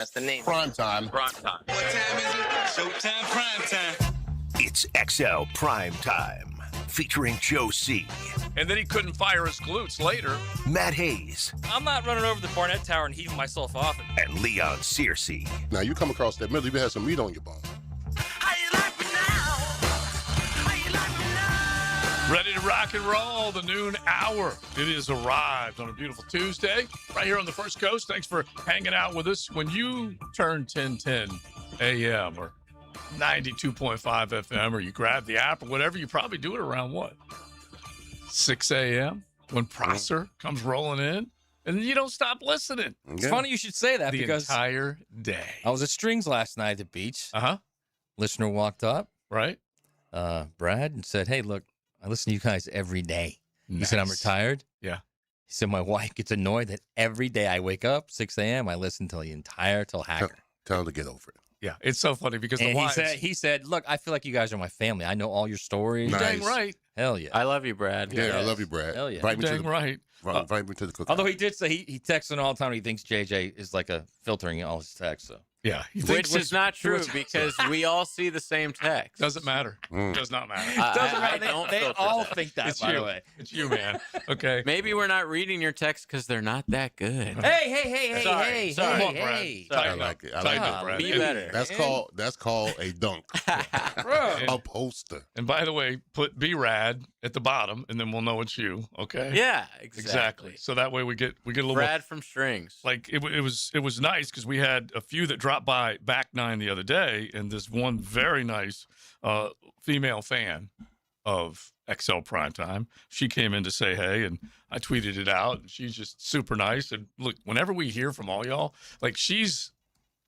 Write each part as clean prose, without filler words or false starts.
That's the name. Primetime. Primetime. What time is it? Showtime Primetime. It's XL Primetime, featuring Joe C., And then he couldn't fire his glutes later. Matt Hayes, I'm not running over the Barnett Tower and heaving myself off it. and Leon Searcy. Now, you come across that middle, you better have some meat on your bone. How you like me now? How you like me now? Ready to rock and roll, the noon hour. It has arrived on a beautiful Tuesday, right here on the First Coast. Thanks for hanging out with us. When you turn 10:10 a.m. or 92.5 FM, or you grab the app or whatever, you probably do it around what? 6 a.m. when Prosser comes rolling in, and you don't stop listening It's funny you should say that the because entire day. I was at Strings last night at the beach. Uh-huh. Listener walked up, Right? Brad, and said, "Hey, look, I listen to you guys every day." He said, "I'm Nice. retired." Yeah. He said, "My wife gets annoyed that every day I wake up 6 a.m. I listen till Hacker." Tell them to get over it. Yeah. It's so funny because the And wives. he said, "Look, I feel like you guys are my family. I know all your stories." Nice. Dang right. Hell yeah. I love you, Brad. Yeah, I love you, Brad. Hell yeah. Invite me, to Dang the, right. invite me to the cookout. Although he did say he texts all the time. He thinks JJ is like a filtering all his texts. So Yeah. He Which thinks is not true which- because we all see the same text. Doesn't matter. Mm. Does not matter. I don't they filter all that. think that. It's by you. the way. It's you, man. Okay. Maybe we're not reading your texts because they're not that good. Hey, Sorry. Come on, Brad. hey. Sorry. Tighten I up. like it. I Tighten like up, it. Brad. Be And- better. That's called a dunk. A poster. And by the way, put B-Rad at the bottom, and then we'll know it's you. Okay. Yeah, Exactly. So that way we get a little more, Brad from Strings. like it was nice because we had a few that dropped by back nine the other day, and this one very nice female fan of XL Primetime. She came in to say hey, and I tweeted it out, and she's just super nice. And look, whenever we hear from all y'all, like she's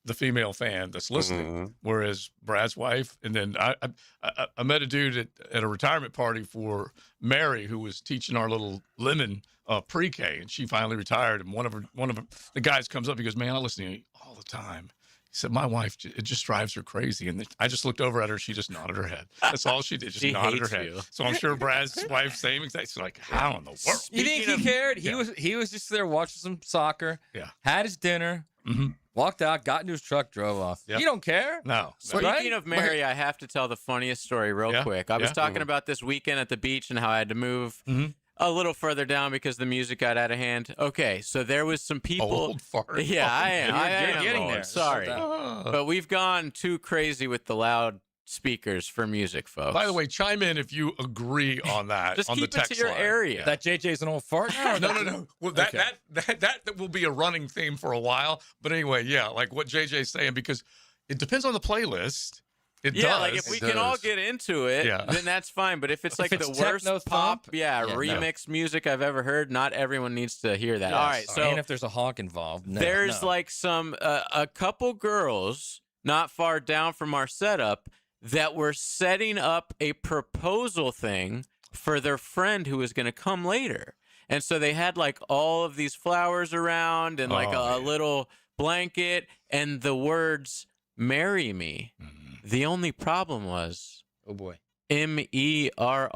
the female fan that's listening, Mhm. whereas Brad's wife. And then I met a dude at a retirement party for Mary, who was teaching our little Lemon pre-K, and she finally retired. And one of the guys comes up, he goes, "Man, I listen to you all the time." He said, "My wife, it just drives her crazy." And I just looked over at her. She just nodded her head. That's all she did. Just She nodded her hates head. you. So I'm sure Brad's wife, same exact. She's like, "How in the world?" You think Speaking he cared? Yeah. He was just there watching some soccer. Yeah. Had his dinner. Mhm. Walked out. Got into his truck. Drove off. Yep. You don't care. No. Speaking Right? of Mary, I have to tell the funniest story real Yeah, quick. I was yeah. talking about this weekend at the beach and how I had to move Mhm. a little further down because the music got out of hand. Okay, so there was some people. Old fart. Yeah, I am. I You're am getting old. there. Sorry. Ah. But we've gone too crazy with the loud speakers for music, folks. By the way, chime in if you agree on that. just on keep the it text to your line. area. Yeah. That JJ's an old fart. No. Well, that, Okay. that will be a running theme for a while. But anyway, yeah, like what JJ's saying, because it depends on the playlist. It Yeah, does. like if we It can all does. get into it, Yeah. then that's fine. But if it's like it's the worst techno pop, thump, yeah, yeah, no. remix music I've ever heard, not everyone needs to hear that. All right, so and if there's a hawk involved, no, there's no. like some a couple girls not far down from our setup that were setting up a proposal thing for their friend who was going to come later. And so they had like all of these flowers around and like Oh, a man. little blanket and the words "marry me." Mhm. The only problem was Oh boy. MERRY. Oh,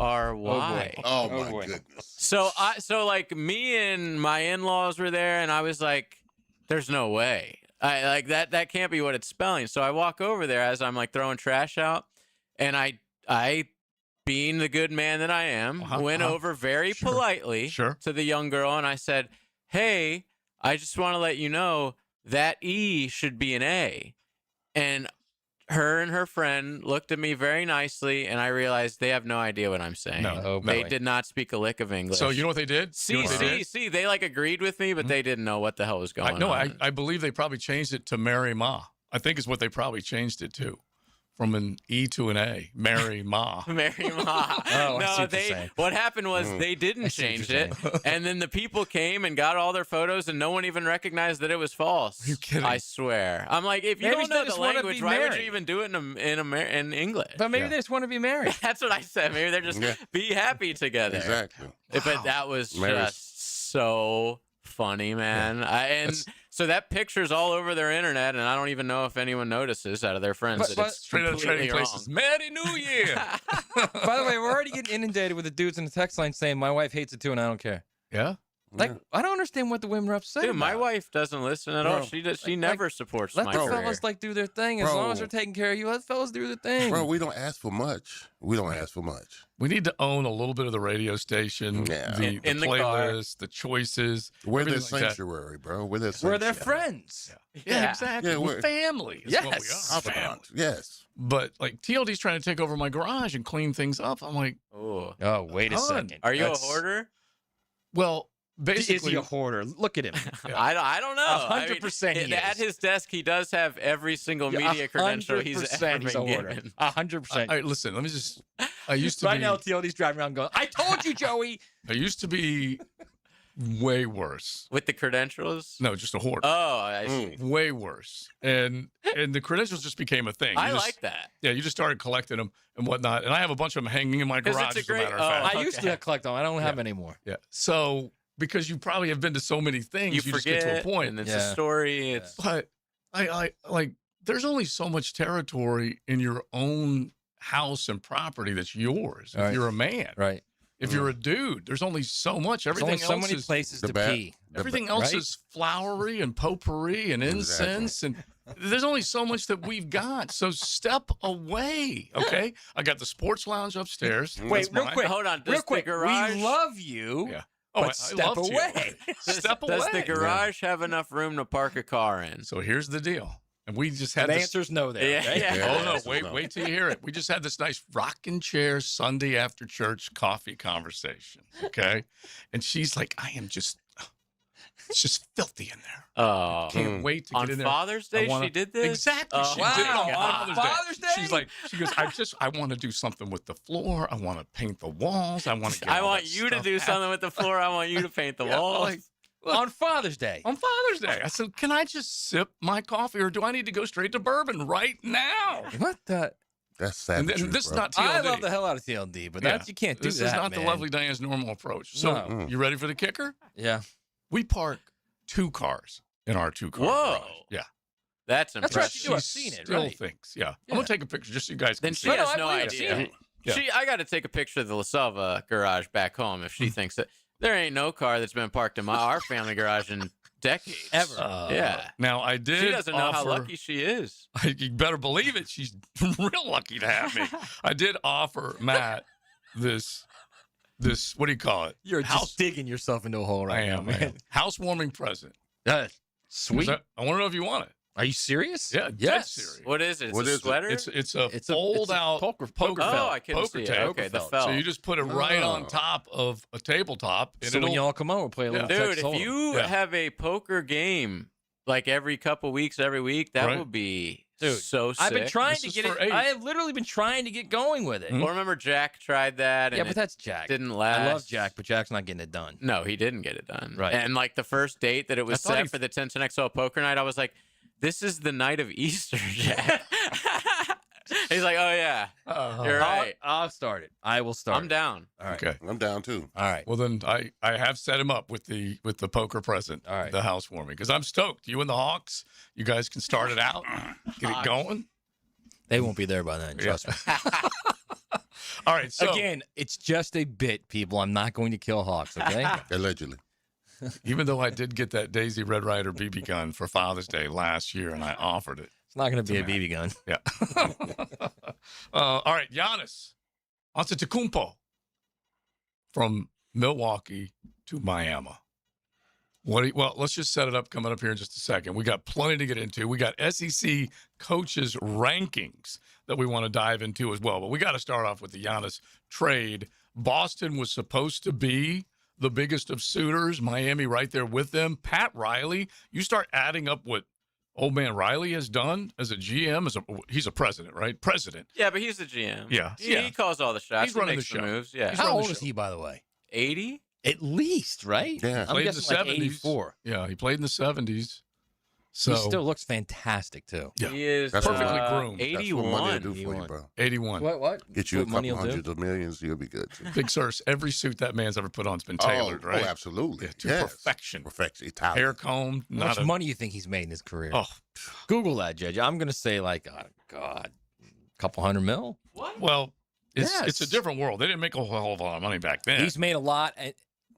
Oh, my boy. goodness. So like me and my in-laws were there, and I was like, "There's no way, I like that can't be what it's spelling." So I walk over there as I'm like throwing trash out, and I being the good man that I am, went over very Sure. politely Sure. to the young girl, and I said, "Hey, I just want to let you know that E should be an A," and her and her friend looked at me very nicely, and I realized they have no idea what I'm saying. No. Oh They boy. did not speak a lick of English. So you know what they did? You know what they did? They like agreed with me, but they didn't know what the hell was going on. I believe they probably changed it to Mary Ma. I think is what they probably changed it to. From an E to an A. Mary Ma. Mary Ma. Oh, I see no, what you're saying. what happened was they didn't see what change you're it. And then the people came and got all their photos and no one even recognized that it was false. Are you kidding? I swear. I'm like, if you Maybe don't they know the just wanna language, be why would you married. even do it in English? But maybe Yeah. they just want to be married. That's what I said. Maybe they're just Yeah. be happy together. Exactly. But that was Mary's- just so funny, man. So that picture's all over their internet, and I don't even know if anyone notices out of their friends that it's Straight out of completely Trading wrong. Places. Merry New Year. By the way, we're already getting inundated with the dudes in the text line saying my wife hates it too and I don't care. Yeah? Like, I don't understand what the women are upset Dude, about. my wife doesn't listen at all. Bro, She does. She like- never supports Let my the career. fellas like do their thing. As long as they're Bro. taking care of you, let the fellas do their thing. Bro, we don't ask for much. We don't ask for much. We need to own a little bit of the radio station, Yeah. the In the car. playlist, the choices. We're their everything like that. sanctuary, bro. We're their We're their sanctuary. friends. Yeah, exactly. Yeah, we're we're- family. Is what we Yes. are. Family. Confidant. Yes. But like TLD's trying to take over my garage and clean things up. I'm like, Oh, Oh, wait a Hun, second. are you That's- a hoarder? well, Is basically, he a hoarder? Look at him. I don't know. 100% he At is. his desk, he does have every single media credential he's ever 100% he's a been hoarder. given. 100%. all right, listen, let me just. I used to Right be. now, TLD's driving around going, I told you, Joey. I used to be way worse. With the credentials? No, just a hoarder. Oh, I see. Way worse. And the credentials just became a thing. I You just- like that. Yeah, you just started collecting them and whatnot. And I have a bunch of them hanging in my 'Cause garage, it's a as a matter great- of fact. oh, I used to collect them. I don't have any anymore. Yeah. So because you probably have been to so many things, You you just forget, get to a point. and it's Yeah. a story. It's But I like there's only so much territory in your own house and property that's yours. If Right. you're a man, Right. if you're a dude, there's only so much. There's Everything only so else many is places the to bat- pee. everything else right? is flowery and potpourri and incense and. There's only so much that we've got. So step away, okay? I got the sports lounge upstairs. Wait, That's real mine. quick. Hold on. Does Real quick. the garage, We love you. Yeah. But I step loved you. away. Step away. Does the garage have enough room to park a car in? So here's the deal. And we just had The this. answer's no there. Yeah, right? yeah. Oh Yeah, no! Wait till you hear it. We just had this nice rocking chair Sunday after church coffee conversation. Okay, and she's like, "I am just, it's just filthy in there. Oh. Can't wait to get On in there." Father's I Day, wanna- she did this? Exactly. Oh, She wow. did it on On Father's Day? She's like, she goes, I want to do something with the floor. I want to paint the walls. I want to. I want you to do something with the floor. I want you to paint the Yeah, walls. like, On Father's Day. on Father's Day. I said, can I just sip my coffee, or do I need to go straight to bourbon right now? What the? That's And savage. this is bro. not TLD. I love the hell out of TLD, but Yeah. that you can't do This that, is not man. the lovely Diane's normal approach. So, No. you ready for the kicker? Yeah. We park 2 cars in our 2-car Whoa. garage. Yeah. That's That's impressive. right, you do. I've She seen it, Still right. thinks, yeah. I'm Yeah. gonna take a picture just so you guys can Then see. she it. has I no believe it. idea. Seen it. Yeah. I got to take a picture of the La Selva garage back home if she thinks that there ain't no car that's been parked in our family garage in decades. Ever. Yeah. Now I did. She doesn't know how offer- lucky she is. You better believe it. She's real lucky to have me. I did offer Matt this. What do you call it? You're House- just digging yourself into a hole right I now, am, man. housewarming present. Sweet. I want to know if you want it. Are you serious? Yeah, dead Yes. serious. What is it? It's What a is it? sweater? It's a It's a fold out poker oh, felt. I couldn't poker see it. tape. Okay, the felt. felt. So you just put it right on Oh. top of a tabletop. And So when it'll- y'all come over, we'll play a little Yeah. Dude, Texas if Hold'em. you Yeah. have a poker game like every couple weeks, every week, that Right. would be Dude, so sick. I've been trying This to is get for it. 8. I have literally been trying to get going with it. Mhm. Well, remember Jack tried that and Yeah, but it that's Jack. didn't last. I love Jack, but Jack's not getting it done. No, he didn't get it done. Right. And like the first date that it was I thought set he- for the 10XL poker night, I was like, this is the night of Easter, Jack. He's like, oh, yeah, you're right. I'll start it. I will start. I'm down. All right. Okay. I'm down too. All right. Well, then I have set him up with the poker present. All right. The housewarming, because I'm stoked. You and the Hawks, you guys can start it out, get it going. They won't be there by then. Trust me. All right. So Again, it's just a bit, people. I'm not going to kill Hawks. Okay. Allegedly. even though I did get that Daisy Red Ryder BB gun for Father's Day last year, and I offered it. It's not going to be a BB gun. Yeah. All right, Giannis Antetokounmpo from Milwaukee to Miami. Well, let's just set it up coming up here in just a second. We got plenty to get into. We got SEC coaches rankings that we want to dive into as well. But we got to start off with the Giannis trade. Boston was supposed to be the biggest of suitors. Miami right there with them. Pat Riley, you start adding up what old man Riley has done as a GM. He's a president, right? President. Yeah, but he's the GM. Yeah, He, yeah. he calls all the shots. He's He running makes the show. moves. Yeah. He's How running the old is show. he, by the way? 80? At least, right? Yeah. I'm Played in guessing the like 70s. 84. Yeah, he played in the 70s. So He still looks fantastic, too. Yeah. He is That's perfectly uh, groomed. That's what money will 81. do for you, 81. bro. 81. What? Get you a What money couple will do? hundreds of millions, you'll be good. Too. Big Sirs, every suit that man's ever put on's been tailored, right? Oh, absolutely. Yeah, to Yes. perfection. Perfection. Italian. Hair combed, How not much a money you think he's made in his career? oh. Google that, Judge. I'm going to say like, oh, God, a couple $100 million. Well, it's Yes. a different world. They didn't make a whole hell of a lot of money back then. He's made a lot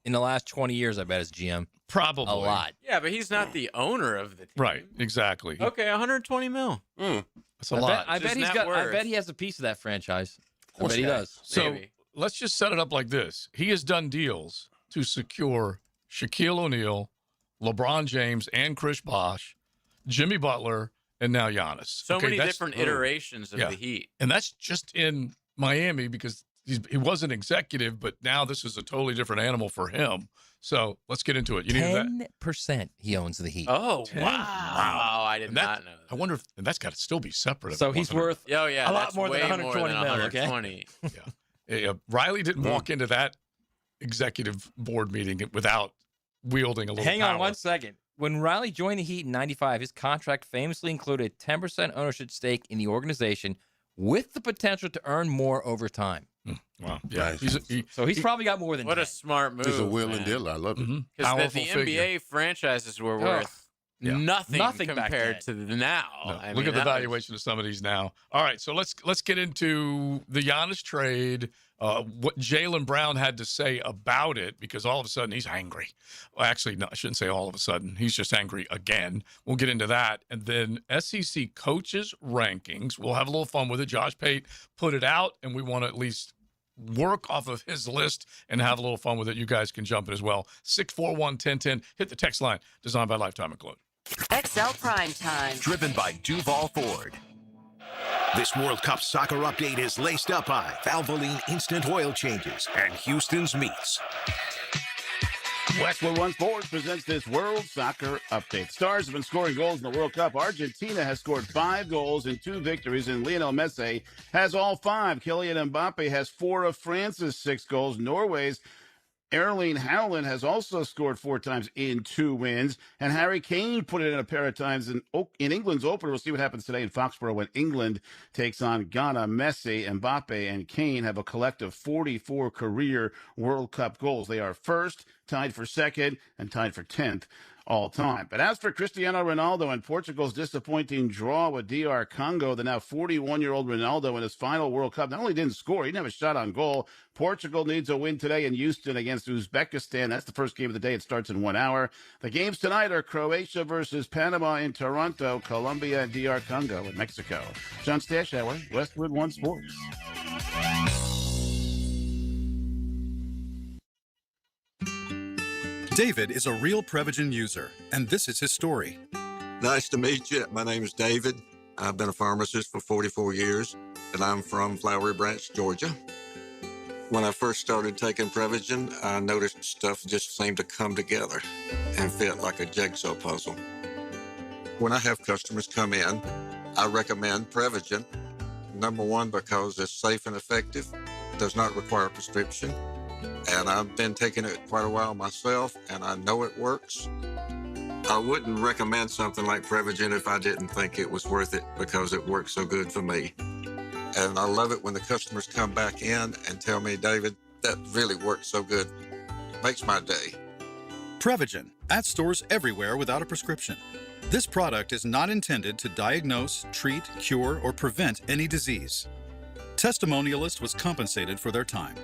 in the last 20 years, I bet, as GM. Probably. A lot. Yeah, but he's not the owner of the team. Right, exactly. Okay, 120 mil. That's a lot. I bet Just he's net got. I worth. bet he has a piece of that franchise. I bet he Okay. does. So Maybe. let's just set it up like this. He has done deals to secure Shaquille O'Neal, LeBron James, and Chris Bosh, Jimmy Butler, and now Giannis. So Okay, many that's- different iterations of Yeah. the Heat. And that's just in Miami because he was an executive, but now this is a totally different animal for him. So let's get into it. You need that. 10% he owns the Heat. Oh, 10? wow. I did And that- not know I wonder if and that's got to still be separate. So he's worth that. Oh, yeah. a lot that's more than way 120 more than mil, okay? 120. Riley didn't walk into that executive board meeting without wielding a little Hang on power. 1 second. When Riley joined the Heat in 95, his contract famously included 10% ownership stake in the organization with the potential to earn more over time. Wow. Yeah. Nice. So he's probably got more than What 10. a smart move. He's a willing man. dealer. I love it. Mhm. Because Powerful the figure. NBA franchises were Ugh. worth Yeah. nothing Nothing back compared to then. the now. No, I look mean, at the that was- valuation of some of these now. All right, so let's get into the Giannis trade. What Jaylen Brown had to say about it, because all of a sudden he's angry. Well, actually, no, I shouldn't say all of a sudden. He's just angry again. We'll get into that, and then SEC coaches rankings. We'll have a little fun with it. Josh Pate put it out, and we want to at least work off of his list and have a little fun with it. You guys can jump in as well. 641-1010. Hit the text line. Designed by Lifetime and Clothing. XL Primetime. Driven by Duval Ford. This World Cup soccer update is laced up by Valvoline Instant Oil Changes and Houston's Meats. Westwood One Sports presents this World Soccer Update. Stars have been scoring goals in the World Cup. Argentina has scored 5 goals in 2 victories, and Lionel Messi has all 5. Kylian Mbappe has 4 of France's 6 goals. Norway's Erling Haaland has also scored 4 times in 2 wins, and Harry Kane put it in a pair of times in England's opener. We'll see what happens today in Foxborough when England takes on Ghana. Messi, Mbappe, and Kane have a collective 44 career World Cup goals. They are first, tied for second, and tied for 10th all time. But as for Cristiano Ronaldo and Portugal's disappointing draw with DR Congo, the now 41-year-old Ronaldo in his final World Cup not only didn't score, he didn't have a shot on goal. Portugal needs a win today in Houston against Uzbekistan. That's the first game of the day. It starts in 1 hour. The games tonight are Croatia versus Panama in Toronto, Colombia and DR Congo in Mexico. John Stashauer, Westwood One Sports. David is a real Prevagen user, and this is his story. Nice to meet you. My name is David. I've been a pharmacist for 44 years, and I'm from Flowery Branch, Georgia. When I first started taking Prevagen, I noticed stuff just seemed to come together and fit like a jigsaw puzzle. When I have customers come in, I recommend Prevagen. Number one, because it's safe and effective, does not require a prescription, and I've been taking it quite a while myself, and I know it works. I wouldn't recommend something like Prevagen if I didn't think it was worth it because it works so good for me. And I love it when the customers come back in and tell me, David, that really works so good. It makes my day. Prevagen, at stores everywhere without a prescription. This product is not intended to diagnose, treat, cure, or prevent any disease. Testimonialist was compensated for their time.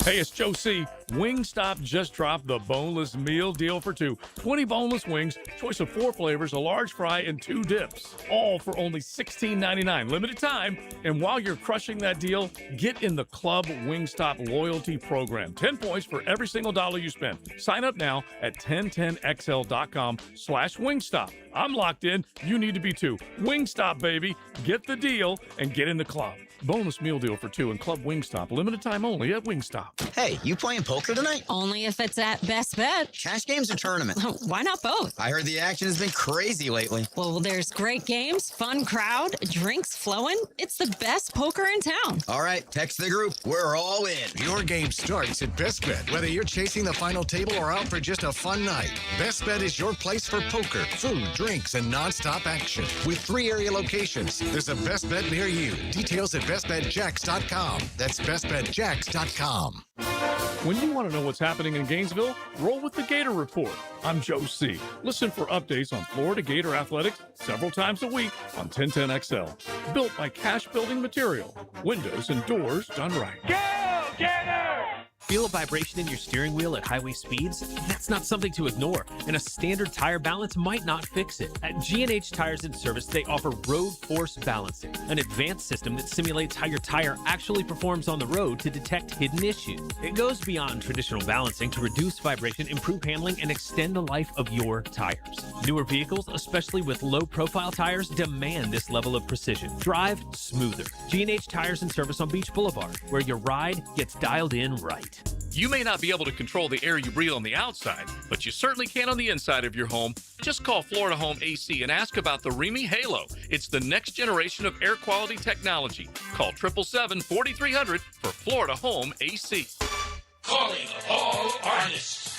Hey, it's Joe C. Wingstop just dropped the boneless meal deal for 2. 20 boneless wings, choice of 4 flavors, a large fry, and 2 dips. All for only $16.99. Limited time. And while you're crushing that deal, get in the Club Wingstop loyalty program. 10 points for every single dollar you spend. Sign up now at 1010xl.com/Wingstop. I'm locked in. You need to be too. Wingstop, baby. Get the deal and get in the club. Bonus meal deal for 2 and Club Wingstop. Limited time only at Wingstop. Hey, you playing poker tonight? Only if it's at Best Bet. Cash games or tournament? Why not both? I heard the action has been crazy lately. Well, there's great games, fun crowd, drinks flowing. It's the best poker in town. All right, text the group. We're all in. Your game starts at Best Bet. Whether you're chasing the final table or out for just a fun night, Best Bet is your place for poker, food, drinks, and nonstop action. With 3 area locations, there's a Best Bet near you. Details at bestbetjacks.com. That's bestbetjacks.com. When you want to know what's happening in Gainesville, roll with the Gator Report. I'm Joe C. Listen for updates on Florida Gator athletics several times a week on 1010XL. Built by Cash Building Material. Windows and doors done right. Go, Gator! Feel a vibration in your steering wheel at highway speeds? That's not something to ignore, and a standard tire balance might not fix it. At G&H Tires and Service, they offer road force balancing, an advanced system that simulates how your tire actually performs on the road to detect hidden issues. It goes beyond traditional balancing to reduce vibration, improve handling, and extend the life of your tires. Newer vehicles, especially with low-profile tires, demand this level of precision. Drive smoother. G&H Tires and Service on Beach Boulevard, where your ride gets dialed in right. You may not be able to control the air you breathe on the outside, but you certainly can on the inside of your home. Just call Florida Home AC and ask about the Remy Halo. It's the next generation of air quality technology. Call 777-4300 for Florida Home AC. Calling all artists.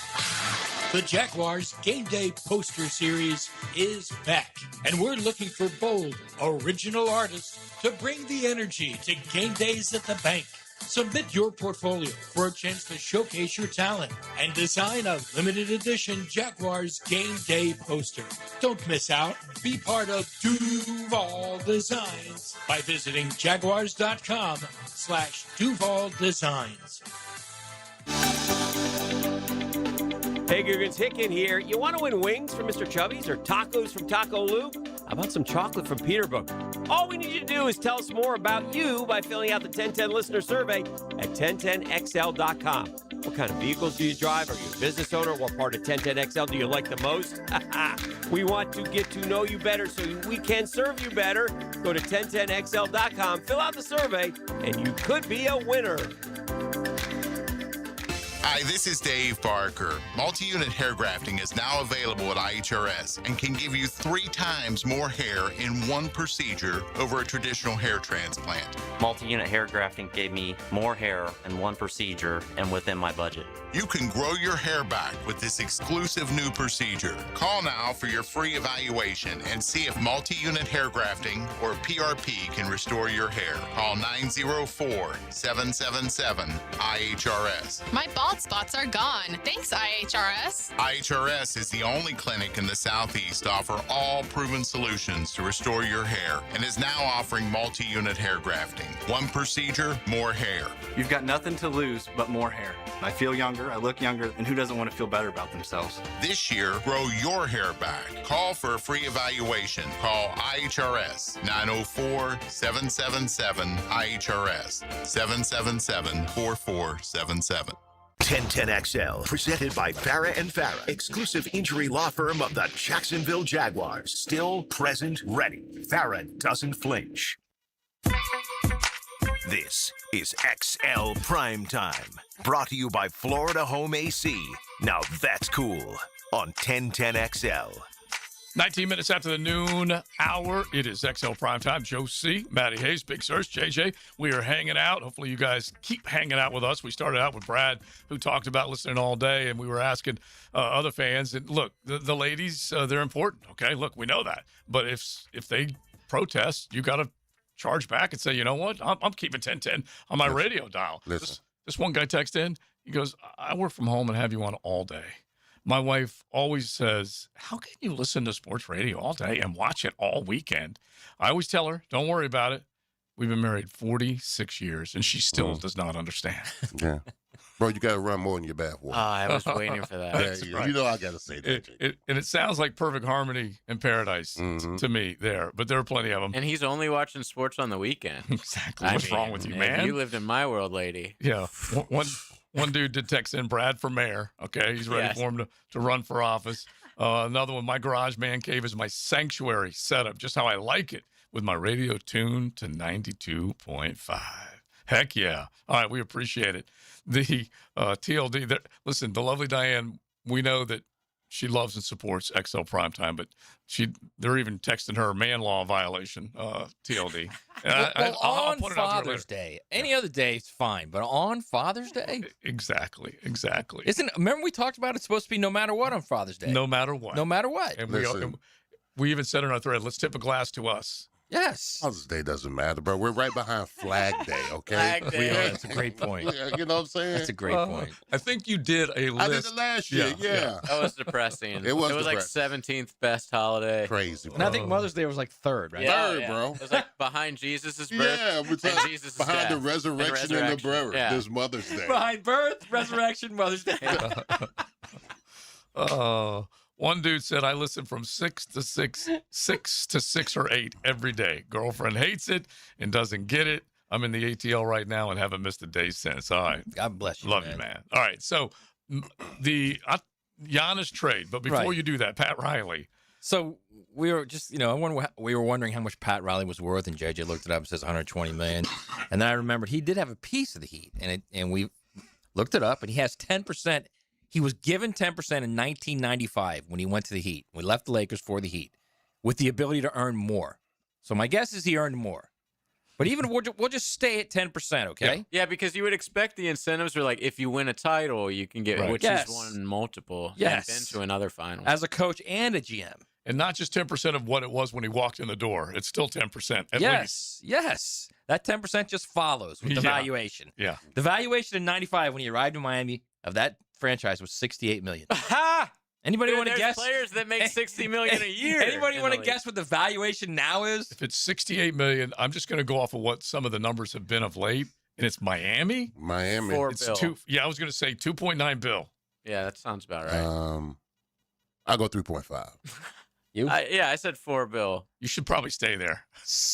The Jaguars Game Day Poster Series is back, and we're looking for bold, original artists to bring the energy to game days at the bank. Submit your portfolio for a chance to showcase your talent and design a limited edition Jaguars Game Day poster. Don't miss out. Be part of Duval Designs by visiting jaguars.com/Duval Designs. Hey, Googans, Hicken here. You want to win wings from Mr. Chubby's or tacos from Taco Lou? How about some chocolate from Peterbook? All we need you to do is tell us more about you by filling out the 1010 listener survey at 1010XL.com. What kind of vehicles do you drive? Are you a business owner? What part of 1010XL do you like the most? We want to get to know you better so we can serve you better. Go to 1010XL.com, fill out the survey, and you could be a winner. Hi, this is Dave Barker. Multi-unit hair grafting is now available at IHRS and can give you 3 times more hair in one procedure over a traditional hair transplant. Multi-unit hair grafting gave me more hair in one procedure and within my budget. You can grow your hair back with this exclusive new procedure. Call now for your free evaluation and see if multi-unit hair grafting or PRP can restore your hair. Call 904-777-IHRS. My bald spots are gone. Thanks, IHRS. IHRS is the only clinic in the Southeast to offer all proven solutions to restore your hair and is now offering multi-unit hair grafting. One procedure, more hair. You've got nothing to lose but more hair. I feel younger, I look younger, and who doesn't want to feel better about themselves? This year, grow your hair back. Call for a free evaluation. Call IHRS 904-777-IHRS 777-4477. 1010XL, presented by Farah and Farah, exclusive injury law firm of the Jacksonville Jaguars. Still, present, ready. Farah doesn't flinch. This is XL Primetime, brought to you by Florida Home AC. Now that's cool on 1010XL. 19 minutes after the noon hour, it is XL Primetime. Joe C., Matty Hayes, Big Search, JJ. We are hanging out. Hopefully you guys keep hanging out with us. We started out with Brad, who talked about listening all day, and we were asking other fans. And look, the ladies, they're important, okay? Look, we know that. But if they protest, you got to charge back and say, you know what? I'm keeping 1010 on my radio dial. This one guy texted in. He goes, I work from home and have you on all day. My wife always says, how can you listen to sports radio all day and watch it all weekend? I always tell her, don't worry about it. We've been married 46 years, and she still does not understand. Yeah. Bro, you got to run more in your bathwater. I was waiting for that. Yeah, right. You know I got to say that. And it sounds like perfect harmony in paradise to me there, but there are plenty of them. And he's only watching sports on the weekend. Exactly. What's wrong with you, man? You lived in my world, lady. Yeah. One dude did text in Brad for mayor. Okay, he's ready for him to run for office. Another one, my garage man cave is my sanctuary setup, just how I like it, with my radio tuned to 92.5. Heck yeah. All right, we appreciate it. The TLD, listen, the lovely Diane, we know that she loves and supports XL Primetime, but they're even texting her man law violation, TLD. On Father's Day. Any other day is fine, but on Father's Day? Exactly. Remember we talked about it's supposed to be no matter what on Father's Day? No matter what. No matter what. And we even said in our thread, let's tip a glass to us. Yes. Mother's Day doesn't matter, bro. We're right behind Flag Day, okay? Flag Day. That's a great point. You know what I'm saying? That's a great point. I think you did a list. I did it last year, yeah. That was depressing. It was like depressing. 17th best holiday. Crazy, And I think Mother's Day was like third, right? Yeah, bro. It was like behind Jesus' birth. Yeah, and Jesus' behind the death. resurrection and the birth. Yeah. There's Mother's Day. Behind birth, resurrection, Mother's Day. One dude said, I listen from 6 to 6 or 8 every day. Girlfriend hates it and doesn't get it. I'm in the ATL right now and haven't missed a day since. All right. God bless you. Love you, man. All right. So the Giannis trade, but before you do that, Pat Riley. So we were just, we were wondering how much Pat Riley was worth, and JJ looked it up and says 120 million. And then I remembered he did have a piece of the Heat, and we looked it up, and he has 10%. He was given 10% in 1995 when he went to the Heat. We left the Lakers for the Heat with the ability to earn more. So my guess is he earned more. But even we'll just stay at 10%, okay? Yeah, because you would expect the incentives are like if you win a title, you can get, which Yes. is won multiple. Yes. And been to another final. As a coach and a GM. And not just 10% of what it was when he walked in the door. It's still 10% at least. Yes. That 10% just follows with the valuation. Yeah. The valuation in 95 when he arrived in Miami of that franchise was $68 million. Anybody want to There's guess? players that make $60 million a year. Anybody in want the to league. guess what the valuation now is? If it's $68 million, I'm just going to go off of what some of the numbers have been of late. And it's Miami. Miami. It's $4 bill. I was going to say 2.9 bill. Yeah, that sounds about right. I'll go 3.5. You? Yeah, I said $4 bill. You should probably stay there.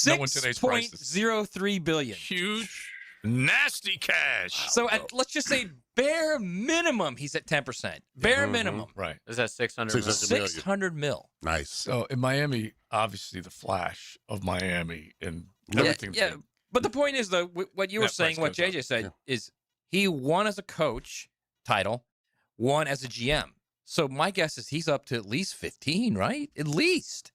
Knowing today's prices. $6.03 billion. Huge, nasty cash. So let's just say bare minimum, he's at 10%. Bare minimum. Right. Is that 600? 600 mil. Nice. So in Miami, obviously the flash of Miami and everything. Yeah. But the point is, though, what you were That saying, price what goes JJ said, is he won as a coach title, won as a GM. So my guess is he's up to at least 15, right? At least.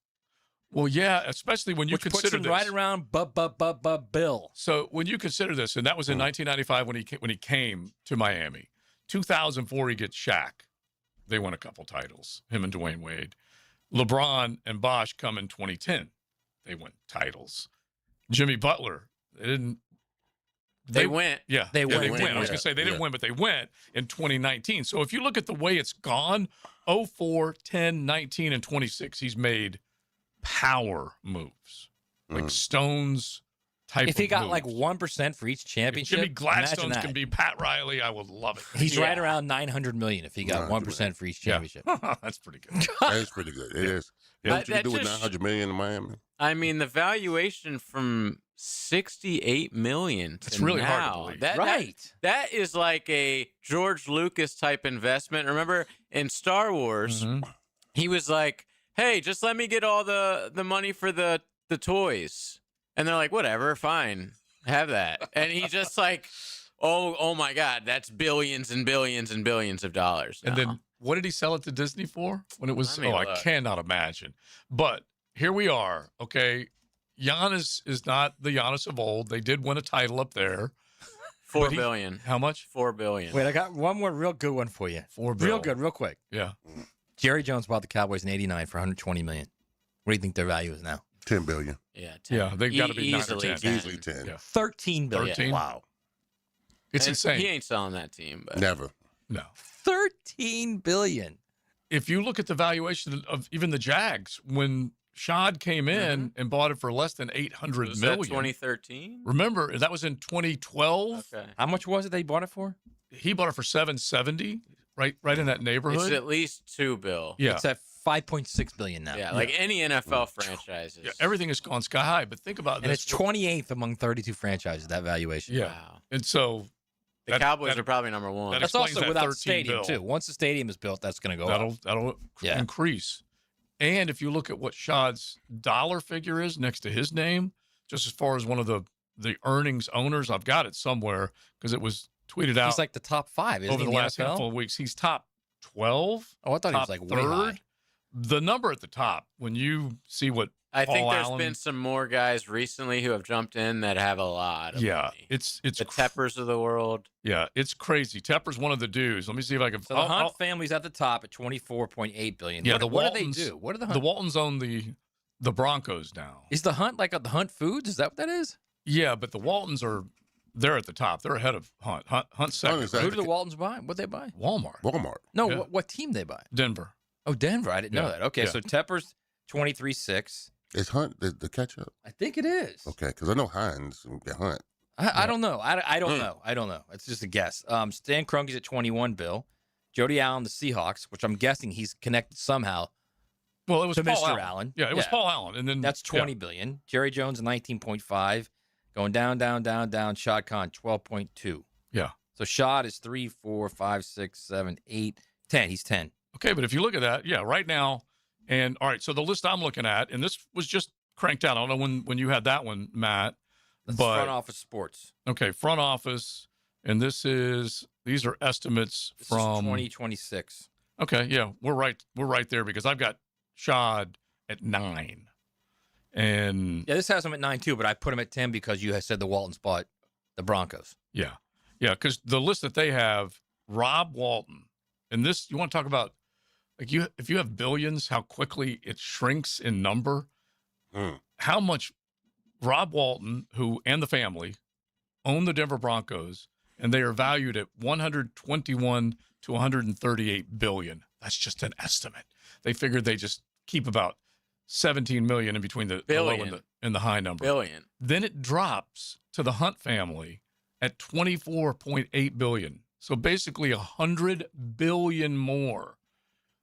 Well, yeah, especially when you Which puts consider him this. right around Bill. So when you consider this, and that was in 1995 when he came to Miami. 2004, he gets Shaq. They won a couple titles, him and Dwayne Wade. LeBron and Bosh come in 2010. They win titles. Jimmy Butler, they went. Yeah, They went. I was going to say they didn't win, but they went in 2019. So if you look at the way it's gone, 04, 10, 19, and 26, he's made power moves. Like Stones type If he of got moves. like 1% for each If championship, Jimmy imagine Gladstone's that. can be Pat Riley, I would love it. He's right around $900 million if he got 1% for each championship. That's pretty good. That is pretty good. It is. Yeah. What you That do with just- $900 million in Miami? I mean, the valuation from $68 million to It's really hard to now, believe. That is like a George Lucas type investment. Remember in Star Wars, he was like, "Hey, just let me get all the money for the toys," and they're like, "Whatever, fine, have that." And he just like, "Oh my God, that's billions and billions and billions of dollars." And now. then what did he sell it to Disney for when it was? Let me I look. cannot imagine. But here we are. Okay, Giannis is not the Giannis of old. They did win a title up there. $4 But billion. How much? $4 billion. Wait, I got one more real good one for you. $4 Real bill. good, real quick. Yeah. Jerry Jones bought the Cowboys in '89 for $120 million. What do you think their value is now? $10 billion. Yeah, 10. Yeah, they've got to be 9 or Easily 10. 10. Easily 10. Yeah. $13 billion. 13? Wow. It's And insane. He ain't selling that team, but Never. No. $13 billion. If you look at the valuation of even the Jags, when Shad came in and bought it for less than $800 was million. that 2013? Remember, that was in 2012. Okay. How much was it they bought it for? He bought it for $770, right in that neighborhood. It's at least $2 billion. Yeah. It's at $5.6 billion now. Yeah, like any NFL franchises. Yeah, everything has gone sky high. But think about And this. it's 28th among 32 franchises, that valuation. Yeah. Wow. And so The Cowboys are probably number one. that That's explains also that without 13 stadium, bill. too. Once the stadium is built, that's going to go up. That'll Yeah. increase. And if you look at what Shad's dollar figure is next to his name, just as far as one of the earnings owners, I've got it somewhere because it was tweeted out He's like the top 5, isn't over he, the in last NFL? handful of weeks. He's top 12. Oh, I thought he was top like way third. high. The number at the top, when you see what I think Paul there's Allen- been some more guys recently who have jumped in that have a lot of money. it's the Teppers of the world. Yeah, it's crazy. Tepper's one of the dudes. Let me see if I can. So the Hunt family's at the top at $24.8 billion. Yeah, what, the what do they Waltons do? What are the The Hunt? Waltons own the the Broncos now. Is the Hunt like the Hunt Foods? Is that what that is? Yeah, but the Waltons they're at the top. They're ahead of Hunt. Hunt's second. Who do the Waltons buy? What they buy? Walmart. No, Yeah. what team they buy? Denver. Oh, Denver. I didn't know that. Okay, Yeah. so Tepper's 23-6. Is Hunt the catch-up? I think it is. Okay, because I know Hines and Hunt. I don't know. I don't know. I don't know. It's just a guess. Stan Kroenke's at 21, Bill. Jody Allen, the Seahawks, which I'm guessing he's connected somehow. Well, it was to Paul Mr. Allen. Allen. Yeah, it was Paul Allen. And then that's 20 billion. Jerry Jones, 19.5. Going down. Shad Khan, 12.2. Yeah. So Shad is 3, 4, 5, 6, 7, 8, 10. He's 10. Okay, but if you look at that, yeah, right now, and all right, so the list I'm looking at, and this was just cranked out. I don't know when you had that one, Matt. That's but front office sports. Okay, front office, and these are estimates This from is 2026. Okay, yeah, we're right there because I've got Shad at 9. And Yeah, this has him at 9 too, but I put him at 10 because you had said the Waltons bought the Broncos. yeah, because the list that they have, Rob Walton, and this, you want to talk about, like, if you have billions, how quickly it shrinks in number, how much Rob Walton, who and the family own the Denver Broncos, and they are valued at 121 to 138 billion. That's just an estimate. They figured they just keep about 17 million in between the low and the high number. Billion. Then it drops to the Hunt family at 24.8 billion. So basically 100 billion more.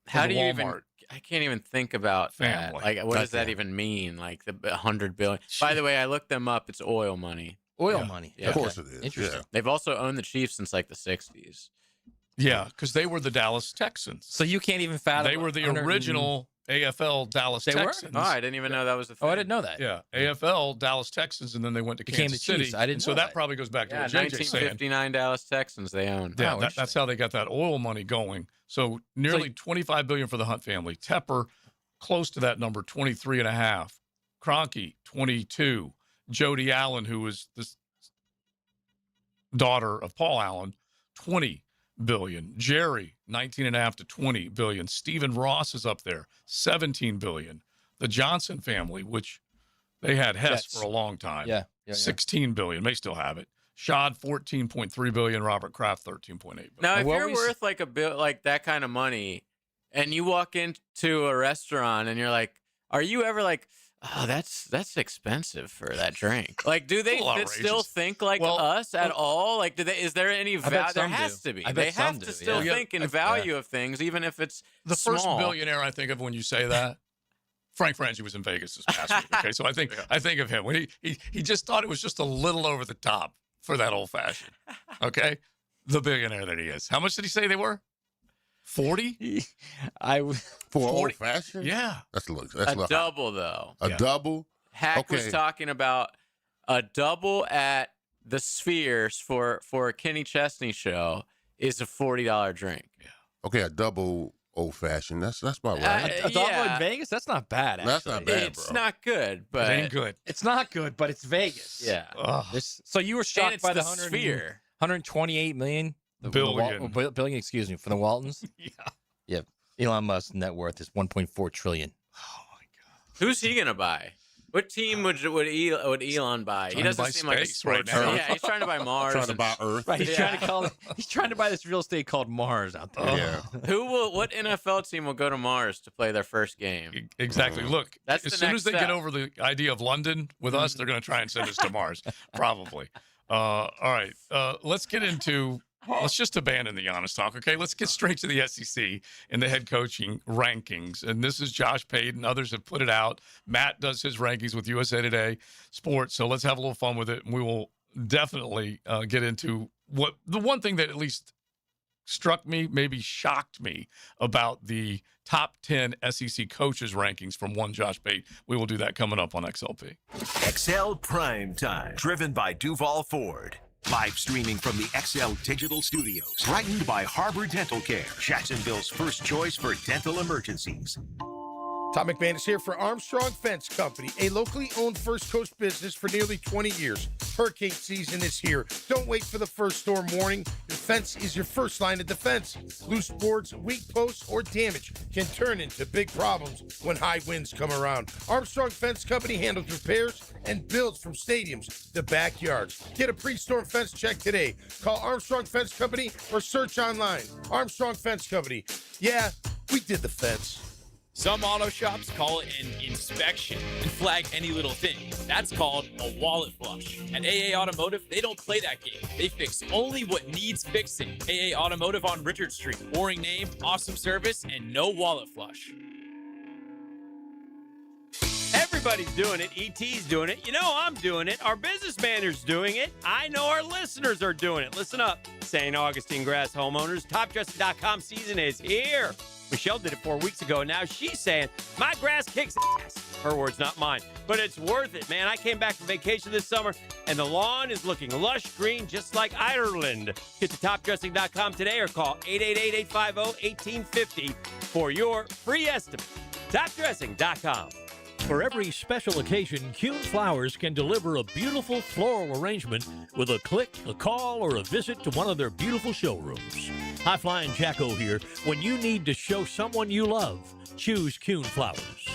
How do you Walmart even? I can't even think about that. family. Like, what does that even mean? Like the 100 billion. By the way, I looked them up. It's oil money. Oil money. Yeah. Of course it is. Interesting. Yeah. They've also owned the Chiefs since like the 60s. Yeah, because they were the Dallas Texans. So you can't even fathom. They were the original AFL Dallas They were? Texans. Oh, I didn't even know that was the thing. Oh, I didn't know that. Yeah, AFL Dallas Texans, and then they went to Became Kansas the Chiefs. City. I didn't And so know that that. probably goes back to Yeah, what JJ's saying. 1959 Dallas Texans they owned. Yeah, Oh, that's how they got that oil money going. So nearly 25 billion for the Hunt family. Tepper, close to that number, 23.5. Kroenke, 22. Jody Allen, who was this daughter of Paul Allen, 20 billion. Jerry, 19.5 to 20 billion. Stephen Ross is up there, 17 billion. The Johnson family, which they had Hess Jets. for a long time, Yeah. 16 billion. They still have it. Shad, 14.3 billion. Robert Kraft, 13.8 billion. Now, if And what you're we- worth like a bill, like that kind of money, and you walk into a restaurant and you're like, are you ever like, oh, that's expensive for that drink? Like, do they Well, still outrageous. think like Well, us at all? Like, do they? Is there any bet value? There some has do. to be. I bet They some have do, to still yeah. think in value of things, even if it's The small. first billionaire I think of when you say that, Frank Frangie was in Vegas this past week. Okay, so I think of him when he just thought it was just a little over the top for that old fashioned. Okay, the billionaire that he is. How much did he say they were? 40? For 40? old fashioned? Yeah. That's A double though. A double? Hack was Okay. talking about a double at the Spheres for a Kenny Chesney show is a $40 drink. Okay, a double old fashioned. That's about right. A double yeah. in Vegas? That's not bad. Actually. That's not bad, It's bro. not good, but It ain't good. It's not good, but it's Vegas. Yeah. Ugh. So you were And shocked it's by the the 100 Sphere. 128 million? Billion. Billion, excuse me, for the Waltons? Yeah. Yeah. Elon Musk's net worth is 1.4 trillion. Who's he gonna buy? What team would Elon buy? He Trying to doesn't buy seem like a space right sports. now. Yeah, he's trying to buy Mars. Trying to buy Earth. Right, he's Yeah. he's trying to buy this real estate called Mars out there. Yeah. What NFL team will go to Mars to play their first game? Exactly. Look, That's as the soon next as they step. get over the idea of London with us, they're going to try and send us to Mars, probably. All right. Let's get into. Let's just abandon the Giannis talk, okay? Let's get straight to the SEC and the head coaching rankings. And this is Josh Payton. Others have put it out. Matt does his rankings with USA Today Sports. So let's have a little fun with it. And we will definitely get into what the one thing that at least struck me, maybe shocked me about the top 10 SEC coaches rankings from one Josh Payton. We will do that coming up on XLP. XL Primetime, driven by Duval Ford. Live streaming from the XL Digital Studios. Brightened by Harbor Dental Care, Jacksonville's first choice for dental emergencies. Tom McManus here for Armstrong Fence Company, a locally owned First Coast business for nearly 20 years. Hurricane season is here. Don't wait for the first storm warning. Your fence is your first line of defense. Loose boards, weak posts, or damage can turn into big problems when high winds come around. Armstrong Fence Company handles repairs and builds from stadiums to backyards. Get a pre-storm fence check today. Call Armstrong Fence Company or search online. Armstrong Fence Company. Yeah, we did the fence. Some auto shops call it an inspection and flag any little thing. That's called a wallet flush. At AA Automotive, they don't play that game. They fix only what needs fixing. AA Automotive on Richard Street. Boring name, awesome service, and no wallet flush. Everybody's doing it. ET's doing it. You know I'm doing it. Our business manager's doing it. I know our listeners are doing it. Listen up. St. Augustine Grass homeowners, topdressing.com season is here. Michelle did it 4 weeks ago, and now she's saying, my grass kicks ass. Her words, not mine. But it's worth it, man. I came back from vacation this summer, and the lawn is looking lush green, just like Ireland. Get to topdressing.com today or call 888-850-1850 for your free estimate. Topdressing.com. For every special occasion, Kuhn Flowers can deliver a beautiful floral arrangement with a click, a call, or a visit to one of their beautiful showrooms. High Flying Jacko here. When you need to show someone you love, choose Kuhn Flowers.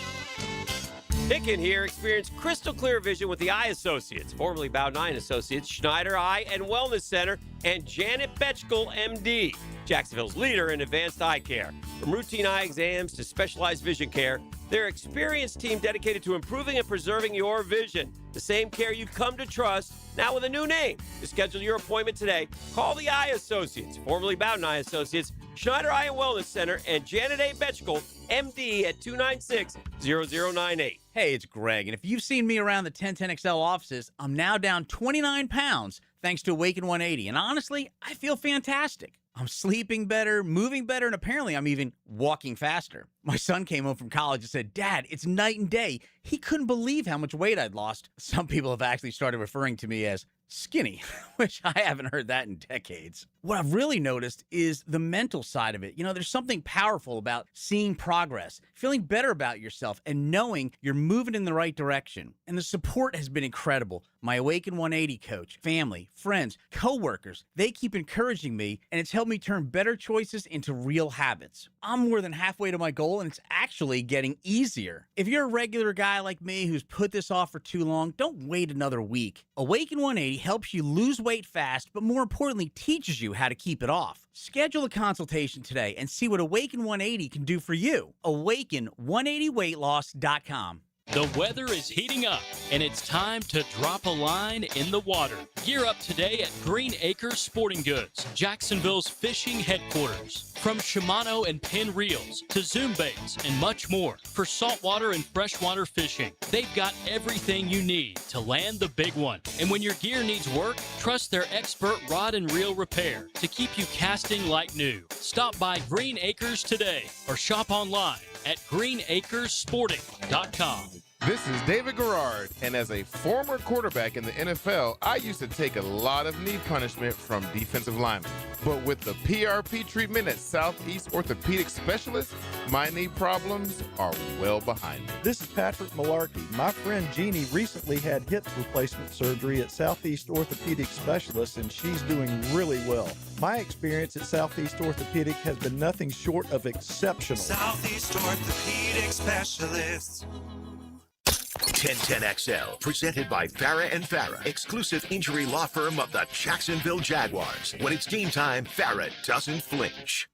Hicken here. Experience crystal clear vision with the Eye Associates, formerly Bowden Eye Associates, Schneider Eye and Wellness Center, and Janet Betchkel, MD, Jacksonville's leader in advanced eye care. From routine eye exams to specialized vision care, their experienced team dedicated to improving and preserving your vision. The same care you've come to trust, now with a new name. To schedule your appointment today, call the Eye Associates, formerly Bowden Eye Associates, Schneider Eye and Wellness Center, and Janet A. Betchkel, MD, at 296-0098. Hey, it's Greg, and if you've seen me around the 1010XL offices, I'm now down 29 pounds thanks to Awaken 180, and honestly, I feel fantastic. I'm sleeping better, moving better, and apparently I'm even walking faster. My son came home from college and said, Dad, it's night and day. He couldn't believe how much weight I'd lost. Some people have actually started referring to me as skinny, which I haven't heard that in decades. What I've really noticed is the mental side of it. You know, there's something powerful about seeing progress, feeling better about yourself, and knowing you're moving in the right direction. And the support has been incredible. My Awaken 180 coach, family, friends, coworkers, they keep encouraging me, and it's helped me turn better choices into real habits. I'm more than halfway to my goal, and it's actually getting easier. If you're a regular guy like me who's put this off for too long, don't wait another week. Awaken 180 helps you lose weight fast, but more importantly, teaches you how to keep it off. Schedule a consultation today and see what Awaken 180 can do for you. Awaken180weightloss.com. The weather is heating up, and it's time to drop a line in the water. Gear up today at Green Acres Sporting Goods, Jacksonville's fishing headquarters. From Shimano and Penn Reels to Zoom baits and much more for saltwater and freshwater fishing. They've got everything you need to land the big one. And when your gear needs work, trust their expert rod and reel repair to keep you casting like new. Stop by Green Acres today or shop online at greenacresporting.com. This is David Garrard, and as a former quarterback in the NFL, I used to take a lot of knee punishment from defensive linemen. But with the PRP treatment at Southeast Orthopedic Specialists, my knee problems are well behind me. This is Patrick Malarkey. My friend Jeannie recently had hip replacement surgery at Southeast Orthopedic Specialists, and she's doing really well. My experience at Southeast Orthopedic has been nothing short of exceptional. Southeast Orthopedic Specialists. 1010XL, presented by Farah and Farah, exclusive injury law firm of the Jacksonville Jaguars. When it's game time, Farah doesn't flinch.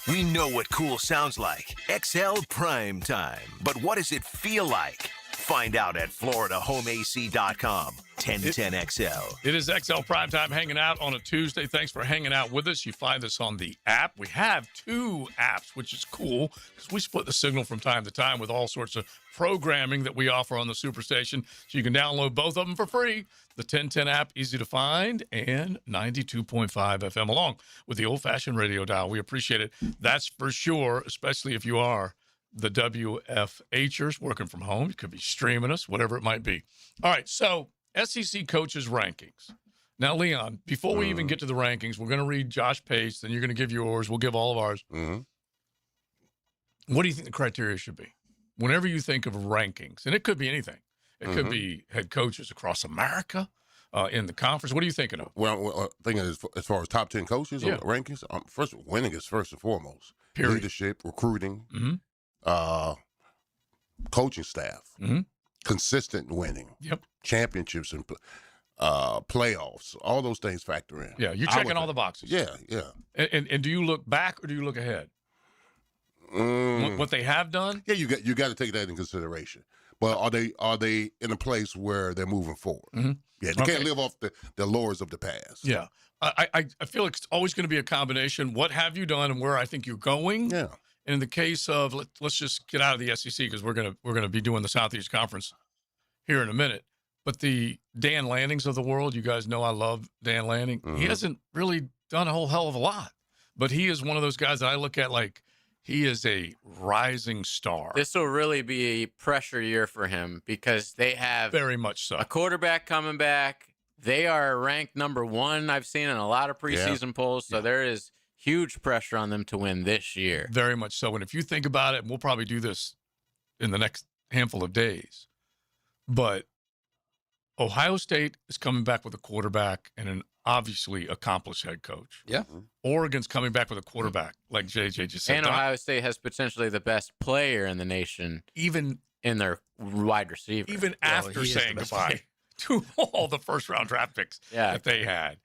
We know what cool sounds like. XL Primetime. But what does it feel like? Find out at FloridaHomeAC.com. 1010XL. It is XL Primetime hanging out on a Tuesday. Thanks for hanging out with us. You find us on the app. We have 2 apps, which is cool because we split the signal from time to time with all sorts of programming that we offer on the Superstation. So you can download both of them for free. The 1010 app, easy to find, and 92.5 FM along with the old-fashioned radio dial. We appreciate it. That's for sure, especially if you are the WFHers working from home. You could be streaming us, whatever it might be. All right, so SEC coaches rankings. Now, Leon, before we even get to the rankings, we're going to read Josh Pace, then you're going to give yours. We'll give all of ours. What do you think the criteria should be? Whenever you think of rankings, and it could be anything. It could be head coaches across America, in the conference. What are you thinking of? Well, thinking as far as top 10 coaches or rankings, first, winning is first and foremost. Period. Leadership, recruiting, coaching staff, consistent winning, championships, and playoffs. All those things factor in. Yeah, you're checking all the boxes. Yeah. And do you look back or do you look ahead? What they have done? Yeah, you got to take that in consideration. But are they in a place where they're moving forward? Yeah, they can't live off the laurels of the past. Yeah. I feel like it's always going to be a combination. What have you done and where I think you're going? Yeah. And in the case of let's just get out of the SEC because we're gonna be doing the Southeast Conference here in a minute. But the Dan Lannings of the world, you guys know I love Dan Lanning. He hasn't really done a whole hell of a lot, but he is one of those guys that I look at like he is a rising star. This will really be a pressure year for him because they have very much so a quarterback coming back. They are ranked number 1, I've seen in a lot of preseason polls. So there is huge pressure on them to win this year. Very much so. And if you think about it, and we'll probably do this in the next handful of days, but Ohio State is coming back with a quarterback and an obviously accomplished head coach. Yeah. Oregon's coming back with a quarterback, like JJ just said. And Ohio State has potentially the best player in the nation, even in their wide receiver. Even after saying goodbye to all the first-round draft picks that they had.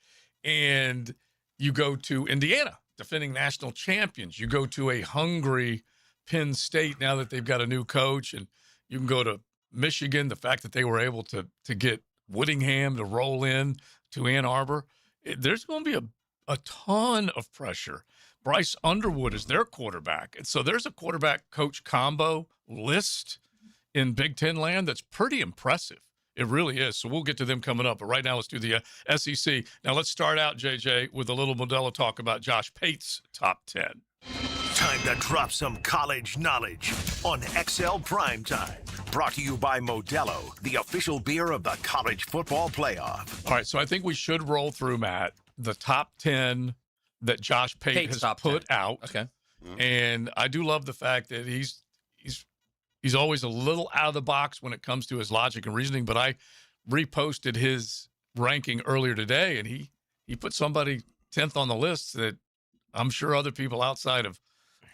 And you go to Indiana, defending national champions. You go to a hungry Penn State now that they've got a new coach. And you can go to Michigan, the fact that they were able to get Whittingham to roll in to Ann Arbor. There's going to be a ton of pressure. Bryce Underwood is their quarterback. And so there's a quarterback-coach combo list in Big Ten land that's pretty impressive. It really is. So we'll get to them coming up. But right now, let's do the SEC. Now, let's start out, JJ, with a little Modelo talk about Josh Pate's top 10. Time to drop some college knowledge on XL Primetime. Brought to you by Modelo, the official beer of the college football playoff. All right, so I think we should roll through, Matt, the top 10 that Josh Pate has put out. Okay. And I do love the fact that he's always a little out of the box when it comes to his logic and reasoning, but I reposted his ranking earlier today, and he put somebody 10th on the list that I'm sure other people outside of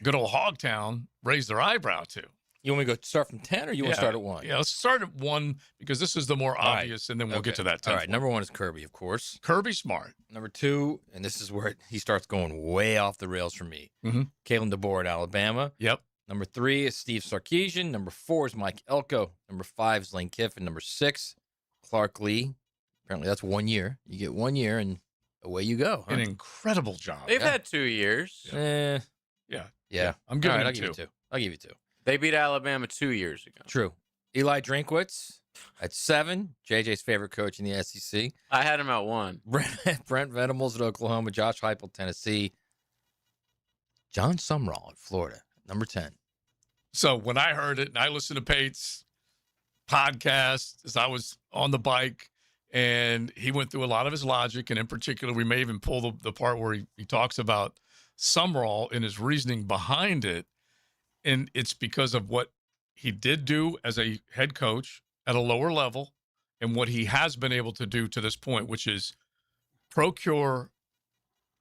good old Hogtown raised their eyebrow to. You want me to go start from 10 or you want to start at 1? Yeah, let's start at 1 because this is the more obvious, and then we'll get to that 10th. All right, number 1 is Kirby, of course. Kirby Smart. Number 2, and this is where he starts going way off the rails for me. Kalen DeBoer at Alabama. Yep. Number 3 is Steve Sarkisian. Number 4 is Mike Elko. Number 5 is Lane Kiffin. Number 6, Clark Lee. Apparently that's 1 year. You get 1 year, and away you go. An incredible job. They've had 2 years. Yeah. I'm giving I'll it give you 2. I'll give you 2. They beat Alabama 2 years ago. True. Eli Drinkwitz at 7. JJ's favorite coach in the SEC. I had him at 1. Brent Venables at Oklahoma. Josh Heupel, Tennessee. John Sumrall at Florida, number 10. So when I heard it, and I listened to Pate's podcast as I was on the bike, and he went through a lot of his logic, and in particular, we may even pull the part where he talks about Sumrall and his reasoning behind it, and it's because of what he did do as a head coach at a lower level and what he has been able to do to this point, which is procure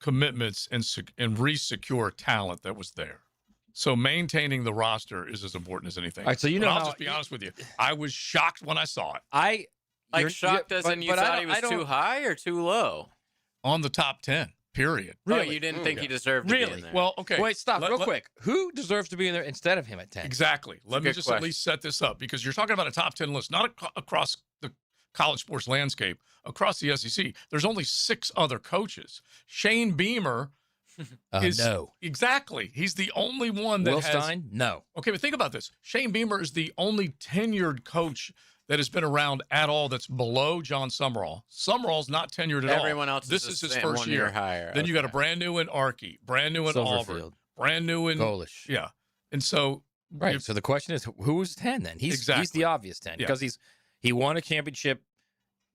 commitments and re-secure talent that was there. So maintaining the roster is as important as anything. All right, so you know I'll how, just be honest with you. I was shocked when I saw it. Shocked as in you thought he was too high or too low? On the top 10, period. Really? Oh, you didn't think he deserved to be in there? Well, okay. Wait, stop real quick. Who deserves to be in there instead of him at 10? Exactly. Let me just at least set this up because you're talking about a top 10 list, not across the college sports landscape, across the SEC. There's only 6 other coaches. Shane Beamer is no. Exactly. He's the only one that Will has. Stein? No. Okay, but think about this. Shane Beamer is the only tenured coach that has been around at all that's below John Sumrall. Sumrall's not tenured at all. Everyone else this is his the first 1 year. year higher. Then you got a brand new in Archie, brand new in Auburn, brand new in Golish. Yeah. And so right. So the question is, who's 10 then? He's the obvious 10 because he won a championship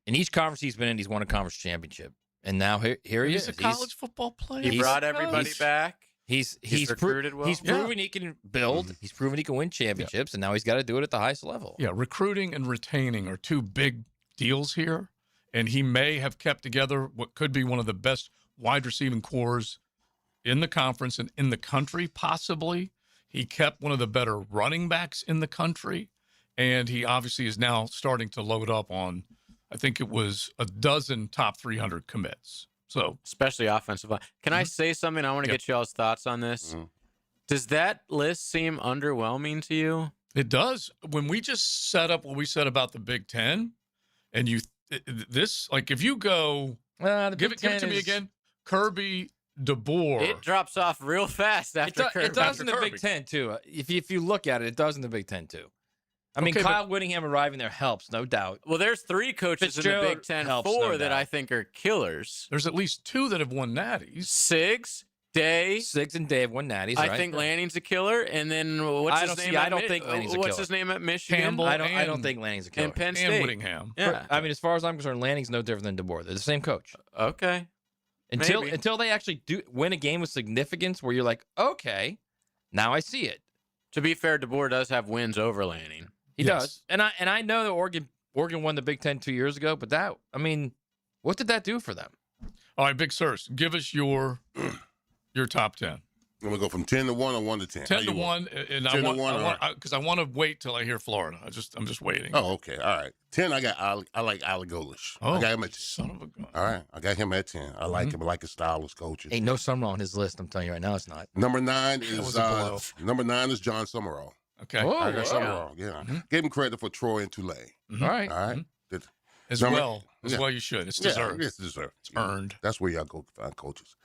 in each conference he's been in, he's won a conference championship. And now here he is. He's a college football player. He brought everybody back. He's recruited well. He's proven he can build. He's proven he can win championships, and now he's got to do it at the highest level. Yeah, recruiting and retaining are two big deals here, and he may have kept together what could be one of the best wide receiving cores in the conference and in the country, possibly. He kept one of the better running backs in the country, and he obviously is now starting to load up on, I think it was a dozen top 300 commits. So, especially offensive line. Can I say something? I want to get y'all's thoughts on this. Does that list seem underwhelming to you? It does. When we just set up what we said about the Big Ten, and if you go, give it to me again, Kirby, DeBoer. It drops off real fast after Kirby. It does in the Big Ten, too. If you look at it, it does in the Big Ten, too. I mean, Kyle Whittingham arriving there helps, no doubt. Well, there's 3 coaches in the Big Ten, 4 that I think are killers. There's at least 2 that have won natties. Siggs, Day. Siggs and Day have won natties, right? I think Lanning's a killer. And then what's his name? I don't think Lanning's a killer. What's his name at Michigan? Campbell. I don't think Lanning's a killer. And Penn State. And Whittingham. Yeah. I mean, as far as I'm concerned, Lanning's no different than DeBoer. They're the same coach. Okay. Until they actually win a game with significance where you're like, okay, now I see it. To be fair, DeBoer does have wins over Lanning. He does. And I know that Oregon won the Big Ten 2 years ago, but what did that do for them? All right, Big Sirs, give us your top 10. I'm gonna go from 10 to 1 or 1 to 10. 10 to 1, and 10 to 1, because I want to wait till I hear Florida. I'm just waiting. Oh, okay, all right. 10, I like Ali Golish. Oh, I got him at 10. Son of a gun. All right, I got him at 10. I like him. I like his style as coaching. Ain't no Summerall on his list. I'm telling you right now, it's not. Number 9 is John Summerall. Okay, I got Summerall. Yeah, gave him credit for Troy and Tulane. All right, all right. As well you should. It's deserved. It's deserved. It's earned. That's where y'all go find coaches.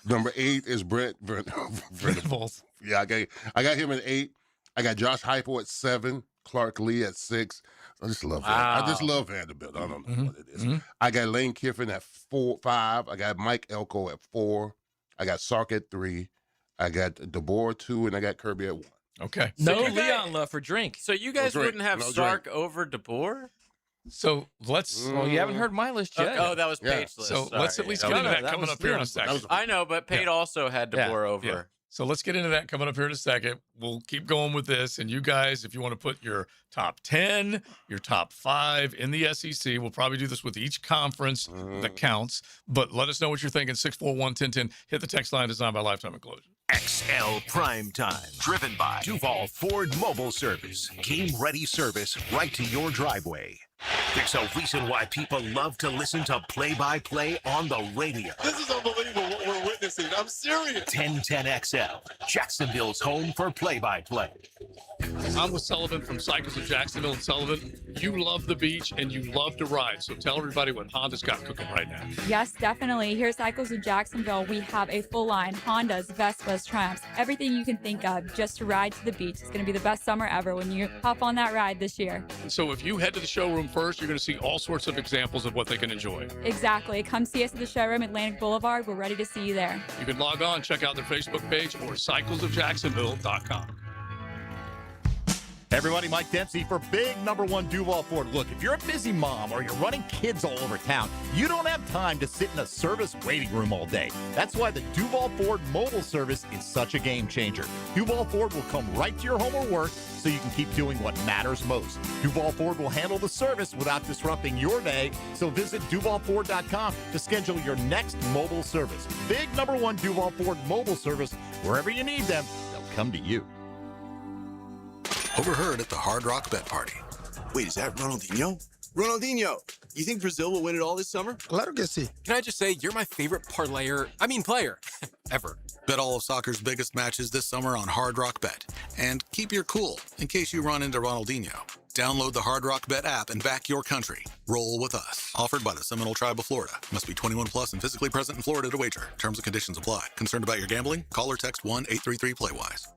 Number 8 is Brent Venables. Yeah, I got him at 8. I got Josh Heupel at 7. Clark Lee at 6. I just love I just love Vanderbilt. I don't know what it is. I got Lane Kiffin at 5. I got Mike Elko at 4. I got Sark at 3. I got DeBoer 2, and I got Kirby at 1. Okay. No Leon love for drink. So you guys wouldn't have Sark over DeBoer? So let's. Well, you haven't heard my list yet. Oh, that was Pate's list. So let's at least get into that coming up here in a second. I know, but Pate also had DeBoer over. Yeah. So let's get into that coming up here in a second. We'll keep going with this. And you guys, if you want to put your top 10, your top 5 in the SEC, we'll probably do this with each conference that counts. But let us know what you're thinking. 641-1010. Hit the text line designed by Lifetime Enclosure. XL Primetime, driven by Duval Ford Mobile Service. Game-ready service right to your driveway. There's a reason why people love to listen to play-by-play on the radio. This is unbelievable what we're witnessing. I'm serious. 1010XL, Jacksonville's home for play-by-play. I'm with Sullivan from Cycles of Jacksonville. And Sullivan, you love the beach and you love to ride. So tell everybody what Honda's got cooking right now. Yes, definitely. Here at Cycles of Jacksonville, we have a full line: Hondas, Vespas, Triumphs, everything you can think of just to ride to the beach. It's going to be the best summer ever when you hop on that ride this year. So if you head to the showroom first, you're going to see all sorts of examples of what they can enjoy. Exactly. Come see us at the showroom, Atlantic Boulevard. We're ready to see you there. You can log on, check out their Facebook page or cyclesofjacksonville.com. Hey everybody, Mike Dempsey for big #1 Duval Ford. Look, if you're a busy mom or you're running kids all over town, you don't have time to sit in a service waiting room all day. That's why the Duval Ford mobile service is such a game changer. Duval Ford will come right to your home or work so you can keep doing what matters most. Duval Ford will handle the service without disrupting your day, so visit DuvalFord.com to schedule your next mobile service. Big #1 Duval Ford mobile service. Wherever you need them, they'll come to you. Overheard at the Hard Rock Bet Party. Wait, is that Ronaldinho? Ronaldinho, you think Brazil will win it all this summer? Claro que sí. Can I just say, you're my favorite player ever. Bet all of soccer's biggest matches this summer on Hard Rock Bet. And keep your cool in case you run into Ronaldinho. Download the Hard Rock Bet app and back your country. Roll with us. Offered by the Seminole Tribe of Florida. Must be 21 plus and physically present in Florida to wager. Terms and conditions apply. Concerned about your gambling? Call or text 1-833-PLAY-WISE.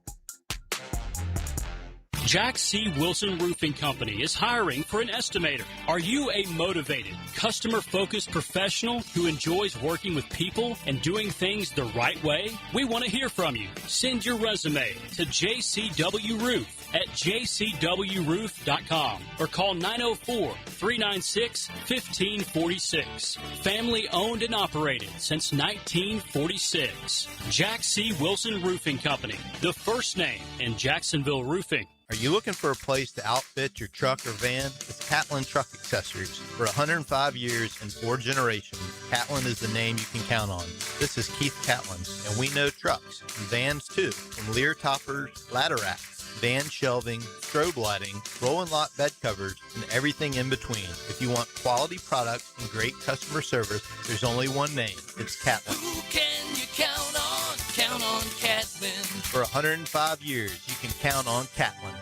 Jack C. Wilson Roofing Company is hiring for an estimator. Are you a motivated, customer-focused professional who enjoys working with people and doing things the right way? We want to hear from you. Send your resume to JCW Roof at jcwroof.com or call 904-396-1546. Family owned and operated since 1946. Jack C. Wilson Roofing Company, the first name in Jacksonville roofing. Are you looking for a place to outfit your truck or van? It's Catlin Truck Accessories. For 105 years and 4 generations, Catlin is the name you can count on. This is Keith Catlin, and we know trucks and vans too, from Lear toppers, ladder racks, van shelving, strobe lighting, roll and lock bed covers, and everything in between. If you want quality products and great customer service, there's only one name. It's Catlin. Who can you count on? Count on Catlin. For 105 years, you can count on Catlin.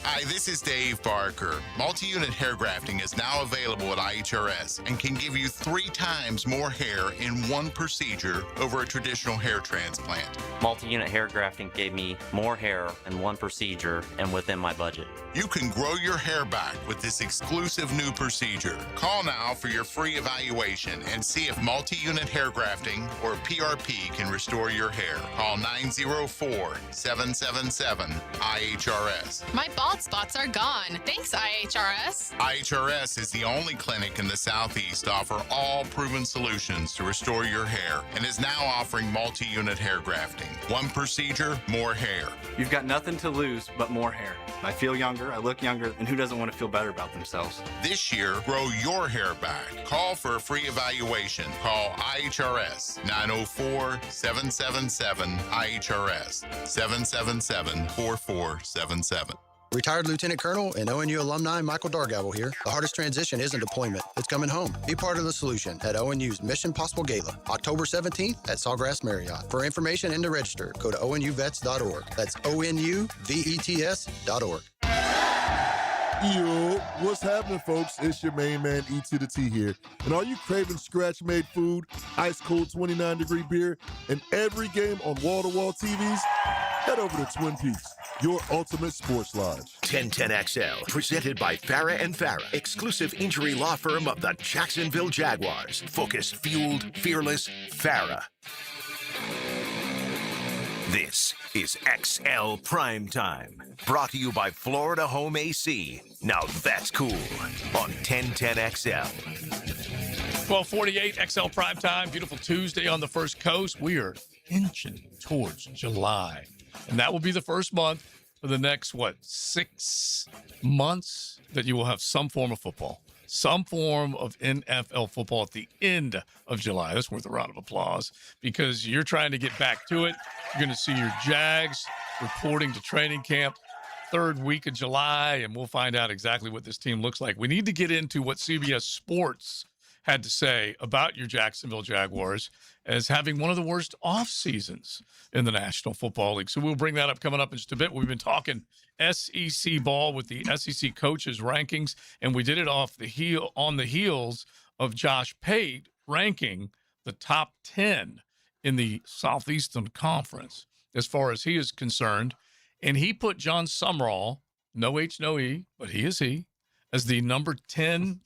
Hi, this is Dave Barker. Multi-unit hair grafting is now available at IHRS and can give you 3 times more hair in one procedure over a traditional hair transplant. Multi-unit hair grafting gave me more hair in one procedure and within my budget. You can grow your hair back with this exclusive new procedure. Call now for your free evaluation and see if multi-unit hair grafting or PRP can restore your hair. Call 904-777-IHRS. My bald spots are gone. Thanks, IHRS. IHRS is the only clinic in the Southeast to offer all proven solutions to restore your hair and is now offering multi-unit hair grafting. One procedure, more hair. You've got nothing to lose but more hair. I feel younger, I look younger, and who doesn't want to feel better about themselves? This year, grow your hair back. Call for a free evaluation. Call IHRS 904-777-IHRS 777-4477. Retired Lieutenant Colonel and ONU alumni Michael Dargavel here. The hardest transition isn't deployment, it's coming home. Be part of the solution at ONU's Mission Possible Gala, October 17th at Sawgrass Marriott. For information and to register, go to onuvets.org. That's ONUVETS.org. Yo, what's happening, folks? It's your main man, E to the T here. And are you craving scratch-made food, ice-cold 29-degree beer, and every game on wall-to-wall TVs? Head over to Twin Peaks, your ultimate sports lodge. 1010XL, presented by Farah & Farah, exclusive injury law firm of the Jacksonville Jaguars. Focused, fueled, fearless, Farah. This is XL Primetime, brought to you by Florida Home AC. Now that's cool on 1010XL. 1248 XL Primetime, beautiful Tuesday on the First Coast. We are inching towards July, and that will be the first month for the next, 6 months that you will have some form of football, some form of NFL football at the end of July. That's worth a round of applause because you're trying to get back to it. You're going to see your Jags reporting to training camp 3rd week of July, and we'll find out exactly what this team looks like. We need to get into what CBS Sports had to say about your Jacksonville Jaguars as having one of the worst off seasons in the National Football League. So we'll bring that up coming up in just a bit. We've been talking SEC ball with the SEC coaches rankings, and we did it on the heels of Josh Pate ranking the top 10 in the Southeastern Conference as far as he is concerned. And he put John Sumrall, no H, no E, but he is he, as the number 10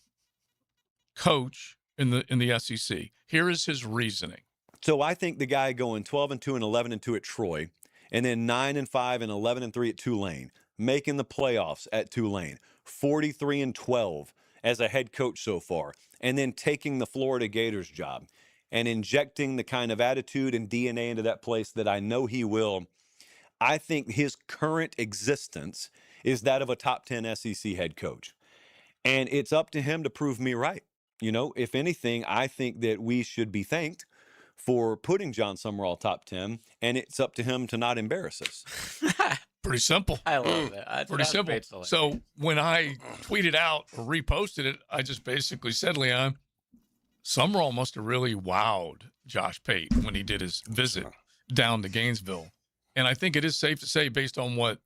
coach in the SEC. Here is his reasoning. So I think the guy going 12-2 and 11-2 at Troy, and then 9-5 and 11-3 at Tulane, making the playoffs at Tulane, 43-12 as a head coach so far, and then taking the Florida Gators job and injecting the kind of attitude and DNA into that place that I know he will. I think his current existence is that of a top 10 SEC head coach. And it's up to him to prove me right. You know, if anything, I think that we should be thanked for putting John Sumrall top 10, and it's up to him to not embarrass us. Pretty simple. I love that. Pretty simple. So when I tweeted out or reposted it, I just basically said, Leon, Sumrall must have really wowed Josh Pate when he did his visit down to Gainesville. And I think it is safe to say, based on what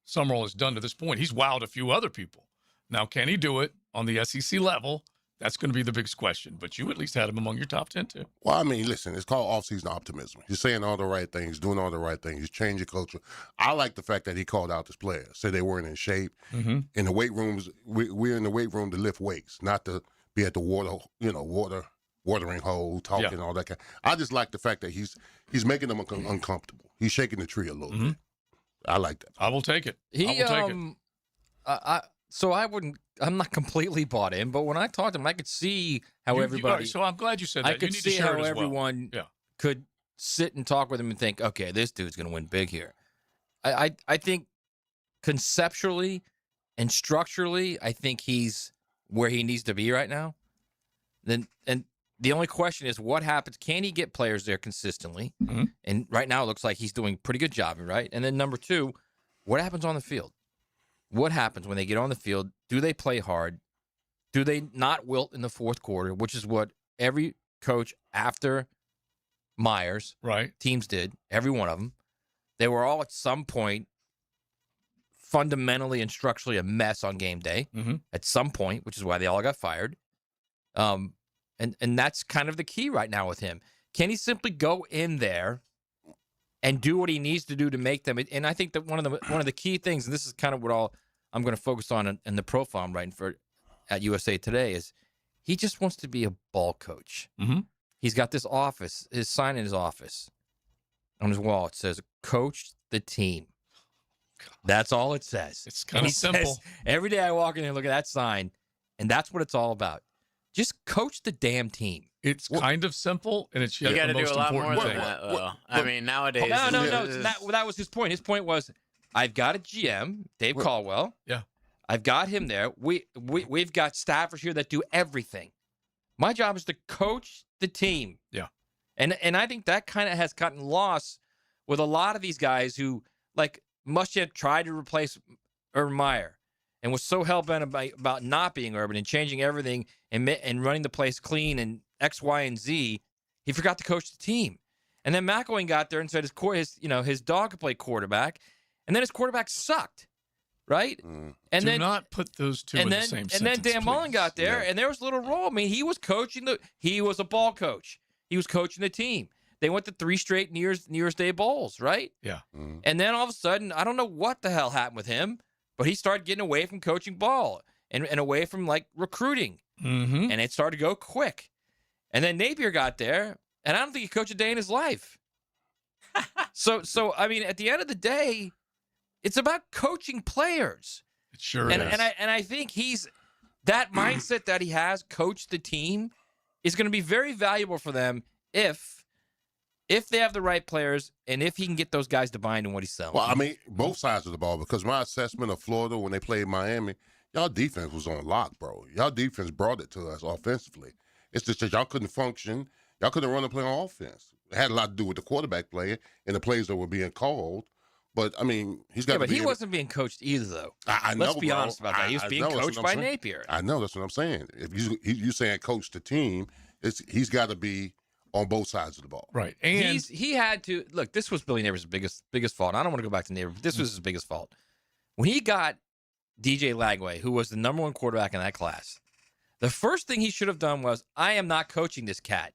Sumrall has done to this point, he's wowed a few other people. Now, can he do it on the SEC level That's going to be the biggest question. But you at least had him among your top 10, too. Well, I mean, listen, it's called off-season optimism. He's saying all the right things, doing all the right things. He's changing culture. I like the fact that he called out his players, said they weren't in shape. Mm-hmm. In the weight rooms, we're in the weight room to lift weights, not to be at the watering hole, talking, all that kind. I just like the fact that he's making them uncomfortable. He's shaking the tree a little bit. I like that. I will take it. He, I will take it. So I'm not completely bought in, but when I talked to him, I could see how everybody. So I'm glad you said that. I could you need to see share how it as well. everyone could sit and talk with him and think, okay, this dude's going to win big here. I think conceptually and structurally, I think he's where he needs to be right now. And the only question is, what happens? Can he get players there consistently? Mm-hmm. And right now, it looks like he's doing a pretty good job, right? And then number two, what happens on the field? What happens when they get on the field? Do they play hard? Do they not wilt in the fourth quarter, which is what every coach after Myers teams did, every one of them. They were all at some point fundamentally and structurally a mess on game day at some point, which is why they all got fired. And that's kind of the key right now with him. Can he simply go in there and do what he needs to do to make them? And I think that one of the key things, and this is kind of what I'm going to focus on in the profile I'm writing for at USA Today, is he just wants to be a ball coach. Mm-hmm. He's got this office, his sign in his office. On his wall, it says, "Coach the team." That's all it says. It's kind of simple. Every day I walk in and look at that sign, and that's what it's all about. Just coach the damn team. It's kind of simple, and it's You got to do a lot more thing. than that, though. I mean, nowadays. No. That was his point. His point was, I've got a GM, Dave Caldwell. Yeah. I've got him there. We've got staffers here that do everything. My job is to coach the team. Yeah. And I think that kind of has gotten lost with a lot of these guys who, like, Muschamp tried to replace Urban Meyer and was so hell-bent about not being Urban and changing everything and running the place clean and X, Y, and Z, he forgot to coach the team. And then McElwain got there and said his dog could play quarterback, and then his quarterback sucked, right? And do not put those two in the same sentence. And then Dan Mullen got there, Yeah. and there was a little role. I mean, he was coaching he was a ball coach. He was coaching the team. They went to 3 straight New Year's Day bowls, right? Yeah. And then all of a sudden, I don't know what the hell happened with him, but he started getting away from coaching ball and away from, like, recruiting. Mm-hmm. And it started to go quick. And then Napier got there, and I don't think he coached a day in his life. So I mean, at the end of the day, it's about coaching players. It sure is. And I think that mindset that he has, coach the team, is going to be very valuable for them if they have the right players and if he can get those guys to buy into what he's selling. Well, I mean, both sides of the ball, because my assessment of Florida when they played Miami, y'all defense was on lock, bro. Y'all defense brought it to us offensively. It's just that y'all couldn't function. Y'all couldn't run a play on offense. It had a lot to do with the quarterback play and the plays that were being called. But, I mean, he's got to be. He wasn't being coached either, though. I know, Let's be honest about that. He was being coached by Napier. I know. That's what I'm saying. If you saying coach the team, he's got to be on both sides of the ball. Right. And he had to look. This was Billy Neighbors' biggest fault. I don't want to go back to Neighbors, but this was his biggest fault. When he got DJ Lagway, who was the number 1 quarterback in that class, the first thing he should have done was, I am not coaching this cat.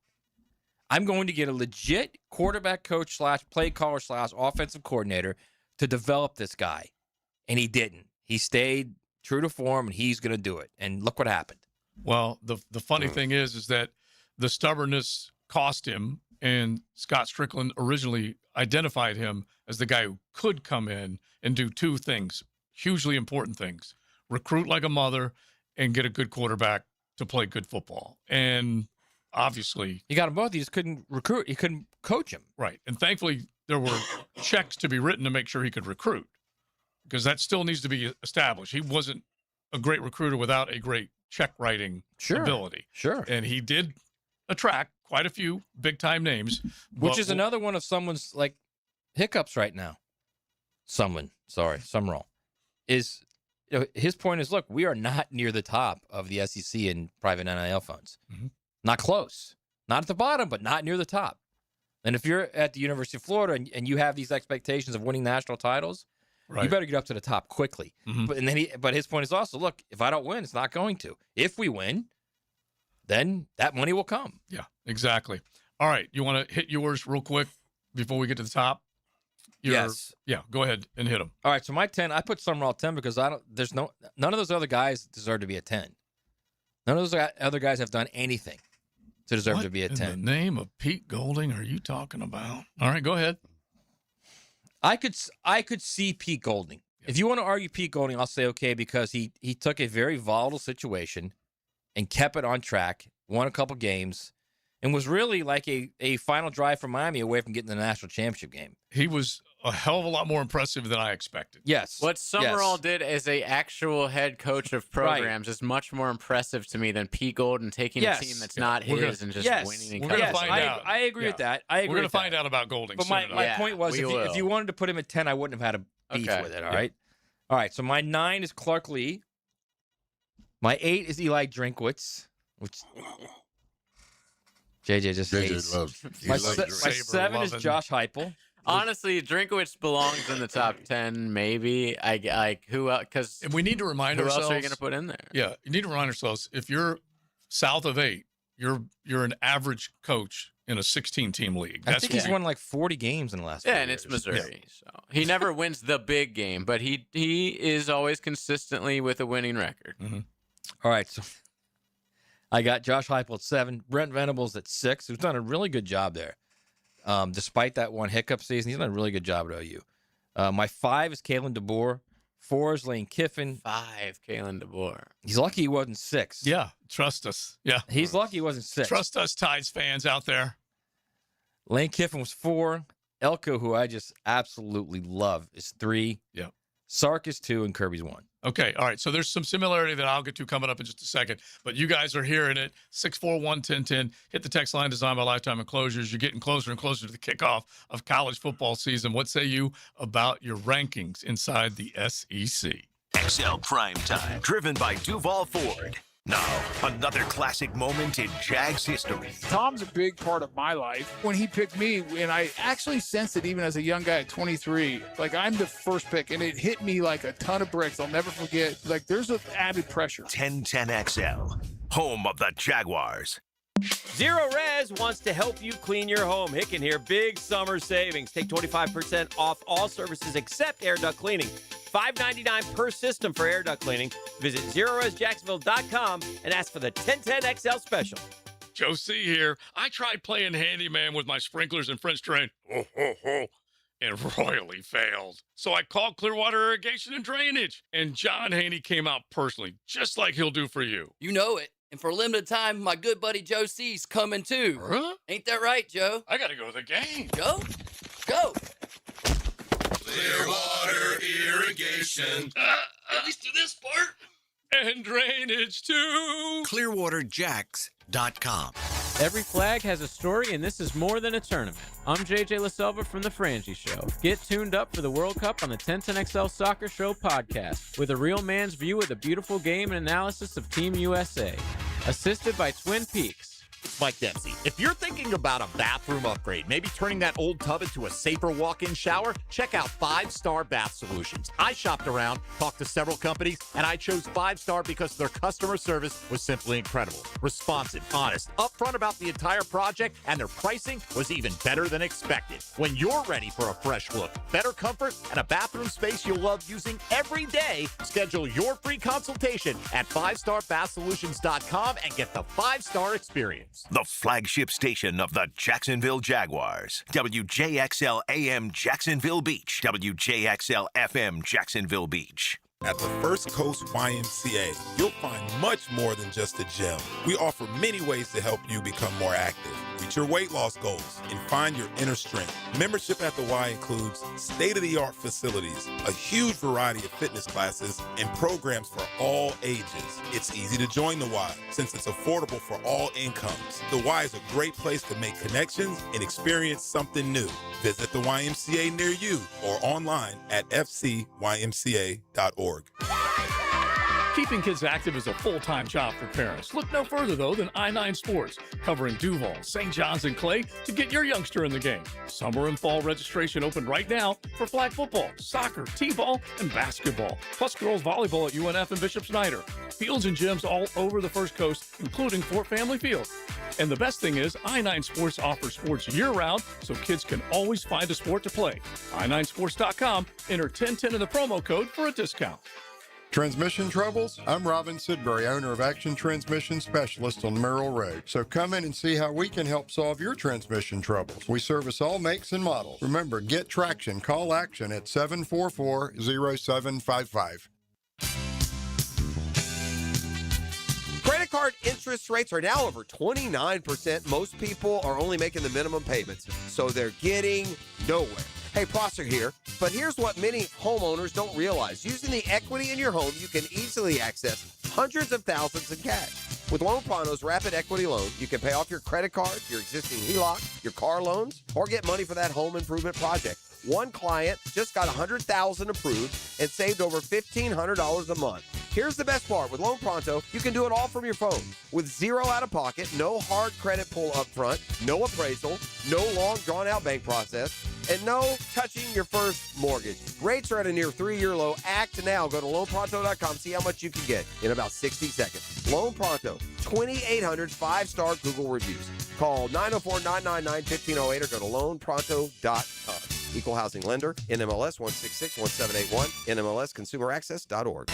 I'm going to get a legit quarterback coach / play caller / offensive coordinator to develop this guy. And he didn't. He stayed true to form, and he's going to do it. And look what happened. Well, the funny thing is that the stubbornness cost him, and Scott Strickland originally identified him as the guy who could come in and do 2 things, hugely important things: recruit like a mother and get a good quarterback to play good football. And obviously, he got them both. He just couldn't recruit. He couldn't coach him. Right. And thankfully, there were checks to be written to make sure he could recruit, because that still needs to be established. He wasn't a great recruiter without a great check writing ability. Sure. And he did attract quite a few big time names, which is another one of someone's, like, hiccups right now. Summerall is, his point is, look, we are not near the top of the SEC in private NIL funds. Mm-hmm. Not close. Not at the bottom, but not near the top. And if you're at the University of Florida and you have these expectations of winning national titles, you better get up to the top quickly. Mm-hmm. But his point is also, look, if I don't win, it's not going to. If we win, then that money will come. Yeah, exactly. All right, you want to hit yours real quick before we get to the top? Yes. Yeah, go ahead and hit them. All right, so my 10, I put Summerall 10 because none of those other guys deserve to be a 10. None of those other guys have done anything to deserve to be a 10. In the name of Pete Golding are you talking about? All right, go ahead. I could see Pete Golding. If you want to argue Pete Golding, I'll say okay, because he took a very volatile situation and kept it on track, won a couple games, and was really like a final drive for Miami away from getting the national championship game. He was a hell of a lot more impressive than I expected. Yes. What Summerall did as a actual head coach of programs is much more impressive to me than Pete Golden taking a team that's not his and just winning. We're going to find out. I agree with that. I agree. We're going to find out about Golding. But my point was, if you wanted to put him at 10, I wouldn't have had a beef with it. All right. All right. So my 9 is Clark Lee. My 8 is Eli Drinkwitz, which JJ just hates. My 7 is Josh Heupel. Honestly, Drinkwitz belongs in the top 10, maybe. Who else? Because we need to remind who ourselves. else are you going to put in there? Yeah, you need to remind ourselves. If you're south of 8, you're an average coach in a 16-team league. I think he's won like 40 games in the last. 4 and years. it's Missouri, so he never wins the big game, but he is always consistently with a winning record. Mm-hmm. All right, so I got Josh Heupel at 7, Brent Venables at 6, who's done a really good job there. Despite that one hiccup season, he's done a really good job at OU. My 5 is Kalen DeBoer. 4 is Lane Kiffin. 5, Kalen DeBoer. He's lucky he wasn't 6. Yeah, trust us. Yeah. He's lucky he wasn't 6. Trust us, Tides fans out there. Lane Kiffin was 4. Elko, who I just absolutely love, is 3. Yeah. Sark is 2, and Kirby's 1. Okay, all right. So there's some similarity that I'll get to coming up in just a second. But you guys are hearing it. 641-1010. Hit the text line designed by Lifetime Enclosures. You're getting closer and closer to the kickoff of college football season. What say you about your rankings inside the SEC? XL Primetime, driven by Duval Ford. Now, another classic moment in Jags history. Tom's a big part of my life. When he picked me, and I actually sensed it even as a young guy at 23, like I'm the first pick, and it hit me like a ton of bricks. I'll never forget. Like there's an added pressure. 1010XL, home of the Jaguars. Zero Res wants to help you clean your home. Hicken here, big summer savings. Take 25% off all services except air duct cleaning. $5.99 per system for air duct cleaning. Visit ZeroResJacksonville.com and ask for the 1010XL special. Joe C here. I tried playing handyman with my sprinklers and French drain. And royally failed. So I called Clearwater Irrigation and Drainage, and John Haney came out personally, just like he'll do for you. You know it. And for a limited time, my good buddy Joe C's coming too. Huh? Ain't that right, Joe? I got to go to the game. Joe? Go. Clearwater Irrigation. At least do this part. And drainage too. ClearwaterJacks.com. Every flag has a story, and this is more than a tournament. I'm JJ LaSelva from The Frangie Show. Get tuned up for the World Cup on the 1010XL Soccer Show podcast with a real man's view of the beautiful game and analysis of Team USA. Assisted by Twin Peaks. It's Mike Dempsey. If you're thinking about a bathroom upgrade, maybe turning that old tub into a safer walk-in shower, check out 5 Star Bath Solutions. I shopped around, talked to several companies, and I chose 5 Star because their customer service was simply incredible. Responsive, honest, upfront about the entire project, and their pricing was even better than expected. When you're ready for a fresh look, better comfort, and a bathroom space you'll love using every day, schedule your free consultation at 5starbathsolutions.com and get the 5-star experience. The flagship station of the Jacksonville Jaguars. WJXL AM Jacksonville Beach. WJXL FM Jacksonville Beach. At the First Coast YMCA, you'll find much more than just a gym. We offer many ways to help you become more active, reach your weight loss goals, and find your inner strength. Membership at the Y includes state-of-the-art facilities, a huge variety of fitness classes, and programs for all ages. It's easy to join the Y since it's affordable for all incomes. The Y is a great place to make connections and experience something new. Visit the YMCA near you or online at fcymca.org. Keeping kids active is a full-time job for parents. Look no further, though, than I-9 Sports, covering Duval, St. John's, and Clay to get your youngster in the game. Summer and fall registration open right now for flag football, soccer, t-ball, and basketball, plus girls volleyball at UNF and Bishop Snyder. Fields and gyms all over the First Coast, including Fort Family Field. And the best thing is, I-9 Sports offers sports year-round, so kids can always find a sport to play. i9sports.com, enter 1010 in the promo code for a discount. Transmission troubles? I'm Robin Sidbury, owner of Action Transmission Specialist on Merrill Road. So come in and see how we can help solve your transmission troubles. We service all makes and models. Remember, get traction. Call Action at 744-0755. Credit card interest rates are now over 29%. Most people are only making the minimum payments, so they're getting nowhere. Hey, Prosser here, but here's what many homeowners don't realize. Using the equity in your home, you can easily access hundreds of thousands in cash. With Loan Pronto's Rapid Equity Loan, you can pay off your credit card, your existing HELOC, your car loans, or get money for that home improvement project. One client just got $100,000 approved and saved over $1,500 a month. Here's the best part. With Loan Pronto, you can do it all from your phone. With zero out-of-pocket, no hard credit pull up front, no appraisal, no long drawn-out bank process, and no touching your first mortgage. Rates are at a near 3-year low. Act now. Go to loanpronto.com. See how much you can get in about 60 seconds. Loan Pronto, 2,800 5-star Google reviews. Call 904-999-1508 or go to loanpronto.com. Equal housing lender, NMLS 1661781, NMLSconsumeraccess.org.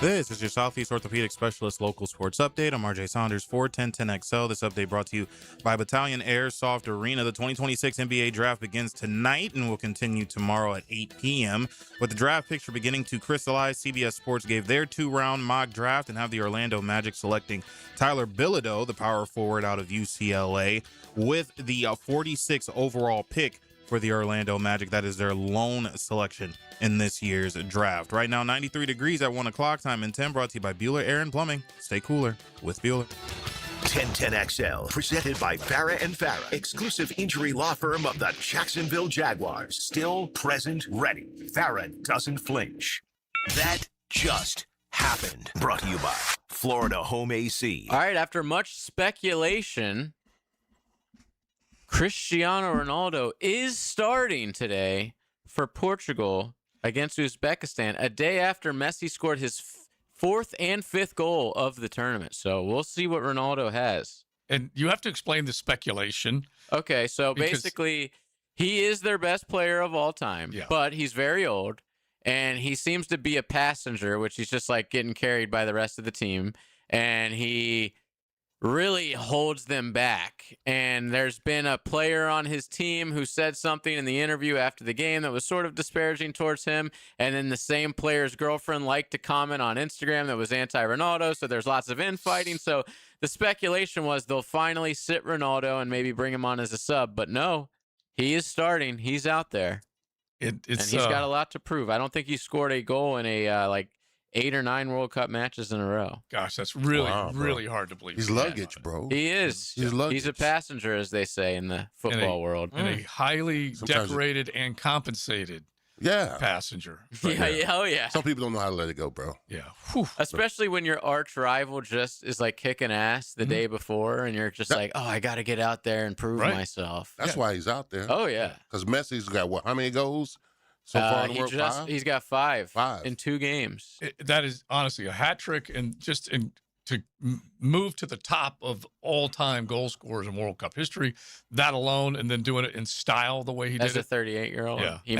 This is your Southeast Orthopedic Specialist Local Sports Update. I'm RJ Saunders for 1010XL. This update brought to you by Battalion Airsoft Arena. The 2026 NBA Draft begins tonight and will continue tomorrow at 8 p.m. With the draft picture beginning to crystallize, CBS Sports gave their 2-round mock draft and have the Orlando Magic selecting Tyler Bilodeau, the power forward out of UCLA, with the 46th overall pick for the Orlando Magic. That is their lone selection in this year's draft. Right now, 93 degrees at 1 o'clock, time in 10, brought to you by Bueller Air and Plumbing. Stay cooler with Bueller. 1010XL, presented by Farah and Farah, exclusive injury law firm of the Jacksonville Jaguars. Still present, ready. Farah doesn't flinch. That just happened. Brought to you by Florida Home AC. All right, after much speculation, Cristiano Ronaldo is starting today for Portugal against Uzbekistan, a day after Messi scored his fourth and fifth goal of the tournament. So we'll see what Ronaldo has. And you have to explain the speculation. Okay, so basically, he is their best player of all time, but he's very old, and he seems to be a passenger, which he's just like getting carried by the rest of the team, and he really holds them back. And there's been a player on his team who said something in the interview after the game that was sort of disparaging towards him, and then the same player's girlfriend liked to comment on Instagram that was anti-Ronaldo, so there's lots of infighting. So the speculation was they'll finally sit Ronaldo and maybe bring him on as a sub, but no, he is starting. He's out there. And he's got a lot to prove. I don't think he scored a goal in a 8 or 9 World Cup matches in a row. Gosh, that's really, really hard to believe. He's luggage, bro. He is. He's a passenger, as they say in the football world. And a highly decorated and compensated passenger. Oh, yeah. Some people don't know how to let it go, bro. Yeah. Especially when your arch rival just is like kicking ass the day before, and you're just like, oh, I got to get out there and prove myself. That's why he's out there. Oh, yeah. Because Messi's got what? How many goals? So far in the world, 5? He's got 5 in 2 games. That is honestly a hat trick, and to move to the top of all-time goal scorers in World Cup history, that alone, and then doing it in style the way he did it. As a 38-year-old, yeah, he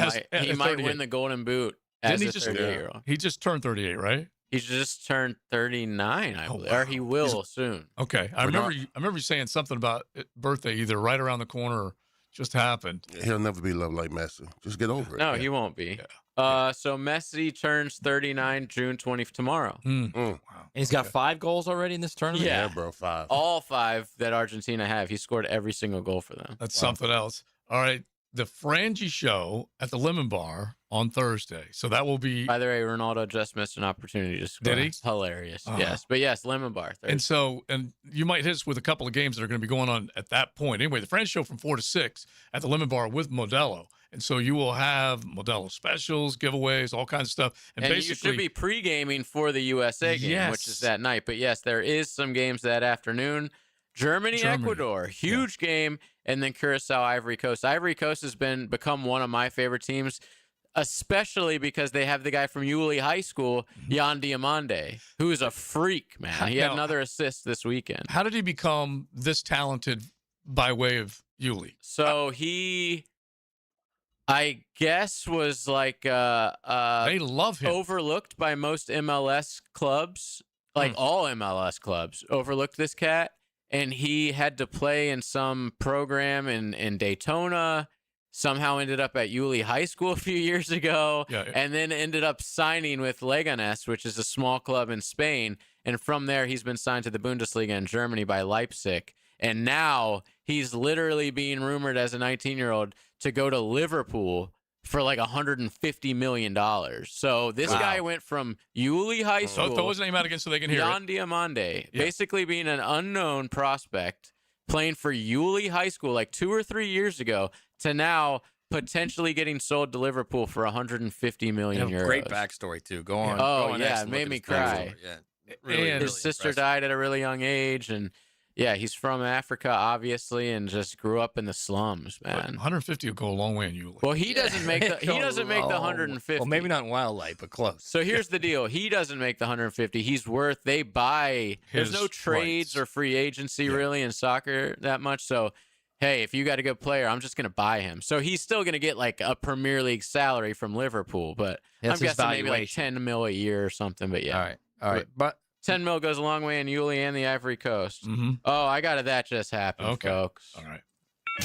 might win the Golden Boot as a 38-year-old. He just turned 38, right? He's just turned 39, I believe, or he will soon. Okay, I remember you saying something about birthday either right around the corner or just happened. He'll never be loved like Messi. Just get over it. No, he won't be. So Messi turns 39 June 20th tomorrow. And he's got 5 goals already in this tournament? Yeah, bro, 5. All 5 that Argentina have. He scored every single goal for them. That's something else. All right. The Frangie show at the Lemon Bar on Thursday. So that will be. By the way, Ronaldo just missed an opportunity to score. Did he? It's hilarious. Yes. But yes, Lemon Bar. Thursday. And you might hit us with a couple of games that are going to be going on at that point. Anyway, the Frangie show from 4 to 6 at the Lemon Bar with Modelo. And so you will have Modelo specials, giveaways, all kinds of stuff. And you basically, should be pre-gaming for the USA game, which is that night. But yes, there is some games that afternoon. Germany. Ecuador, huge game, and then Curacao, Ivory Coast. Ivory Coast has become one of my favorite teams, especially because they have the guy from Yulee High School, Jan Diamande, who is a freak, man. He had another assist this weekend. How did he become this talented by way of Yulee? So he, I guess, was like they love him. Overlooked by most MLS clubs, like all MLS clubs, overlooked this cat, and he had to play in some program in Daytona. Somehow ended up at Yulee High School a few years ago, and then ended up signing with Leganés, which is a small club in Spain. And from there, he's been signed to the Bundesliga in Germany by Leipzig. And now he's literally being rumored as a 19-year-old to go to Liverpool for like $150 million. So this guy went from Yulee High School. So throw his name out again so they can hear Jan Diamande, basically being an unknown prospect, playing for Yulee High School like 2 or 3 years ago, to now potentially getting sold to Liverpool for 150 million euros. Great backstory too. Go on. Oh go on yeah, it made me cry. Yeah, His sister died at a really young age, and yeah, he's from Africa, obviously, and just grew up in the slums, man. 150 will go a long way in Yulee. Well, he doesn't make the 150. Well, maybe not in wildlife, but close. So here's the deal: he doesn't make the 150. He's worth. They buy. There's no trades or free agency really in soccer that much. So, hey, if you got a good player, I'm just going to buy him. So he's still going to get like a Premier League salary from Liverpool, but That's I'm his guessing maybe like valuation. 10 mil a year or something. But yeah, all right, but 10 mil goes a long way in Yulee and the Ivory Coast. Oh, I got it. That just happened, folks. All right.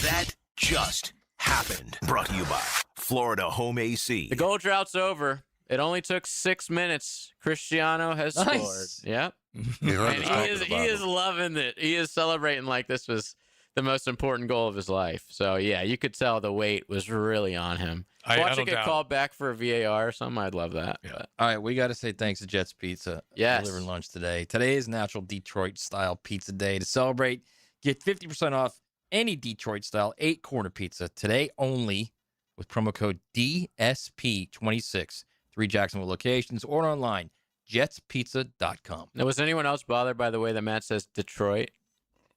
That just happened. Brought to you by Florida Home AC. The goal drought's over. It only took 6 minutes. Cristiano has scored. Yep. And he is loving it. He is celebrating like this was the most important goal of his life. So, yeah, you could tell the weight was really on him. Watching it called back for a VAR or something, I'd love that. All right, we got to say thanks to Jets Pizza. Yes. Delivering lunch today. Today is Natural Detroit-style pizza day. To celebrate, get 50% off any Detroit-style 8-corner pizza today only with promo code DSP26. 3 Jacksonville locations. Order online, jetspizza.com. Now, was anyone else bothered by the way that Matt says Detroit?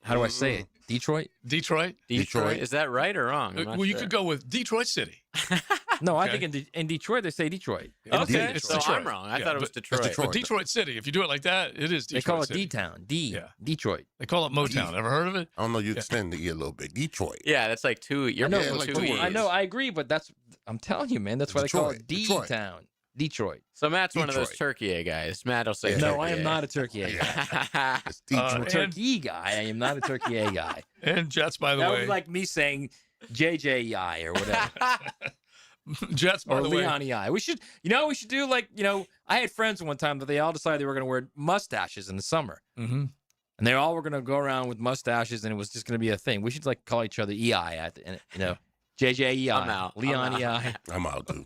How do I say it? Detroit? Detroit? Is that right or wrong? Well, you could go with Detroit City. No, I think in Detroit, they say Detroit. Okay, It's so Detroit. I'm wrong. I thought it was Detroit. But Detroit City, if you do it like that, it is Detroit They call it City. D-Town. Detroit. They call it Motown. Ever heard of it? I don't know. You extend the E a little bit. Detroit. Yeah, that's like 2. You're missing like 2 2 E's. words. I know, I agree, but I'm telling you, man, that's why they call it Detroit. D-Town. Detroit. So Matt's one of those Detroit. Turkey A guys. Matt will say No, Turkey I am A. not a Turkey A guy. It's I'm a Detroit. Turkey guy. I am not a Turkey A guy. And Jets, by the That would way. be like me saying JJI or whatever. Jets, by or the way. Leon-I. We should do like, I had friends one time that they all decided they were going to wear mustaches in the summer. Mm-hmm. And they all were going to go around with mustaches and it was just going to be a thing. We should like call each other EI at the end, JJEI. I'm out. Leon-EI. I'm out, dude.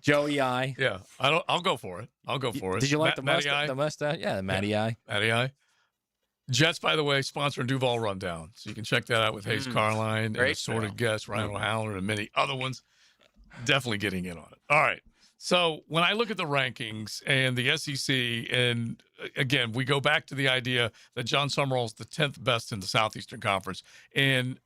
Joe-EI. Yeah, I'll go for it. I'll go for it. Did you like the Matty mustache? I? The mustache? Yeah, the Matty-I. Matty I. Jets, by the way, sponsoring Duval Rundown. So you can check that out with Hayes Carline and Great assorted show. guests, Ryan O'Halloran, and many other ones. Definitely getting in on it. All right. So when I look at the rankings and the SEC, and again, we go back to the idea that John Summerall is the 10th best in the Southeastern Conference. And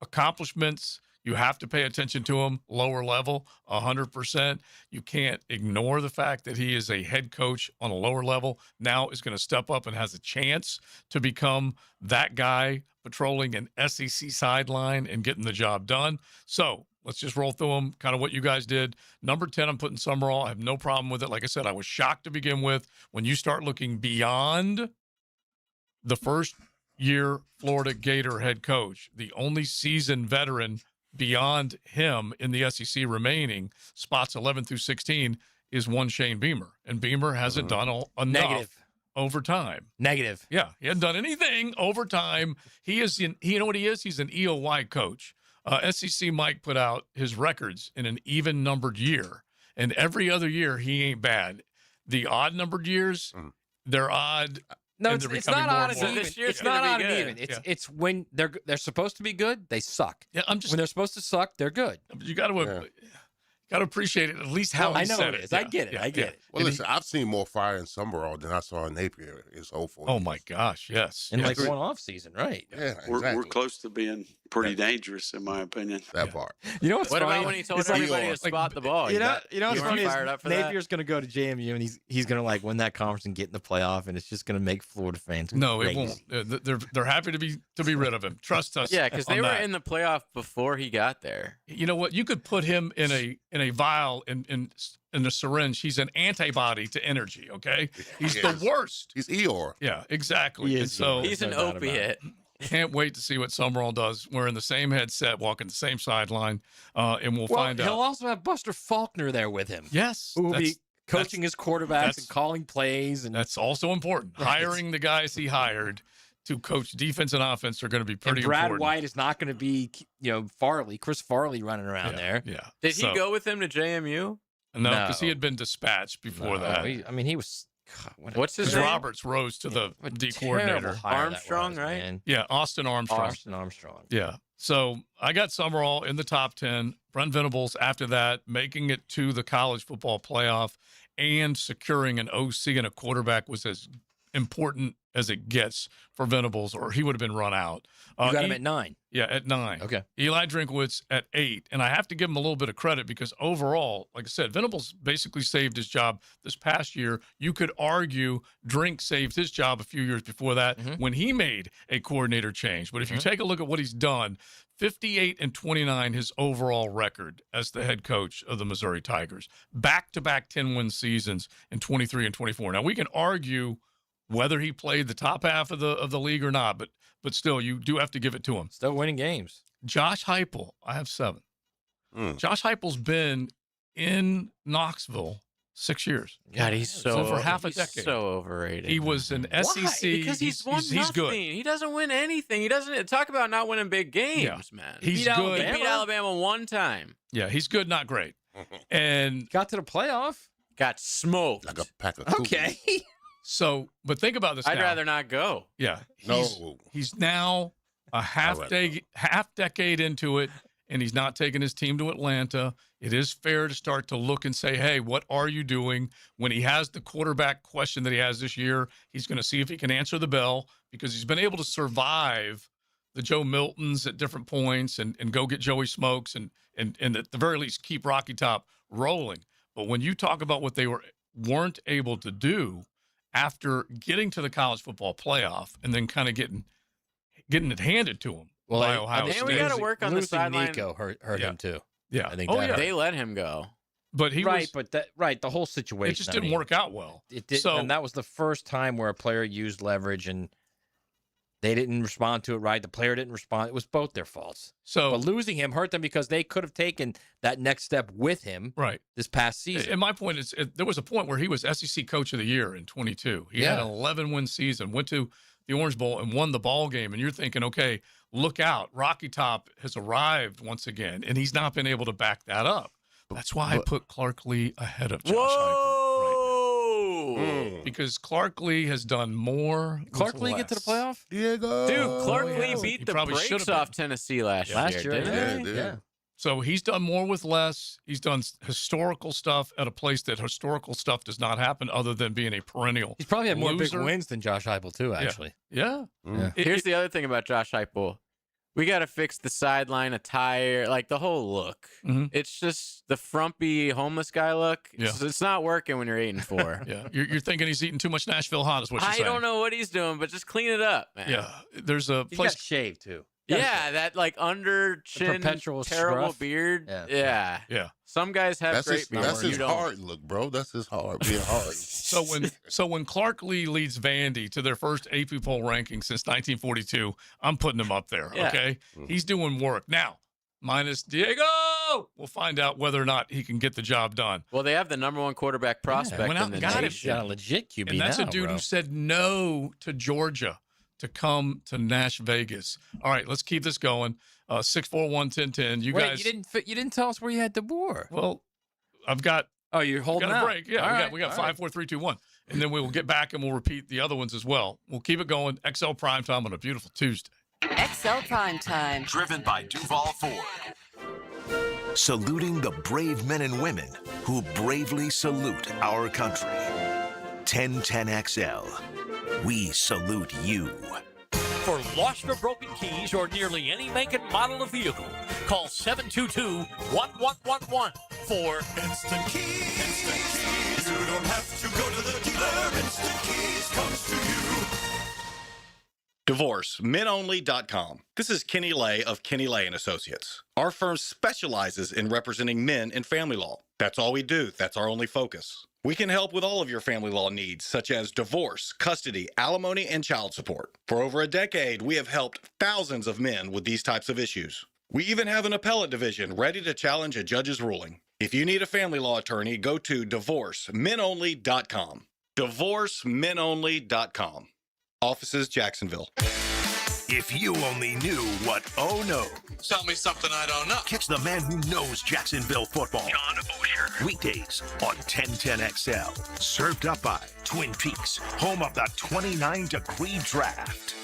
accomplishments, you have to pay attention to him, lower level, 100%. You can't ignore the fact that he is a head coach on a lower level, now is going to step up and has a chance to become that guy patrolling an SEC sideline and getting the job done. So let's just roll through them, kind of what you guys did. Number 10, I'm putting Summerall. I have no problem with it. Like I said, I was shocked to begin with. When you start looking beyond the first-year Florida Gator head coach, the only seasoned veteran beyond him in the SEC remaining, spots 11 through 16, is one Shane Beamer. And Beamer hasn't done enough Negative. over time. Negative. Yeah, he hasn't done anything over time. He is you know what he is? He's an EOY coach. SEC Mike put out his records in an even-numbered year, and every other year he ain't bad. The odd-numbered years, they're odd No, and it's they're not becoming more odd and and more. even. This year's It's gonna not be odd and good. even. Yeah. It's when they're supposed to be good, they suck. Yeah, I'm just. When they're supposed to suck, they're good. You got to appreciate it at least how I he know said it is. Yeah, I get it. yeah, I get yeah. it. Well, listen, I've seen more fire in Summerall than I saw in Napier his whole 4 Oh years. my gosh, yes. In yes. like one off season, right? Yeah, We're exactly. close to being pretty dangerous, in my opinion. That part. You know what's What funny? about when he told It's like- everybody to spot the ball? You know what's you funny is fired up for that? Napier's going to go to JMU and he's going to like win that conference and get in the playoff, and it's just going to make Florida fans No, it crazy. won't. They're happy to be rid of him. Trust us. Yeah, because they on were that. in the playoff before he got there. You know what? You could put him in a vial in a syringe. He's an antibody to energy. Okay, he's He the is. worst. He's Eeyore. Yeah, exactly. He And is so He's an opiate. can't wait to see what Summerall does. We're in the same headset, walking the same sideline, and we'll Well, find he'll out. also have Buster Faulkner there with him. Yes, Who will be that's- coaching his quarterbacks that's- and calling plays. And That's also important. Right. Hiring the guys he hired to coach defense and offense are going to be pretty and Brad important. White is not going to be, Chris Farley running around there. Yeah. Did So- he go with him to JMU? No, because he No. had been dispatched before No, that. he was. God, What's his Because name? Roberts rose to the What a D terrible coordinator. hire that Armstrong, was, right? man. Yeah, Austin Armstrong. Austin Armstrong. Yeah. So I got Summerall in the top 10. Brent Venables after that, making it to the college football playoff and securing an OC and a quarterback was as important as it gets for Venables, or he would have been run out. You got him at 9. Yeah, at 9. Okay. Eli Drinkwitz at 8. And I have to give him a little bit of credit because overall, like I said, Venables basically saved his job this past year. You could argue Drink saved his job a few years before that when he made a coordinator change. But if you take a look at what he's done, 58-29 his overall record as the head coach of the Missouri Tigers. Back-to-back 10-win seasons in 23 and 24. Now, we can argue whether he played the top half of the league or not, but still, you do have to give it to him. Still winning games. Josh Heupel, I have 7. Josh Heupel's been in Knoxville 6 years. God, he's so for half a he's decade. so overrated. He was an SEC. Because he's won he's nothing. good. He doesn't win anything. He doesn't talk about not winning big games, man. He's He good. beat Alabama one time. Yeah, he's good, not great. And got to the playoff. Got smoked. Like a pack of Okay. So, but think about this. I'd now. rather not go. Yeah. No. He's now a half decade into it, and he's not taking his team to Atlanta. It is fair to start to look and say, hey, what are you doing? When he has the quarterback question that he has this year, he's going to see if he can answer the bell because he's been able to survive the Joe Miltons at different points and go get Joey Smokes and at the very least keep Rocky Top rolling. But when you talk about what they weren't able to do after getting to the college football playoff and then kind of getting it handed to him by Ohio State. And we got to work on the Losing sideline. Nico hurt him too. Yeah. I think Oh, that yeah. hurt. They let him go. But he was, but the whole situation. it just I didn't mean, work out well. It did, So- and that was the first time where a player used leverage and they didn't respond to it right. The player didn't respond. It was both their faults. So but losing him hurt them because they could have taken that next step with him right this past season. And my point is, there was a point where he was SEC Coach of the Year in 22. He had Yeah. an 11-win season, went to the Orange Bowl and won the ball game. And you're thinking, okay, look out. Rocky Top has arrived once again, and he's not been able to back that up. That's why I put Clark Lee ahead of Josh Heupel right now. Because Clark Lee has done more. Clark with Lee get to the less. playoff? Diego. Dude, Clark he Lee has. beat He the probably should brakes have been. off Tennessee last year. Yeah, Didn't he? yeah. So he's done more with less. He's done historical stuff at a place that historical stuff does not happen other than being a perennial. He's probably had more big loser. wins than Josh Heupel too. Actually, Yeah. Yeah. Here's the other thing about Josh Heupel. We got to fix the sideline attire, like the whole look. Mhm. It's just the frumpy homeless guy look. Yeah. It's not working when you're 8-4. Yeah, you're thinking he's eating too much Nashville hot, is what you're I saying. don't know what he's doing, but just clean it up, man. Yeah, there's a he's place. got shaved too. Yeah, that like under chin, perpetual terrible scruff. beard. Yeah. Yeah. Some guys have That's great his, beards. that's you his don't. hard look, bro. That's his hard, being hard. So when Clark Lee leads Vandy to their first AP poll ranking since 1942, I'm putting him up there. Yeah. Okay, he's doing work now. Minus Diego, we'll find out whether or not he can get the job done. Well, they have the number one quarterback prospect went out in the and got him. He's nation. got a legit QB And that's now, a dude bro. who said no to Georgia to come to Nash Vegas. All right, let's keep this going. 641-1010. You Wait, guys. you didn't tell us where you had DeBoer. Well, I've got. Oh, you're holding got a out. break. Yeah, All we right, got all 5, right. 4, 3, 2, 1. and then we will get back and we'll repeat the other ones as well. We'll keep it going. XL Primetime on a beautiful Tuesday. XL Primetime. Driven by Duval Ford. Saluting the brave men and women who bravely salute our country. 1010XL. We salute you. For lost or broken keys or nearly any make and model of vehicle, call 722-1111 for Instant Keys. Instant Keys. You don't have to go to the dealer. Instant Keys comes to you. DivorceMenOnly.com. This is Kenny Lay of Kenny Lay & Associates. Our firm specializes in representing men in family law. That's all we do. That's our only focus. We can help with all of your family law needs, such as divorce, custody, alimony, and child support. For over a decade, we have helped thousands of men with these types of issues. We even have an appellate division ready to challenge a judge's ruling. If you need a family law attorney, go to DivorceMenOnly.com. DivorceMenOnly.com. Offices, Jacksonville. If you only knew what Oh No. Tell me something I don't know. Catch the man who knows Jacksonville football. John Osher. Weekdays on 1010XL. Served up by Twin Peaks, home of the 29-degree draft.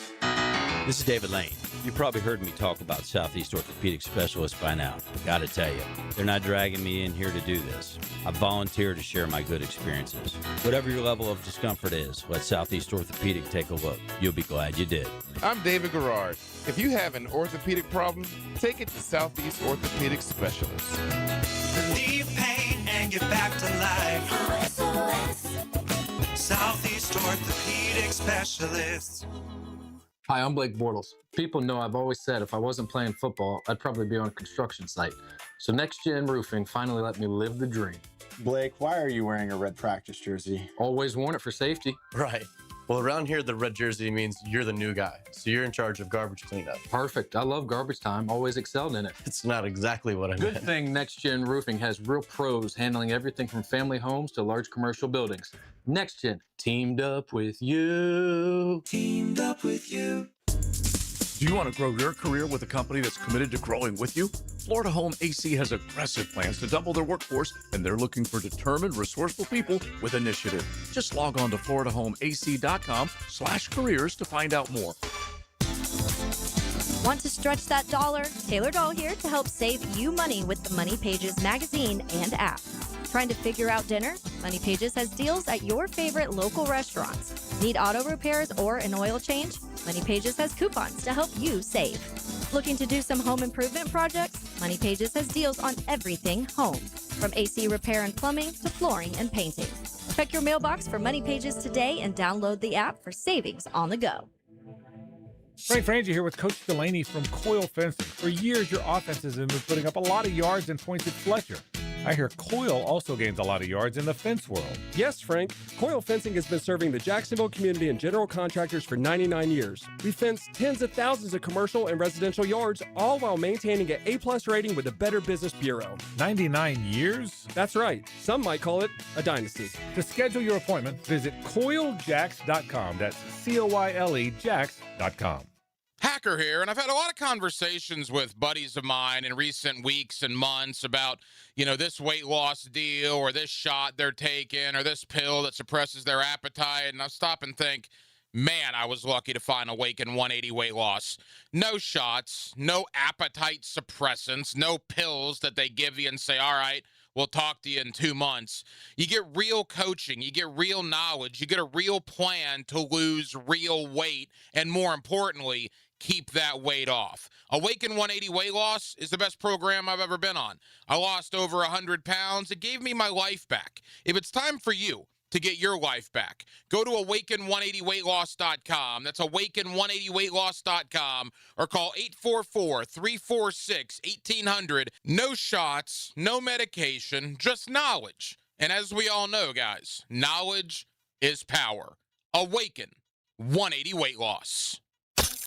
This is David Lane. You probably heard me talk about Southeast Orthopedic Specialists by now. Gotta tell you, they're not dragging me in here to do this. I volunteer to share my good experiences. Whatever your level of discomfort is, let Southeast Orthopedic take a look. You'll be glad you did. I'm David Garrard. If you have an orthopedic problem, take it to Southeast Orthopedic Specialists. Relieve pain and get back to life. Southeast Orthopedic Specialists. Hi, I'm Blake Bortles. People know I've always said if I wasn't playing football, I'd probably be on a construction site. So Next Gen Roofing finally let me live the dream. Blake, why are you wearing a red practice jersey? Always worn it for safety. Right. Well, around here, the red jersey means you're the new guy. So you're in charge of garbage cleanup. Perfect. I love garbage time. Always excelled in it. It's not exactly what I meant. Good thing Next Gen Roofing has real pros handling everything from family homes to large commercial buildings. Next Gen, teamed up with you. Teamed up with you. Do you want to grow your career with a company that's committed to growing with you? Florida Home AC has aggressive plans to double their workforce, and they're looking for determined, resourceful people with initiative. Just log on to FloridaHomeAC.com/careers to find out more. Want to stretch that dollar? Taylor Doll here to help save you money with the Money Pages magazine and app. Trying to figure out dinner? Money Pages has deals at your favorite local restaurants. Need auto repairs or an oil change? Money Pages has coupons to help you save. Looking to do some home improvement projects? Money Pages has deals on everything home, from AC repair and plumbing to flooring and painting. Check your mailbox for Money Pages today and download the app for savings on the go. Frank Frangie here with Coach Delaney from Coyle Fencing. For years, your offenses have been putting up a lot of yards and points at Fletcher. I hear Coyle also gains a lot of yards in the fence world. Yes, Frank. Coyle Fencing has been serving the Jacksonville community and general contractors for 99 years. We fence tens of thousands of commercial and residential yards, all while maintaining an A+ rating with the Better Business Bureau. 99 years? That's right. Some might call it a dynasty. To schedule your appointment, visit CoyleJacks.com. That's COYLE Jacks.com. Hacker here, and I've had a lot of conversations with buddies of mine in recent weeks and months about, this weight loss deal or this shot they're taking or this pill that suppresses their appetite. And I stop and think, man, I was lucky to find Awaken 180 weight loss. No shots, no appetite suppressants, no pills that they give you and say, all right, we'll talk to you in 2 months. You get real coaching. You get real knowledge. You get a real plan to lose real weight. And more importantly, keep that weight off. Awaken 180 Weight Loss is the best program I've ever been on. I lost over 100 pounds. It gave me my life back. If it's time for you to get your life back, go to awaken180weightloss.com. That's awaken180weightloss.com, or call 844-346-1800. No shots, no medication, just knowledge. And as we all know, guys, knowledge is power. Awaken 180 Weight Loss.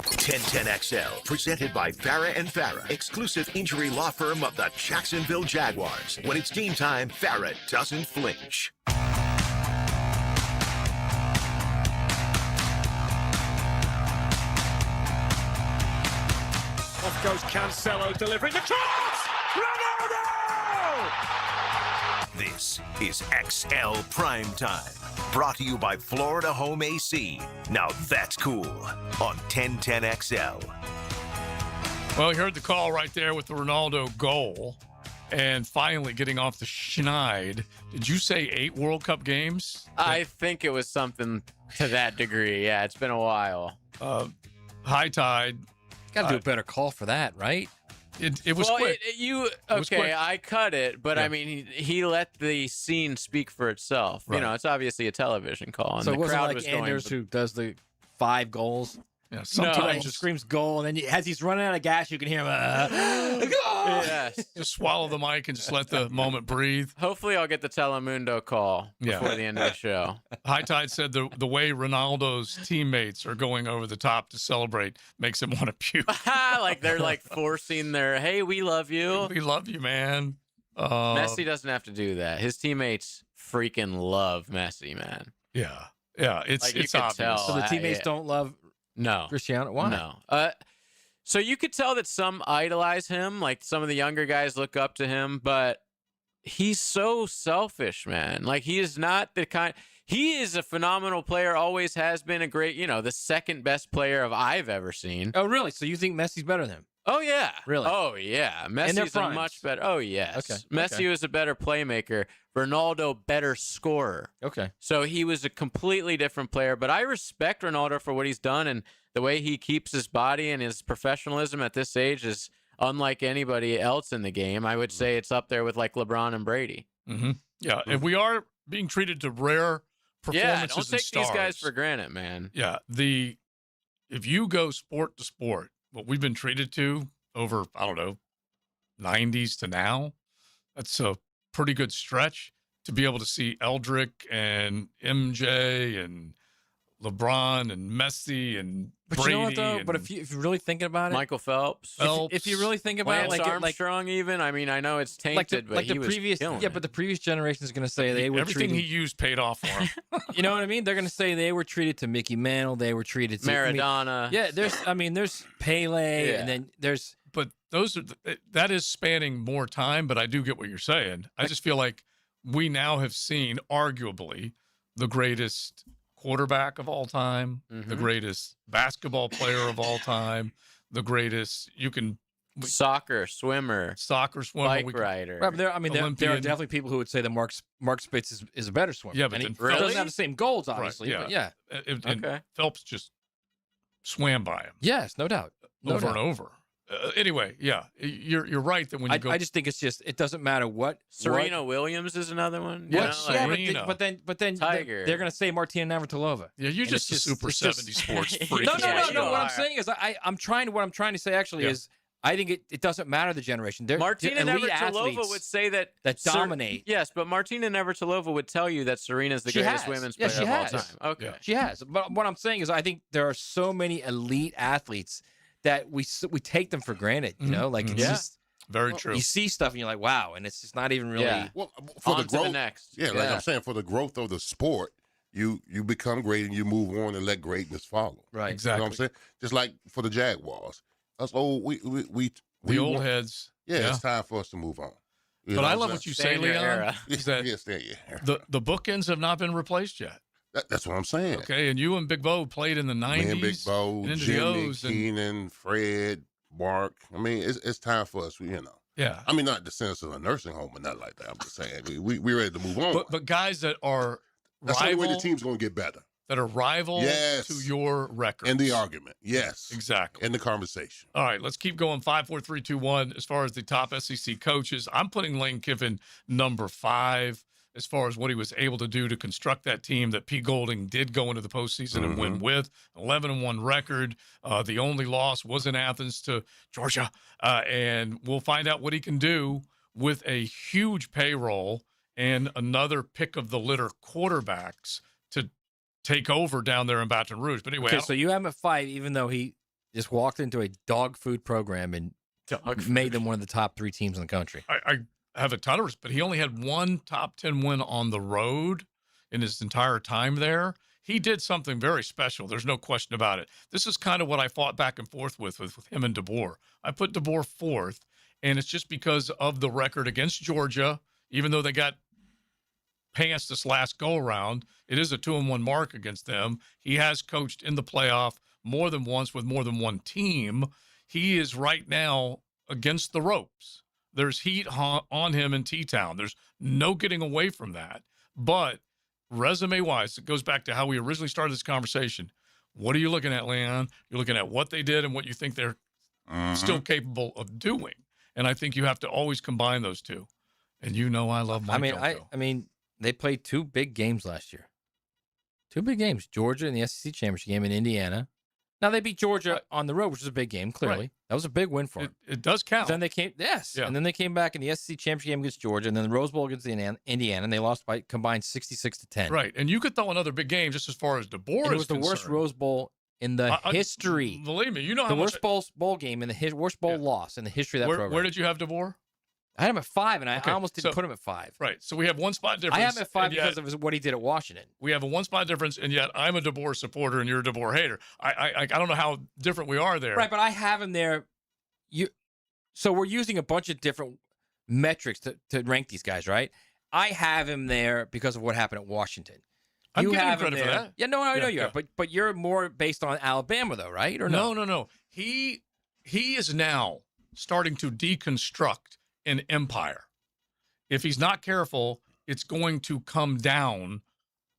1010XL, presented by Farrah & Farrah, exclusive injury law firm of the Jacksonville Jaguars. When it's team time, Farrah doesn't flinch. Off goes Cancelo, delivering the cross! Ronaldo! This is XL Primetime. Brought to you by Florida Home AC. Now that's cool on 1010XL. Well, you heard the call right there with the Ronaldo goal and finally getting off the schneid. Did you say 8 World Cup games? I think it was something to that degree. Yeah, it's been a while. High Tide. Got to do a better call for that, right? It was quick. I cut it, but I mean, he let the scene speak for itself. Right. You know, it's obviously a television call, and So the it wasn't crowd like was Anders going. who does the 5 goals. Yeah, sometimes just screams goal, and then as he's running out of gas, you can hear him. Yes. Just swallow the mic and just let the moment breathe. Hopefully, I'll get the Telemundo call before the end of the show. High Tide said the way Ronaldo's teammates are going over the top to celebrate makes him want to puke. Like they're like forcing their, "Hey, we love you. We love you, man." Messi doesn't have to do that. His teammates freaking love Messi, man. Yeah, it's Like, you it's could obvious. tell. So the teammates don't love Cristiano. Why? No. So you could tell that some idolize him, like some of the younger guys look up to him, but he's so selfish, man. Like he is not the kind. He is a phenomenal player, always has been a great, the second best player I've ever seen. Oh, really? So you think Messi's better than him? Oh, yeah. Really? Oh, yeah. In their Messi's a primes? much better. Oh, yes. Okay, Messi okay. was a better playmaker. Ronaldo, better scorer. Okay. So he was a completely different player. But I respect Ronaldo for what he's done, and the way he keeps his body and his professionalism at this age is unlike anybody else in the game. I would say it's up there with like LeBron and Brady. Mm-hmm. Yeah, and we are being treated to rare performances. Yeah, don't take and these guys stars. for granted, man. Yeah, if you go sport to sport, what we've been treated to over, I don't know, 90s to now, that's a pretty good stretch to be able to see Eldrick and MJ and LeBron and Messi and But Brady. you know what, though? and But if you're really thinking about it, Michael Phelps. If you really think about Lance it, like Armstrong, even. I mean, I know it's tainted, but the he was previous, killing yeah, it. but the previous generation is going to say they were everything treated. he used paid off for him. You know what I mean? They're going to say they were treated to Mickey Mantle. They were treated to Maradona. Yeah, there's Pele, and then there's. But that is spanning more time. But I do get what you're saying. I just feel like we now have seen arguably the greatest quarterback of all time, the greatest basketball player of all time, the greatest soccer swimmer, bike rider. Right, but there are Olympian. definitely people who would say that Mark Spitz is a better swimmer. Yeah, but and he then doesn't have the same goals, obviously. Right, But yeah. And Phelps just swam by him. Yes, no doubt. Over and over. Anyway, yeah, you're right that when you go. I just think it's just it doesn't matter what. Serena Williams is another one. Yeah, but then Tiger. they're going to say Martina Navratilova. Yeah, you're And just a super 70s sports freak. No. Yeah, What I'm saying is, what I'm trying to say actually is, I think it doesn't matter the generation. Martina elite Navratilova athletes would say that dominate. Yes, but Martina Navratilova would tell you that Serena's the greatest women's player of all time. Okay, Yeah. She has. But what I'm saying is, I think there are so many elite athletes that we take them for granted. You know, like it's just very true. You see stuff and you're like, wow, and it's just not even really. Yeah. Well, for On the to growth, the next. yeah, like I'm saying, for the growth of the sport, you become great and you move on and let greatness follow. Right. Exactly. You know what I'm saying? Just like for the Jaguars, us old the old heads. Yeah, it's time for us to move on. You But know I what love I'm what you Stay say, in your Leon. era. Is that the bookends have not been replaced yet. That's what I'm saying. Okay, and you and Big Bo played in the 90s. Me and Big Bo, and into Jimmy, the O's, and Keenan, Fred, Mark. I mean, it's time for us. yeah. I mean, not the sense of a nursing home or nothing like that. I'm just saying we ready to move on. But guys that are That's the only way rival, the team's going to get better. that are rival to your record. In the argument, yes. Exactly. In the conversation. All right, let's keep going. 5, 4, 3, 2, 1. As far as the top SEC coaches, I'm putting Lane Kiffin number 5 as far as what he was able to do to construct that team that P. Golding did go into the postseason and win with. 11-1 record. The only loss was in Athens to Georgia. And we'll find out what he can do with a huge payroll and another pick of the litter quarterbacks to take over down there in Baton Rouge. But anyway, Okay, so you have him at 5, even though he just walked into a dog food program and made them one of the top 3 teams in the country. I have a ton of respect, but he only had one top 10 win on the road in his entire time there. He did something very special. There's no question about it. This is kind of what I fought back and forth with him and DeBoer. I put DeBoer 4th, and it's just because of the record against Georgia, even though they got pants this last go-around. It is a 2-1 mark against them. He has coached in the playoff more than once with more than one team. He is right now against the ropes. There's heat on him in T-Town. There's no getting away from that. But resume-wise, it goes back to how we originally started this conversation. What are you looking at, Leon? You're looking at what they did and what you think they're still capable of doing. And I think you have to always combine those two. And you know I love Mike Elko. I mean, they played 2 big games last year. 2 big games. Georgia in the SEC Championship game in Indiana. Now, they beat Georgia on the road, which is a big game, clearly. Right. That was a big win for them. It does count. Then they came, yes. Yeah. And then they came back in the SEC Championship game against Georgia, and then the Rose Bowl against Indiana, and they lost by combined 66-10. Right. And you could throw another big game just as far as DeBoer And it is was the worst concerned. Rose Bowl in the history. Believe me, you know how the much worst bowl game in the worst bowl loss in the history of that program. Where did you have DeBoer? I had him at 5, and I Okay, almost didn't so- put him at 5. Right. So we have one spot difference. I have him at 5 and yet because of what he did at Washington. we have a one spot difference, and yet I'm a DeBoer supporter and you're a DeBoer hater. I don't know how different we are there. Right, but I have him there. So we're using a bunch of different metrics to rank these guys, right? I have him there because of what happened at Washington. I'm You giving you have him credit for there. that. Yeah, no, I know Yeah, you are, yeah. but you're more based on Alabama, though, right? Or no? No. He is now starting to deconstruct an empire. If he's not careful, it's going to come down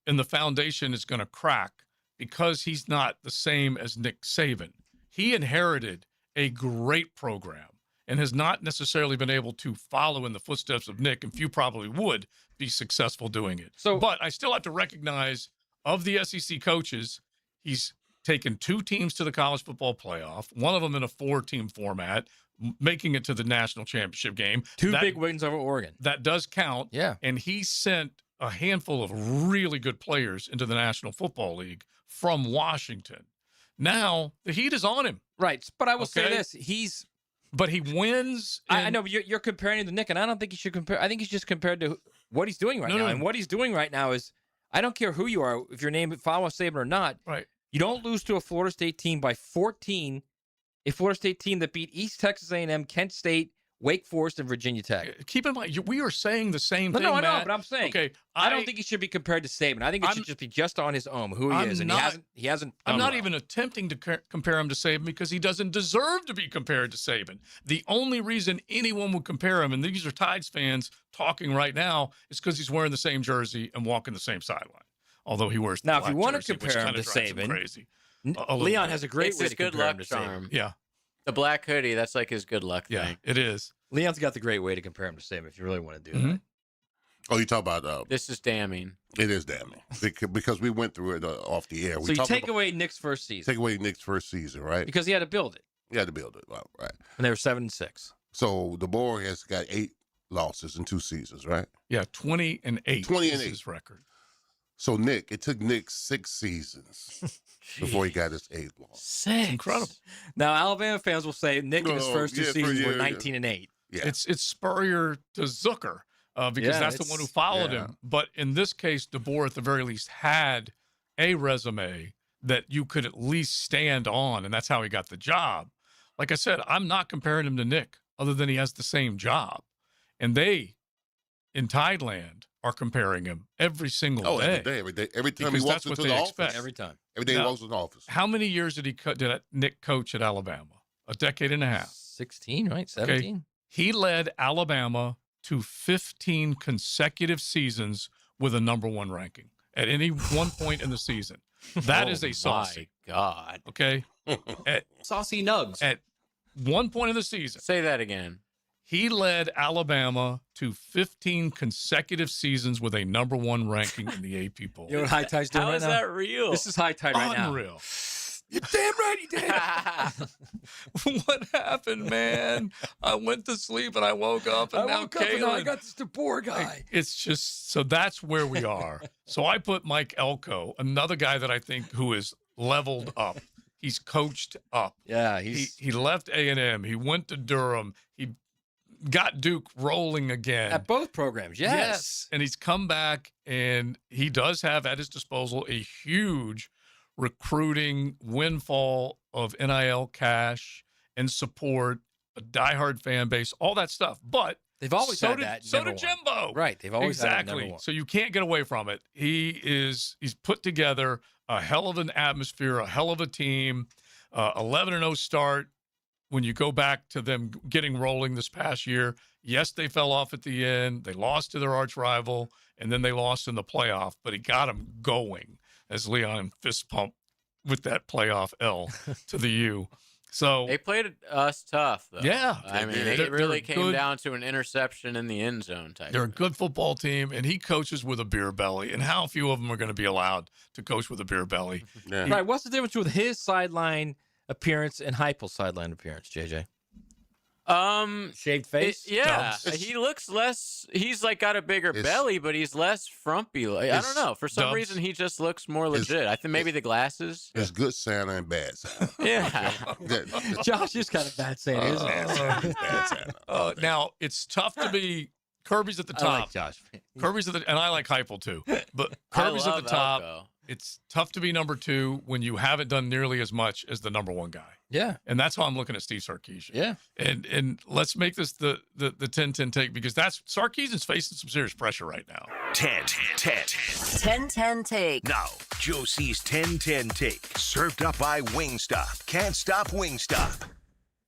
and the foundation is going to crack because he's not the same as Nick Saban. He inherited a great program and has not necessarily been able to follow in the footsteps of Nick, and few probably would be successful doing it. But I still have to recognize, of the SEC coaches, he's taken 2 teams to the college football playoff, one of them in a 4-team format, making it to the national championship game. 2 big wins over Oregon. That does count. Yeah. And he sent a handful of really good players into the National Football League from Washington. Now, the heat is on him. Right. But I will say Okay? this. But he wins. I know, but you're comparing him to Nick, and I don't think you should compare. I think he's just compared to what he's doing right now. No. And what he's doing right now is, I don't care who you are, if your name follow Saban or not. Right. You don't lose to a Florida State team by 14, a Florida State team that beat East Texas A&M, Kent State, Wake Forest, and Virginia Tech. Keep in mind, we are saying the same thing, No, I know, Matt. but I'm saying, okay, I don't think he should be compared to Saban. I think it should just be just on his own, who he is, and he hasn't. I'm done not well. even attempting to compare him to Saban because he doesn't deserve to be compared to Saban. The only reason anyone would compare him, and these are Tides fans talking right now, is because he's wearing the same jersey and walking the same sideline. Although he wears the Now, if black you want to jersey, which compare him kinda to drives him Saban, crazy. A little Leon bit. has a great It's way his to good compare luck him to charm. Saban. Yeah. The black hoodie, that's like his good luck Yeah, thing. it is. Leon's got the great way to compare him to Saban if you really want to do Mm-hmm. that. Oh, you talk about This is damning. it is damning because we went through it off the air. So you take away Nick's first season take away Nick's first season, right? because he had to build it, He had to build it, well, right? and they were 7-6. So DeBoer has got 8 losses in 2 seasons, right? Yeah, 20-8. 20 and is 8. his record. So it took Nick 6 seasons before he got his 8th loss. 6. Incredible. Now Alabama fans will say Nick in his No, first 2 yeah, seasons were yeah. 19-8. Yeah. It's Spurrier to Zucker because Yeah, that's the one who followed him. But in this case, DeBoer at the very least had a resume that you could at least stand on, and that's how he got the job. Like I said, I'm not comparing him to Nick, other than he has the same job. And they, in Tideland, are comparing him every single day. Every day. Every time Because he walks that's what into they the expect. office. Every time. Every day he Now, walks into the office. How many years did Nick coach at Alabama? A decade and a half. 16, right? 17. He led Alabama to 15 consecutive seasons with a number 1 ranking at any one point in the season. That is a saucy. My God. Okay? Saucy nugs. At one point in the season, Say that again. he led Alabama to 15 consecutive seasons with a number 1 ranking in the AP poll. You know what High Tide's doing How right is now? that real? This is High Tide right now. Unreal. You're damn right he did. What happened, man? I went to sleep and I woke up and now Kalen. got this DeBoer guy. It's just so that's where we are. So I put Mike Elko, another guy that I think who is leveled up. He's coached up. Yeah, He left A&M. He went to Durham. He got Duke rolling again. at both programs. Yes. And he's come back and he does have at his disposal a huge recruiting windfall of NIL cash and support, a diehard fan base, all that stuff. But They've always had that. So number did one. Jimbo. Right. They've always had that exactly. number one. So you can't get away from it. He's put together a hell of an atmosphere, a hell of a team, 11-0 start. When you go back to them getting rolling this past year, yes, they fell off at the end. They lost to their arch rival, and then they lost in the playoff. But he got them going, as Leon fist pumped with that playoff L to the U. So they played us tough, though. Yeah, I mean, it really came down to an interception in the end zone type. They're a good football team, and he coaches with a beer belly. And how few of them are going to be allowed to coach with a beer belly? Yeah. Right. What's the difference with his sideline appearance and Heupel's sideline appearance, JJ? Shaved face? He looks less. He's like got a bigger belly, but he's less frumpy. Like, I don't know. For some reason, he just looks more legit. I think maybe the glasses. It's good Santa and bad Santa. Yeah. Josh is kind of bad Santa, isn't it? Bad Santa. Now it's tough to be. Kirby's at the top. I like Josh. Kirby's at the, and I like Heupel too. But I Kirby's at love the top. Elko. It's tough to be number 2 when you haven't done nearly as much as the number 1 guy. Yeah. And that's how I'm looking at Steve Sarkisian. Yeah. And let's make this the 10-10 take, because that's Sarkisian's facing some serious pressure right now. 10-10 take. Now, Josie's 10-10 take, served up by Wingstop. Can't stop Wingstop.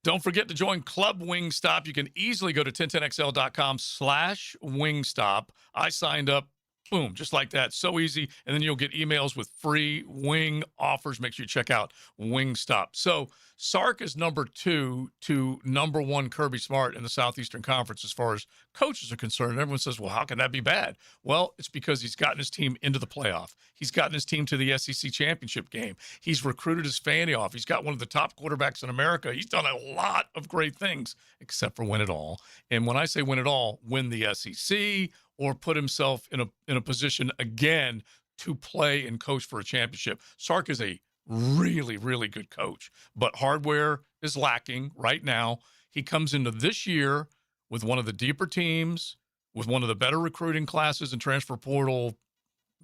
Don't forget to join Club Wingstop. You can easily go to 1010xl.com/Wingstop. I signed up. Boom, just like that. So easy. And then you'll get emails with free wing offers. Make sure you check out Wingstop. So Sark is number 2 to number 1 Kirby Smart in the Southeastern Conference as far as coaches are concerned. Everyone says, well, how can that be bad? Well, it's because he's gotten his team into the playoff. He's gotten his team to the SEC championship game. He's recruited his Fanny off. He's got one of the top quarterbacks in America. He's done a lot of great things, except for win it all. And when I say win it all, win the SEC, or put himself in a position again to play and coach for a championship. Sark is a really, really good coach, but hardware is lacking right now. He comes into this year with one of the deeper teams, with one of the better recruiting classes and transfer portal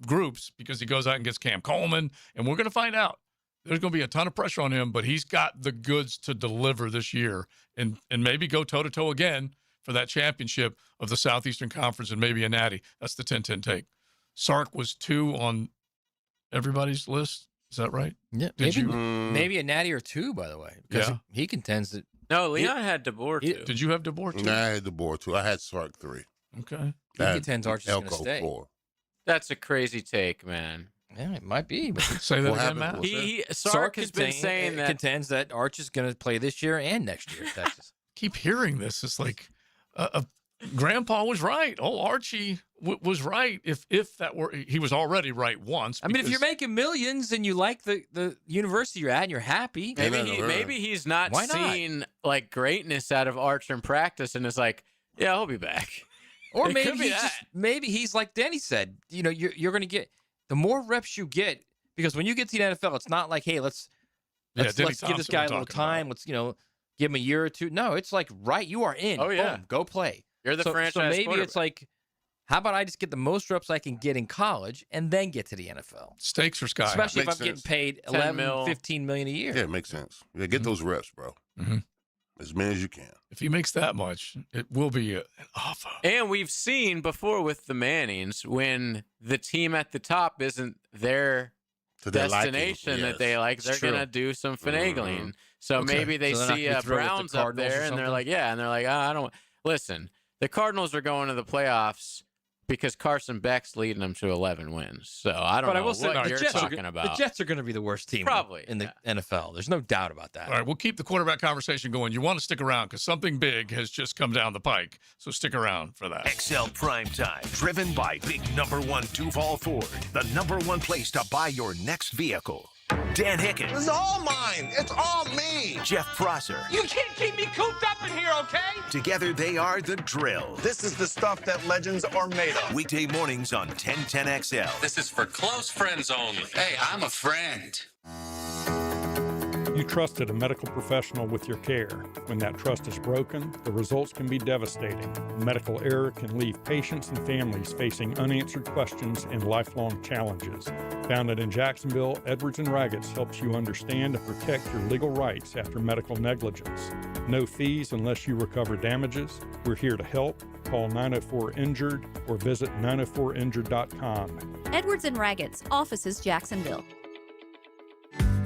groups, because he goes out and gets Cam Coleman, and we're going to find out. There's going to be a ton of pressure on him, but he's got the goods to deliver this year and maybe go toe-to-toe again for that championship of the Southeastern Conference and maybe a natty. That's the 10-10 take. Sark was 2 on everybody's list. Is that right? Yeah. Maybe a natty or 2, by the way. Because he contends that. No, Leon had DeBoer too. Did you have DeBoer too? No, I had DeBoer too. I had Sark 3. Okay. He contends Arch is going to Elko stay. 4. That's a crazy take, man. Yeah, it might be. But say that again, Matt. Sark has been saying that contends that Arch is going to play this year and next year. Texas. Keep hearing this. It's like Grandpa was right. Oh, Archie was right. If that were, he was already right once. I mean, if you're making millions and you like the university you're at and you're happy, maybe he's not seen like greatness out of Arch in practice and is like, yeah, I'll be back. Or It maybe could be maybe he's like Danny said. You know, you're going to get the more reps you get, because when you get to the NFL, it's not like, hey, let's give this guy a little time. Let's give him a year or 2. No, it's like, right, you are in. Oh, yeah. Boom, go play. You're the franchise So maybe quarterback. it's like, how about I just get the most reps I can get in college and then get to the NFL? Stakes are sky high. Especially if Makes I'm getting sense. paid 10 11, mil. 15 million a year. Yeah, it makes sense. Yeah, get those reps, bro. Mhm. As many as you can. If he makes that much, it will be an offer. And we've seen before with the Mannings, when the team at the top isn't their To their liking, destination that yes. they like, they're It's true. going to do some finagling. So Okay. maybe they So they're not see gonna throw it at the Browns up Cardinals or there and they're something? like, yeah. And they're like, I don't. Listen, the Cardinals are going to the playoffs because Carson Beck's leading them to 11 wins. So I don't But know I will say, what the you're Jets talking the about. Jets are going to be the worst team Probably, in the NFL. There's no doubt about that. All right, we'll keep the quarterback conversation going. You want to stick around because something big has just come down the pike. So stick around for that. XL Primetime, driven by big number 1 Duval Ford, the number 1 place to buy your next vehicle. Dan Hicken. This is all mine. It's all me. Jeff Prosser. You can't keep me cooped up in here, okay? Together they are The Drill. This is the stuff that legends are made of. Weekday mornings on 1010XL. This is for close friends only. Hey, I'm a friend. You trusted a medical professional with your care. When that trust is broken, the results can be devastating. Medical error can leave patients and families facing unanswered questions and lifelong challenges. Founded in Jacksonville, Edwards & Raggets helps you understand and protect your legal rights after medical negligence. No fees unless you recover damages. We're here to help. Call 904-INJURED or visit 904injured.com. Edwards & Raggets, offices Jacksonville.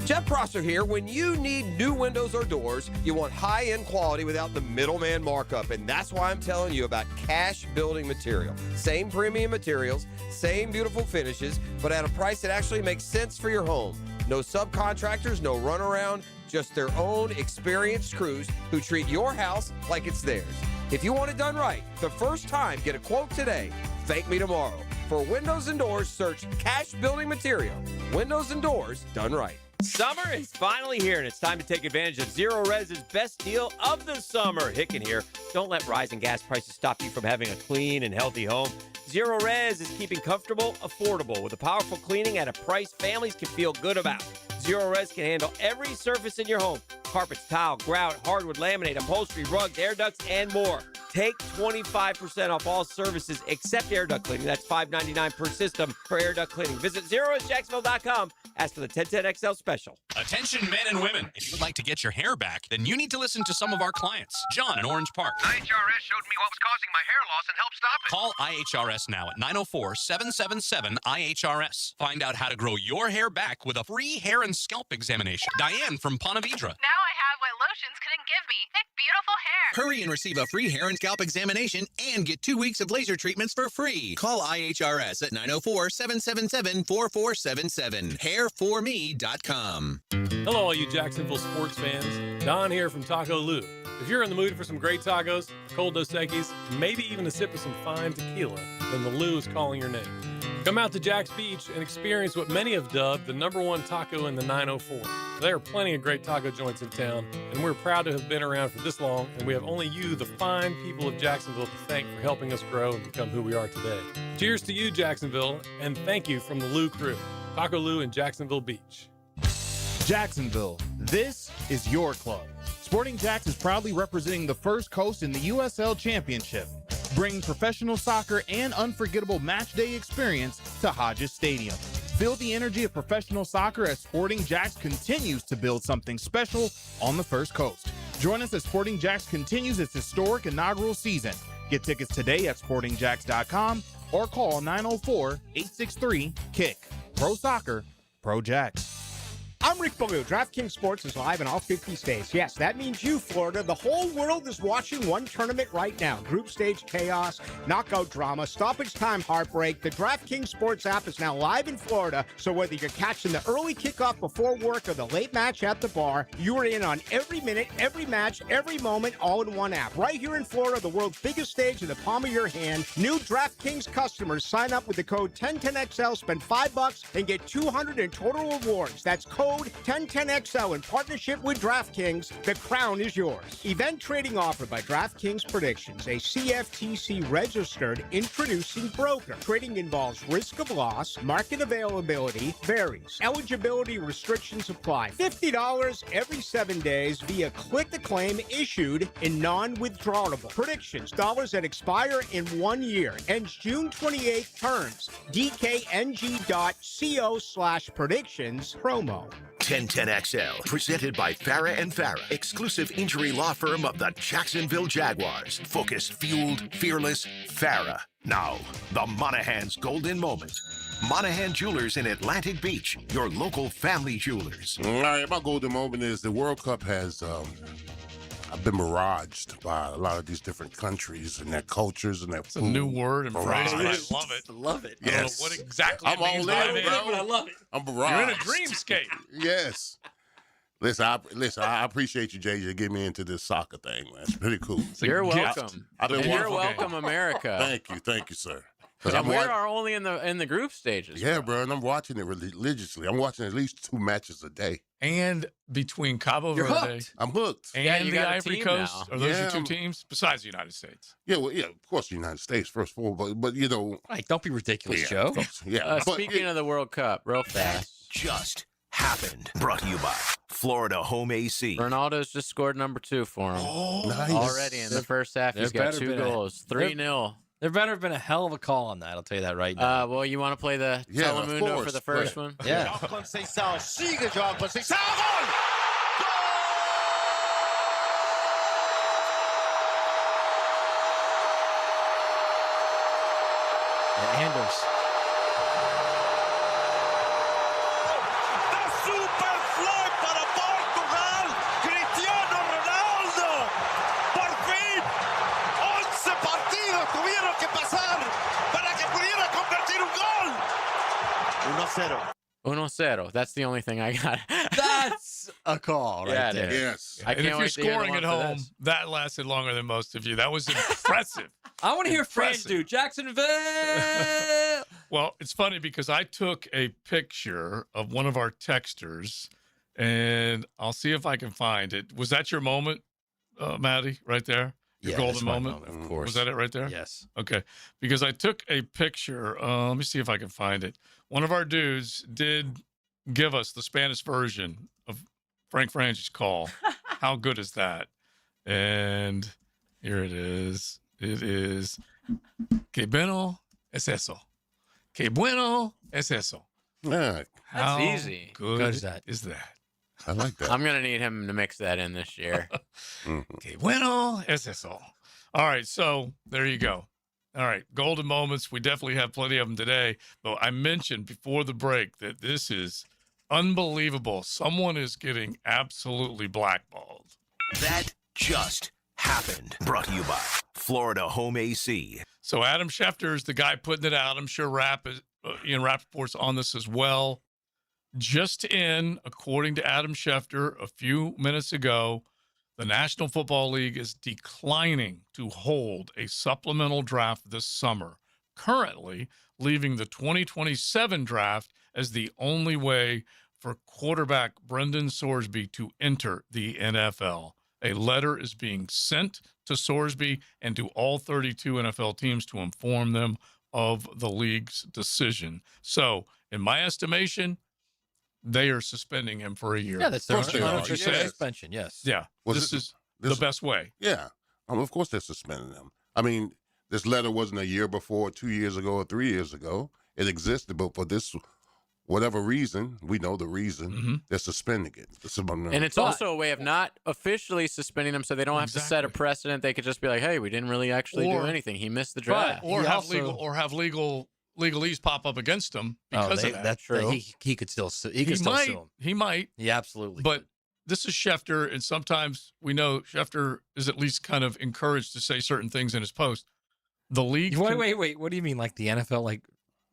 Jeff Prosser here. When you need new windows or doors, you want high-end quality without the middleman markup, and that's why I'm telling you about Cash Building Material. Same premium materials, same beautiful finishes, but at a price that actually makes sense for your home. No subcontractors, no runaround, just their own experienced crews who treat your house like it's theirs. If you want it done right, the first time, get a quote today. Thank me tomorrow. For windows and doors, search Cash Building Material. Windows and doors done right. Summer is finally here, and it's time to take advantage of Zero Res's best deal of the summer. Hicken here. Don't let rising gas prices stop you from having a clean and healthy home. Zero Res is keeping comfortable, affordable, with a powerful cleaning at a price families can feel good about. Zero Res can handle every surface in your home. Carpets, tile, grout, hardwood, laminate, upholstery, rugs, air ducts, and more. Take 25% off all services except air duct cleaning. That's $5.99 per system for air duct cleaning. Visit ZeroResJacksonville.com. Ask for the 1010XL special. Attention men and women. If you would like to get your hair back, then you need to listen to some of our clients. John in Orange Park. IHRS showed me what was causing my hair loss and helped stop it. Call IHRS now at 904-777-IHRS. Find out how to grow your hair back with a free hair and scalp examination. Diane from Ponte Vedra. Now I have what lotions couldn't give me. Thick, beautiful hair. Hurry and receive a free hair and scalp examination and get 2 weeks of laser treatments for free. Call IHRS at 904-777-4477. Hairforme.com. Hello, all you Jacksonville sports fans. Don here from Taco Lou. If you're in the mood for some great tacos, cold Dos Equis, maybe even a sip of some fine tequila, then the Lou is calling your name. Come out to Jack's Beach and experience what many have dubbed the #1 taco in the 904. There are plenty of great taco joints in town, and we're proud to have been around for this long, and we have only you, the fine people of Jacksonville, to thank for helping us grow and become who we are today. Cheers to you, Jacksonville, and thank you from the Lou crew. Taco Lou in Jacksonville Beach. Jacksonville, this is your club. Sporting Jacks is proudly representing the First Coast in the USL Championship, bringing professional soccer and unforgettable match day experience to Hodges Stadium. Feel the energy of professional soccer as Sporting Jacks continues to build something special on the First Coast. Join us as Sporting Jacks continues its historic inaugural season. Get tickets today at sportingjacks.com or call 904-863-KICK. Pro Soccer, Pro Jacks. I'm Rick Ballou. DraftKings Sports is live in all 50 states. Yes, that means you, Florida. The whole world is watching one tournament right now. Group stage chaos, knockout drama, stoppage time heartbreak. The DraftKings Sports app is now live in Florida, so whether you're catching the early kickoff before work or the late match at the bar, you are in on every minute, every match, every moment, all in one app. Right here in Florida, the world's biggest stage in the palm of your hand. New DraftKings customers sign up with the code 1010XL, spend $5 and get $200 in total rewards. That's code 1010XL in partnership with DraftKings. The crown is yours. Event trading offered by DraftKings Predictions, a CFTC registered introducing broker. Trading involves risk of loss, market availability varies. Eligibility restrictions apply. $50 every 7 days via click the claim issued in non-withdrawable. Predictions, dollars that expire in 1 year. Ends June 28th terms. DKNG.co/predictions promo. 1010XL, presented by Farah and Farah, exclusive injury law firm of the Jacksonville Jaguars. Focused, fueled, fearless, Farah. Now, the Monahan's golden moment. Monahan Jewelers in Atlantic Beach, your local family jewelers. All right, my golden moment is the World Cup has I've been miraged by a lot of these different countries and their cultures and their It's a new word and phrase, but I love it. Love it. I don't know what exactly it means, but I love it. I'm barraged. You're in a dreamscape. Yes. Listen, I appreciate you, JJ, getting me into this soccer thing, man. It's pretty cool. You're welcome. You're welcome, America. Thank you, sir. And we are only in the group stages. Yeah, bro, and I'm watching it religiously. I'm watching at least 2 matches a day. And between Cabo You're Verde hooked. I'm hooked. and you the got a Ivory team Coast, now. are those Yeah, your two teams besides the United States? Yeah, well, yeah, of course, the United States first of all, but you know, Right, don't be ridiculous, yeah, Joe. of course, yeah. but, Speaking of the World Cup, real fast. Just happened. Brought to you by Florida Home AC. Ronaldo's just scored number 2 for him. Oh, nice. Already in the first half, he's got 2 goals. 3-0. There better have been a hell of a call on that. I'll tell you that right now. Well, you want to play the Telemundo for the first one? Yeah. Anders. Superfly para Portugal. Cristiano Ronaldo. Por fin. 11 partidos tuvieron que pasar para que pudiera convertir un gol. 1-0. 1-0. That's the only thing I got. That's a call right Yeah, there. it is. Yes. I And can't if wait you're to hear scoring the at one for home, this. that lasted longer than most of you. That was impressive. I want to hear Fran Impressive. do Jacksonville. Well, it's funny because I took a picture of one of our texters, and I'll see if I can find it. Was that your moment, Maddie, right there? Your Yeah, golden that's my moment? moment, of course. Was that it right there? Yes. Okay. Because I took a picture. Let me see if I can find it. One of our dudes did give us the Spanish version of Frank Frangi's call. How good is that? And here it is. It is Que bueno es eso. Que bueno es eso. Yeah, How easy. Good Good is that? is that? I like that. I'm going to need him to mix that in this year. Que bueno es eso. All right, so there you go. All right, golden moments. We definitely have plenty of them today. But I mentioned before the break that this is unbelievable. Someone is getting absolutely blackballed. That just happened. Brought to you by Florida Home AC. So Adam Schefter is the guy putting it out. I'm sure Ian Rappaport's on this as well. Just in, according to Adam Schefter, a few minutes ago, the National Football League is declining to hold a supplemental draft this summer, currently leaving the 2027 draft as the only way for quarterback Brendan Sorsby to enter the NFL. A letter is being sent to Sorsby and to all 32 NFL teams to inform them of the league's decision. So, in my estimation, they are suspending him for a year. Yeah, that's their Of course they are. unofficial Yes. suspension. Yes. Yeah, Was this it- is this- the best way. Yeah. Of course they're suspending them. I mean, this letter wasn't a year before, 2 years ago, or 3 years ago. It existed, but for this, whatever reason, we know the reason, they're suspending it. And it's also a way of not officially suspending him so they don't have to set a precedent. They could just be like, hey, we didn't really actually do anything. He missed the draft. Or have legalese pop up against him because of that. That's true. He could still sue. He could still might. sue him. He might. He absolutely. But this is Schefter, and sometimes we know Schefter is at least kind of encouraged to say certain things in his post. The league. Wait. What do you mean? Like the NFL? Like,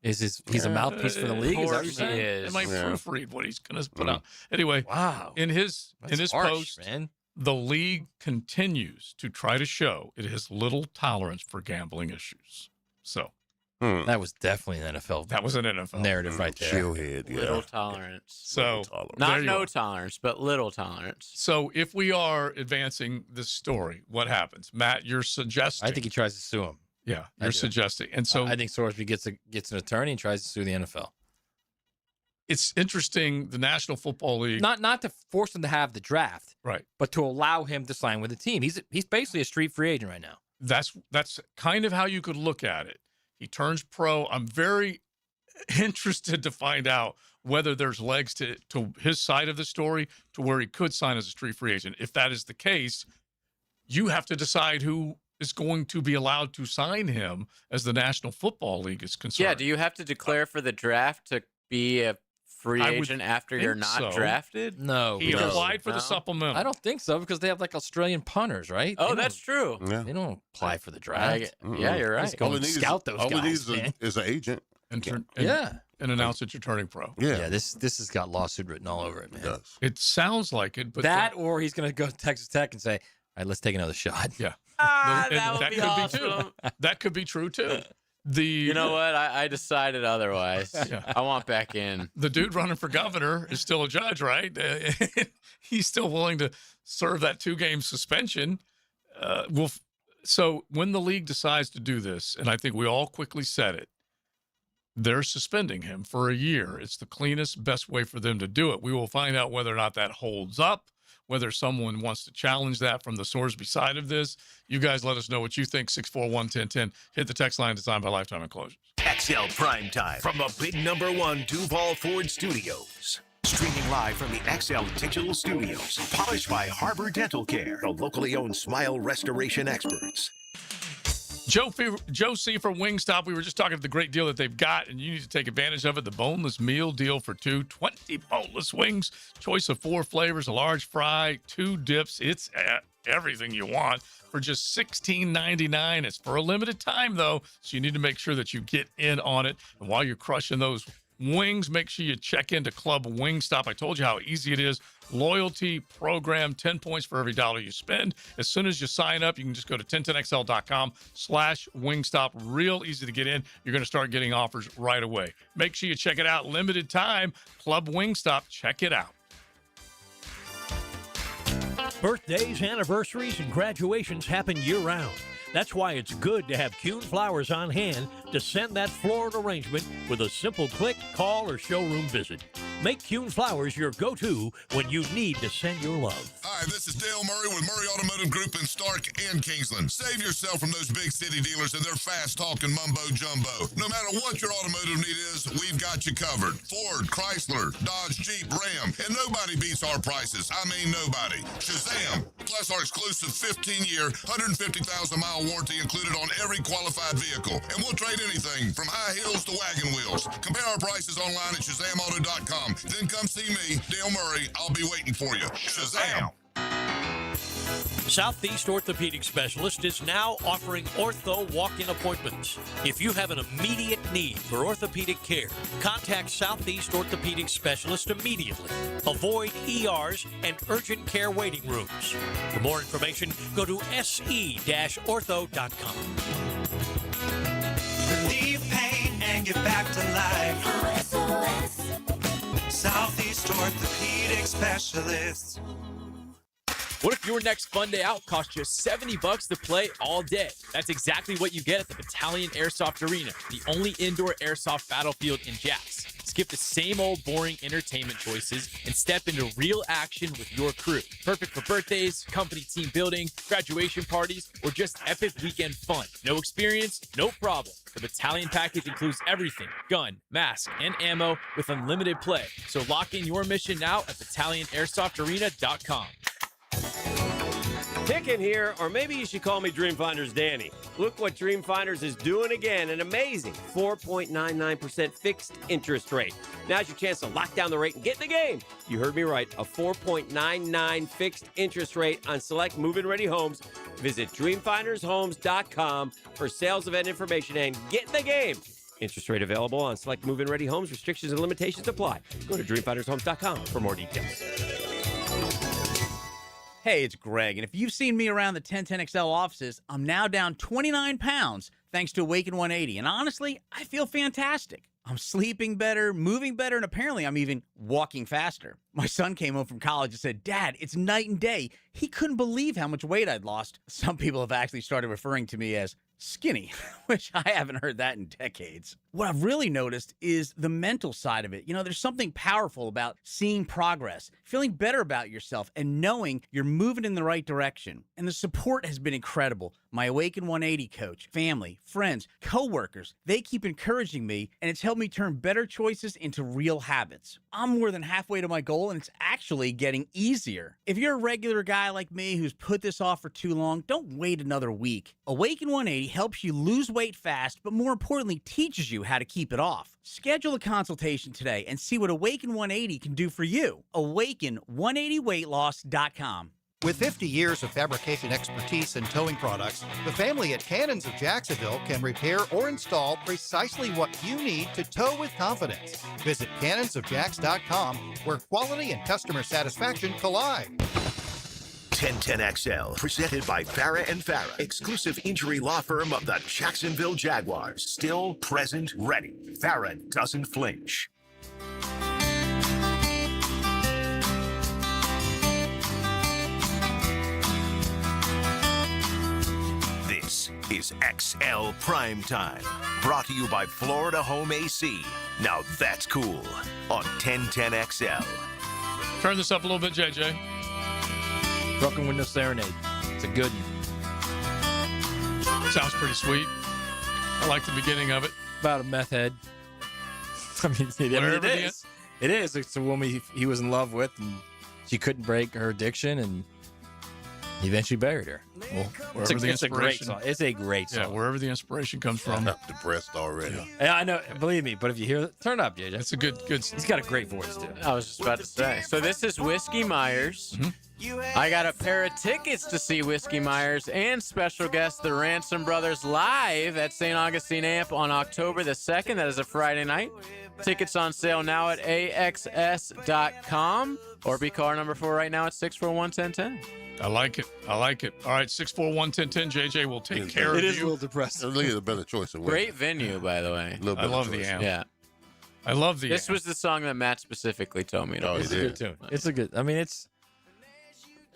he's a mouthpiece for the league? Is that what you're saying? It might proofread what he's going to put out. Anyway, wow. In his harsh, post, man. The league continues to try to show it has little tolerance for gambling issues. So. That was definitely an NFL. That was an NFL narrative right there. Chillhead, yeah. Little tolerance. So not no tolerance, but little tolerance. So if we are advancing this story, what happens? Matt, you're suggesting. I think he tries to sue him. Yeah, I you're do. suggesting. And so I think Sorsby gets an attorney and tries to sue the NFL. It's interesting. The National Football League, Not to force him to have the draft, right, but to allow him to sign with the team. He's basically a street free agent right now. That's kind of how you could look at it. He turns pro. I'm very interested to find out whether there's legs to his side of the story to where he could sign as a street free agent. If that is the case, you have to decide who is going to be allowed to sign him as the National Football League is concerned. Yeah, do you have to declare for the draft to be a free I would agent after you're think not so. drafted? No, He applied for the supplemental. I don't think so because they have like Australian punters, right? Oh, They that's true. Yeah. They don't apply for the draft. Yeah, you're right. Just go and scout those all guys, it needs man. is an agent. And announce that you're turning pro. Yeah. This has got lawsuit written all over it, man. It does. It sounds like it, but That or he's going to go to Texas Tech and say, all right, let's take another shot. Yeah. That And would be could awesome. be too. That could be true too. You know what? I decided otherwise. Yeah. I want back in. The dude running for governor is still a judge, right? He's still willing to serve that 2-game suspension. So when the league decides to do this, and I think we all quickly said it, they're suspending him for a year. It's the cleanest, best way for them to do it. We will find out whether or not that holds up, whether someone wants to challenge that from the Sorsby side of this. You guys let us know what you think. 641-1010. Hit the text line designed by Lifetime Enclosures. XL Primetime from the big #1 Duval Ford Studios. Streaming live from the XL Digital Studios. Polished by Harbor Dental Care, the locally owned smile restoration experts. Joe C. from Wingstop. We were just talking about the great deal that they've got, and you need to take advantage of it. The boneless meal deal for 20 boneless wings. Choice of 4 flavors, a large fry, 2 dips. It's everything you want for just $16.99. It's for a limited time, though, so you need to make sure that you get in on it. And while you're crushing those wings, make sure you check into Club Wingstop. I told you how easy it is. Loyalty program, 10 points for every $1 you spend. As soon as you sign up, you can just go to 1010xl.com/Wingstop. Real easy to get in. You're going to start getting offers right away. Make sure you check it out. Limited time, Club Wingstop. Check it out. Birthdays, anniversaries, and graduations happen year-round. That's why it's good to have Kuhn Flowers on hand to send that floral arrangement with a simple click, call, or showroom visit. Make Kuhn Flowers your go-to when you need to send your love. Hi, this is Dale Murray with Murray Automotive Group in Stark and Kingsland. Save yourself from those big city dealers and their fast-talking mumbo-jumbo. No matter what your automotive need is, we've got you covered. Ford, Chrysler, Dodge, Jeep, Ram, and nobody beats our prices. I mean nobody. Shazam! Plus our exclusive 15-year, 150,000-mile warranty included on every qualified vehicle. And we'll trade anything from high heels to wagon wheels. Compare our prices online at ShazamAuto.com. Then come see me, Dale Murray. I'll be waiting for you. Shazam! Southeast Orthopedic Specialist is now offering ortho walk-in appointments. If you have an immediate need for orthopedic care, contact Southeast Orthopedic Specialist immediately. Avoid ERs and urgent care waiting rooms. For more information, go to se-ortho.com. Relieve pain and get back to life. Southeast Orthopedic Specialists. What if your next fun day out cost you $70 to play all day? That's exactly what you get at the Battalion Airsoft Arena, the only indoor airsoft battlefield in Jax. Skip the same old boring entertainment choices and step into real action with your crew. Perfect for birthdays, company team building, graduation parties, or just epic weekend fun. No experience, no problem. The Battalion package includes everything: gun, mask, and ammo with unlimited play. So lock in your mission now at BattalionAirsoftArena.com. Picking here, or maybe you should call me Dreamfinders Danny. Look what Dreamfinders is doing again, an amazing 4.99% fixed interest rate. Now's your chance to lock down the rate and get in the game. You heard me right, a 4.99 fixed interest rate on select move-in ready homes. Visit dreamfindershomes.com for sales event information and get in the game. Interest rate available on select move-in ready homes. Restrictions and limitations apply. Go to dreamfindershomes.com for more details. Hey, it's Greg, and if you've seen me around the 1010XL offices, I'm now down 29 pounds thanks to Awaken 180, and honestly, I feel fantastic. I'm sleeping better, moving better, and apparently I'm even walking faster. My son came home from college and said, "Dad, it's night and day." He couldn't believe how much weight I'd lost. Some people have actually started referring to me as skinny, which I haven't heard that in decades. What I've really noticed is the mental side of it. You know, there's something powerful about seeing progress, feeling better about yourself, and knowing you're moving in the right direction. And the support has been incredible. My Awaken 180 coach, family, friends, coworkers, they keep encouraging me, and it's helped me turn better choices into real habits. I'm more than halfway to my goal, and it's actually getting easier. If you're a regular guy like me who's put this off for too long, don't wait another week. Awaken 180 helps you lose weight fast, but more importantly, teaches you how to keep it off. Schedule a consultation today and see what Awaken 180 can do for you. Awaken180weightloss.com. With 50 years of fabrication expertise in towing products, the family at Cannons of Jacksonville can repair or install precisely what you need to tow with confidence. Visit cannonsofjacks.com, where quality and customer satisfaction collide. 1010XL, presented by Farah & Farah, exclusive injury law firm of the Jacksonville Jaguars. Still, present, ready. Farah doesn't flinch. This is XL Primetime. Brought to you by Florida Home AC. Now that's cool on 1010XL. Turn this up a little bit, JJ. Broken Window Serenade. It's a good one. Sounds pretty sweet. I like the beginning of it. About a meth head. I mean, it is. It is. It's a woman he was in love with, and she couldn't break her addiction, and he eventually buried her. Well, it's a great song. It's a great song. Yeah, wherever the inspiration comes from. I'm depressed already. Yeah, I know. Believe me. But if you hear it, turn it up, JJ. It's a good. He's got a great voice too. I was just about to say. So this is Whiskey Myers. I got a pair of tickets to see Whiskey Myers and special guest the Ransom Brothers live at St. Augustine Amp on October the 2nd. That is a Friday night. Tickets on sale now at axs.com or be caller number 4 right now at 641-1010. I like it. All right, 641-1010. JJ will take care of you. It is a little depressing. It really is a better choice than Great venue, by the way. I love the amp. Yeah. I love the This amp. was the song that Matt specifically told me to It's a good tune. It's a good. I mean, it's.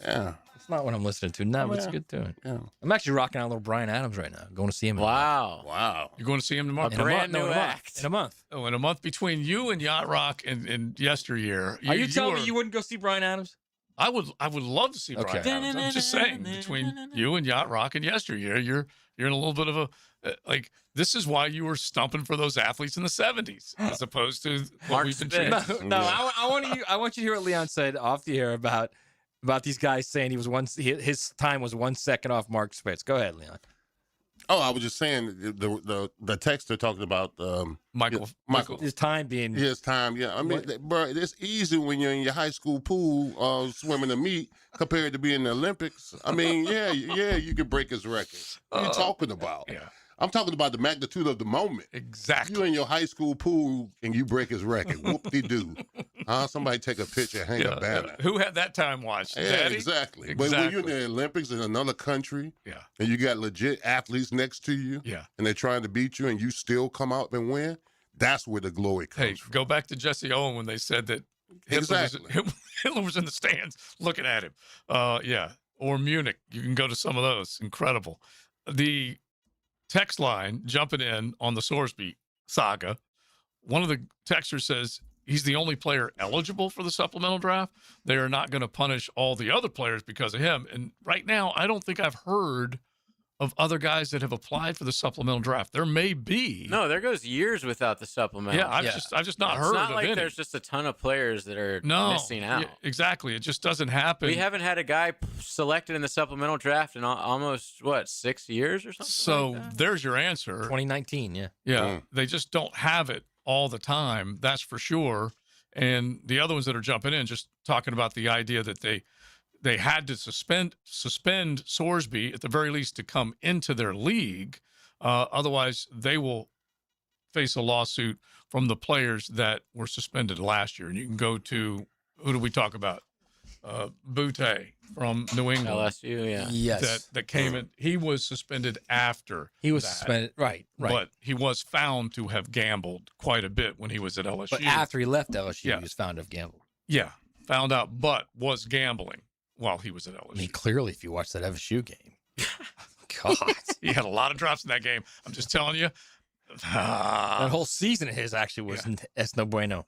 Yeah. It's not what I'm listening to now, but it's a good tune. Yeah. I'm actually rocking out a little Brian Adams right now. Going to see him. Wow. You're going to see him tomorrow? In a month. Oh, in a month between you and Yacht Rock and yesteryear. Are you telling me you wouldn't go see Brian Adams? I would love to see Brian Adams. I'm just saying, between you and Yacht Rock and yesteryear, you're in a little bit of a this is why you were stumping for those athletes in the 70s as opposed to what we've been changing. No, I want you to hear what Leon said off the air about these guys saying his time was 1 second off Mark Spitz. Go ahead, Leon. Oh, I was just saying the text they're talking about Michael his time being his time. Yeah, I mean, bro, it's easy when you're in your high school pool swimming the meet compared to being in the Olympics. I mean, yeah, you could break his record. What are you talking about? Yeah. I'm talking about the magnitude of the moment. Exactly. You're in your high school pool and you break his record. Whoop-de-doo. Somebody take a picture, hang a banner. Who had that time watched? Yeah, Daddy? exactly. But when you're in the Olympics in another country, and you got legit athletes next to you, and they're trying to beat you, and you still come out and win, that's where the glory comes from. Go back to Jesse Owen when they said that Hitler was in the stands looking at him. Or Munich. You can go to some of those. Incredible. The text line jumping in on the Sorsby saga. One of the texters says he's the only player eligible for the supplemental draft. They are not going to punish all the other players because of him. And right now, I don't think I've heard of other guys that have applied for the supplemental draft. There may be. No, there goes years without the supplemental. Yeah, I've just not heard of It's not like any. there's just a ton of players that are missing out. Yeah, exactly. It just doesn't happen. We haven't had a guy selected in the supplemental draft in almost, 6 years or something? So like that? there's your answer. 2019, yeah. Yeah, they just don't have it all the time. That's for sure. And the other ones that are jumping in, just talking about the idea that they had to suspend Sorsby at the very least to come into their league. Otherwise, they will face a lawsuit from the players that were suspended last year. And you can go to, who do we talk about? Butte from New England. LSU, yeah. Yes. That came in. He was suspended after he was that. suspended. Right. But he was found to have gambled quite a bit when he was at LSU. But after he left LSU, he was found to have gambled. Yeah. Found out, but was gambling while he was at LSU. I mean, clearly, if you watch that FSU game, God. He had a lot of drops in that game. I'm just telling you. That whole season of his actually was no bueno.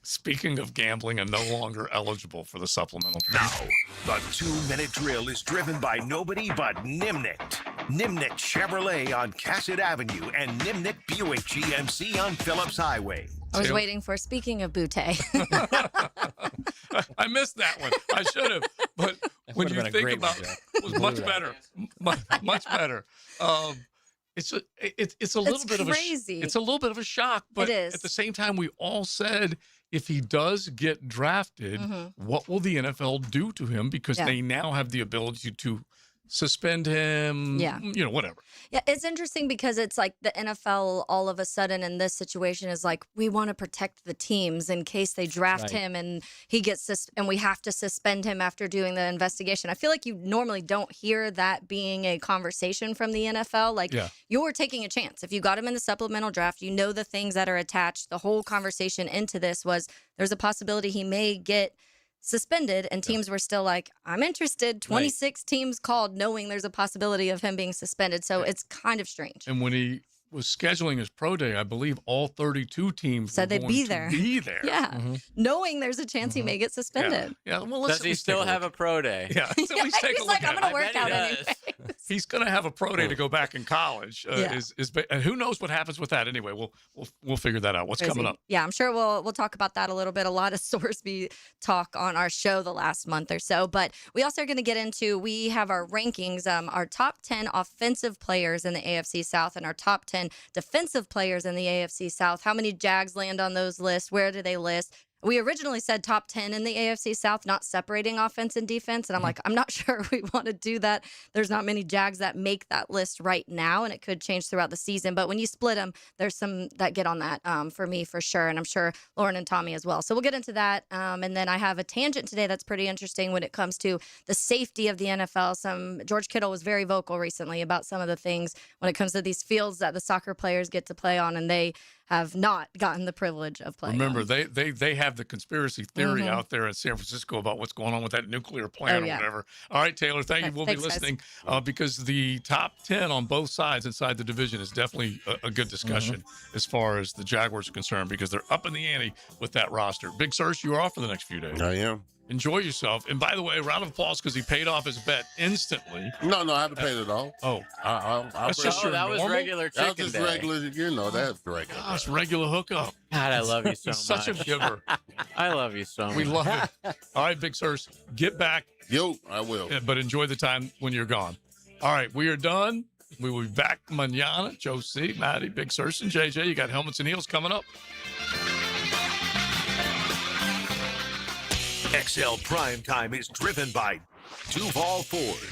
Speaking of gambling and no longer eligible for the supplemental draft. Now, the 2-minute drill is driven by nobody but Nimnicht. Nimnicht Chevrolet on Cassett Avenue and Nimnicht Buick GMC on Phillips Highway. I was waiting for, speaking of Butte. I missed that one. I should have. But when you think about it, it was much better. Much better. It's a little bit crazy. It's a little bit of a shock, but It is. at the same time, we all said if he does get drafted, what will the NFL do to him? Because they now have the ability to suspend him. Yeah. Whatever. Yeah, it's interesting because it's like the NFL all of a sudden in this situation is like, we want to protect the teams in case they draft him and he gets and we have to suspend him after doing the investigation. I feel like you normally don't hear that being a conversation from the NFL. Like you're taking a chance. If you got him in the supplemental draft, you know the things that are attached. The whole conversation into this was there's a possibility he may get suspended, and teams were still like, I'm interested. 26 teams called knowing there's a possibility of him being suspended. So it's kind of strange. And when he was scheduling his pro day, I believe all 32 teams said were they'd going be to there. Be there. Yeah. Knowing there's a chance he may get suspended. Yeah. Well, let's Does he still have a pro day? Yeah. Let's at least take He's a like, look I'm at going to it. work out anyway. He's going to have a pro day to go back in college. Yeah. And who knows what happens with that anyway? We'll figure that out. What's coming up? Yeah, I'm sure we'll talk about that a little bit. A lot of Sorsby talk on our show the last month or so. But we also are going to get into, we have our rankings, our top 10 offensive players in the AFC South and our top 10 defensive players in the AFC South. How many Jags land on those lists? Where do they list? We originally said top 10 in the AFC South, not separating offense and defense. And I'm like, I'm not sure we want to do that. There's not many Jags that make that list right now, and it could change throughout the season. But when you split them, there's some that get on that for me for sure. And I'm sure Lauren and Tommy as well. So we'll get into that. And then I have a tangent today that's pretty interesting when it comes to the safety of the NFL. George Kittle was very vocal recently about some of the things when it comes to these fields that the soccer players get to play on, and they have not gotten the privilege of playing. Remember, on. they have the conspiracy theory out there in San Francisco about what's going on with that nuclear plant or whatever. All right, Taylor, thank you. We'll be listening because the top 10 on both sides inside the division is definitely a good discussion as far as the Jaguars are concerned, because they're up in the ante with that roster. Big Search, you are off for the next few days. I am. Enjoy yourself. And by the way, round of applause because he paid off his bet instantly. No, I haven't paid it all. Oh. That's just your that was normal? regular chicken That's just day. regular, that's regular. Gosh, regular hookup. God, I love you so He's much. such a giver. I love you so much. We love it. All right, Big Sirs, get back. Yo, I will. But enjoy the time when you're gone. All right, we are done. We will be back mañana. Joe C., Maddie, Big Sirs, and JJ. You got Helmets and Heels coming up. XL Primetime is driven by Duval Ford.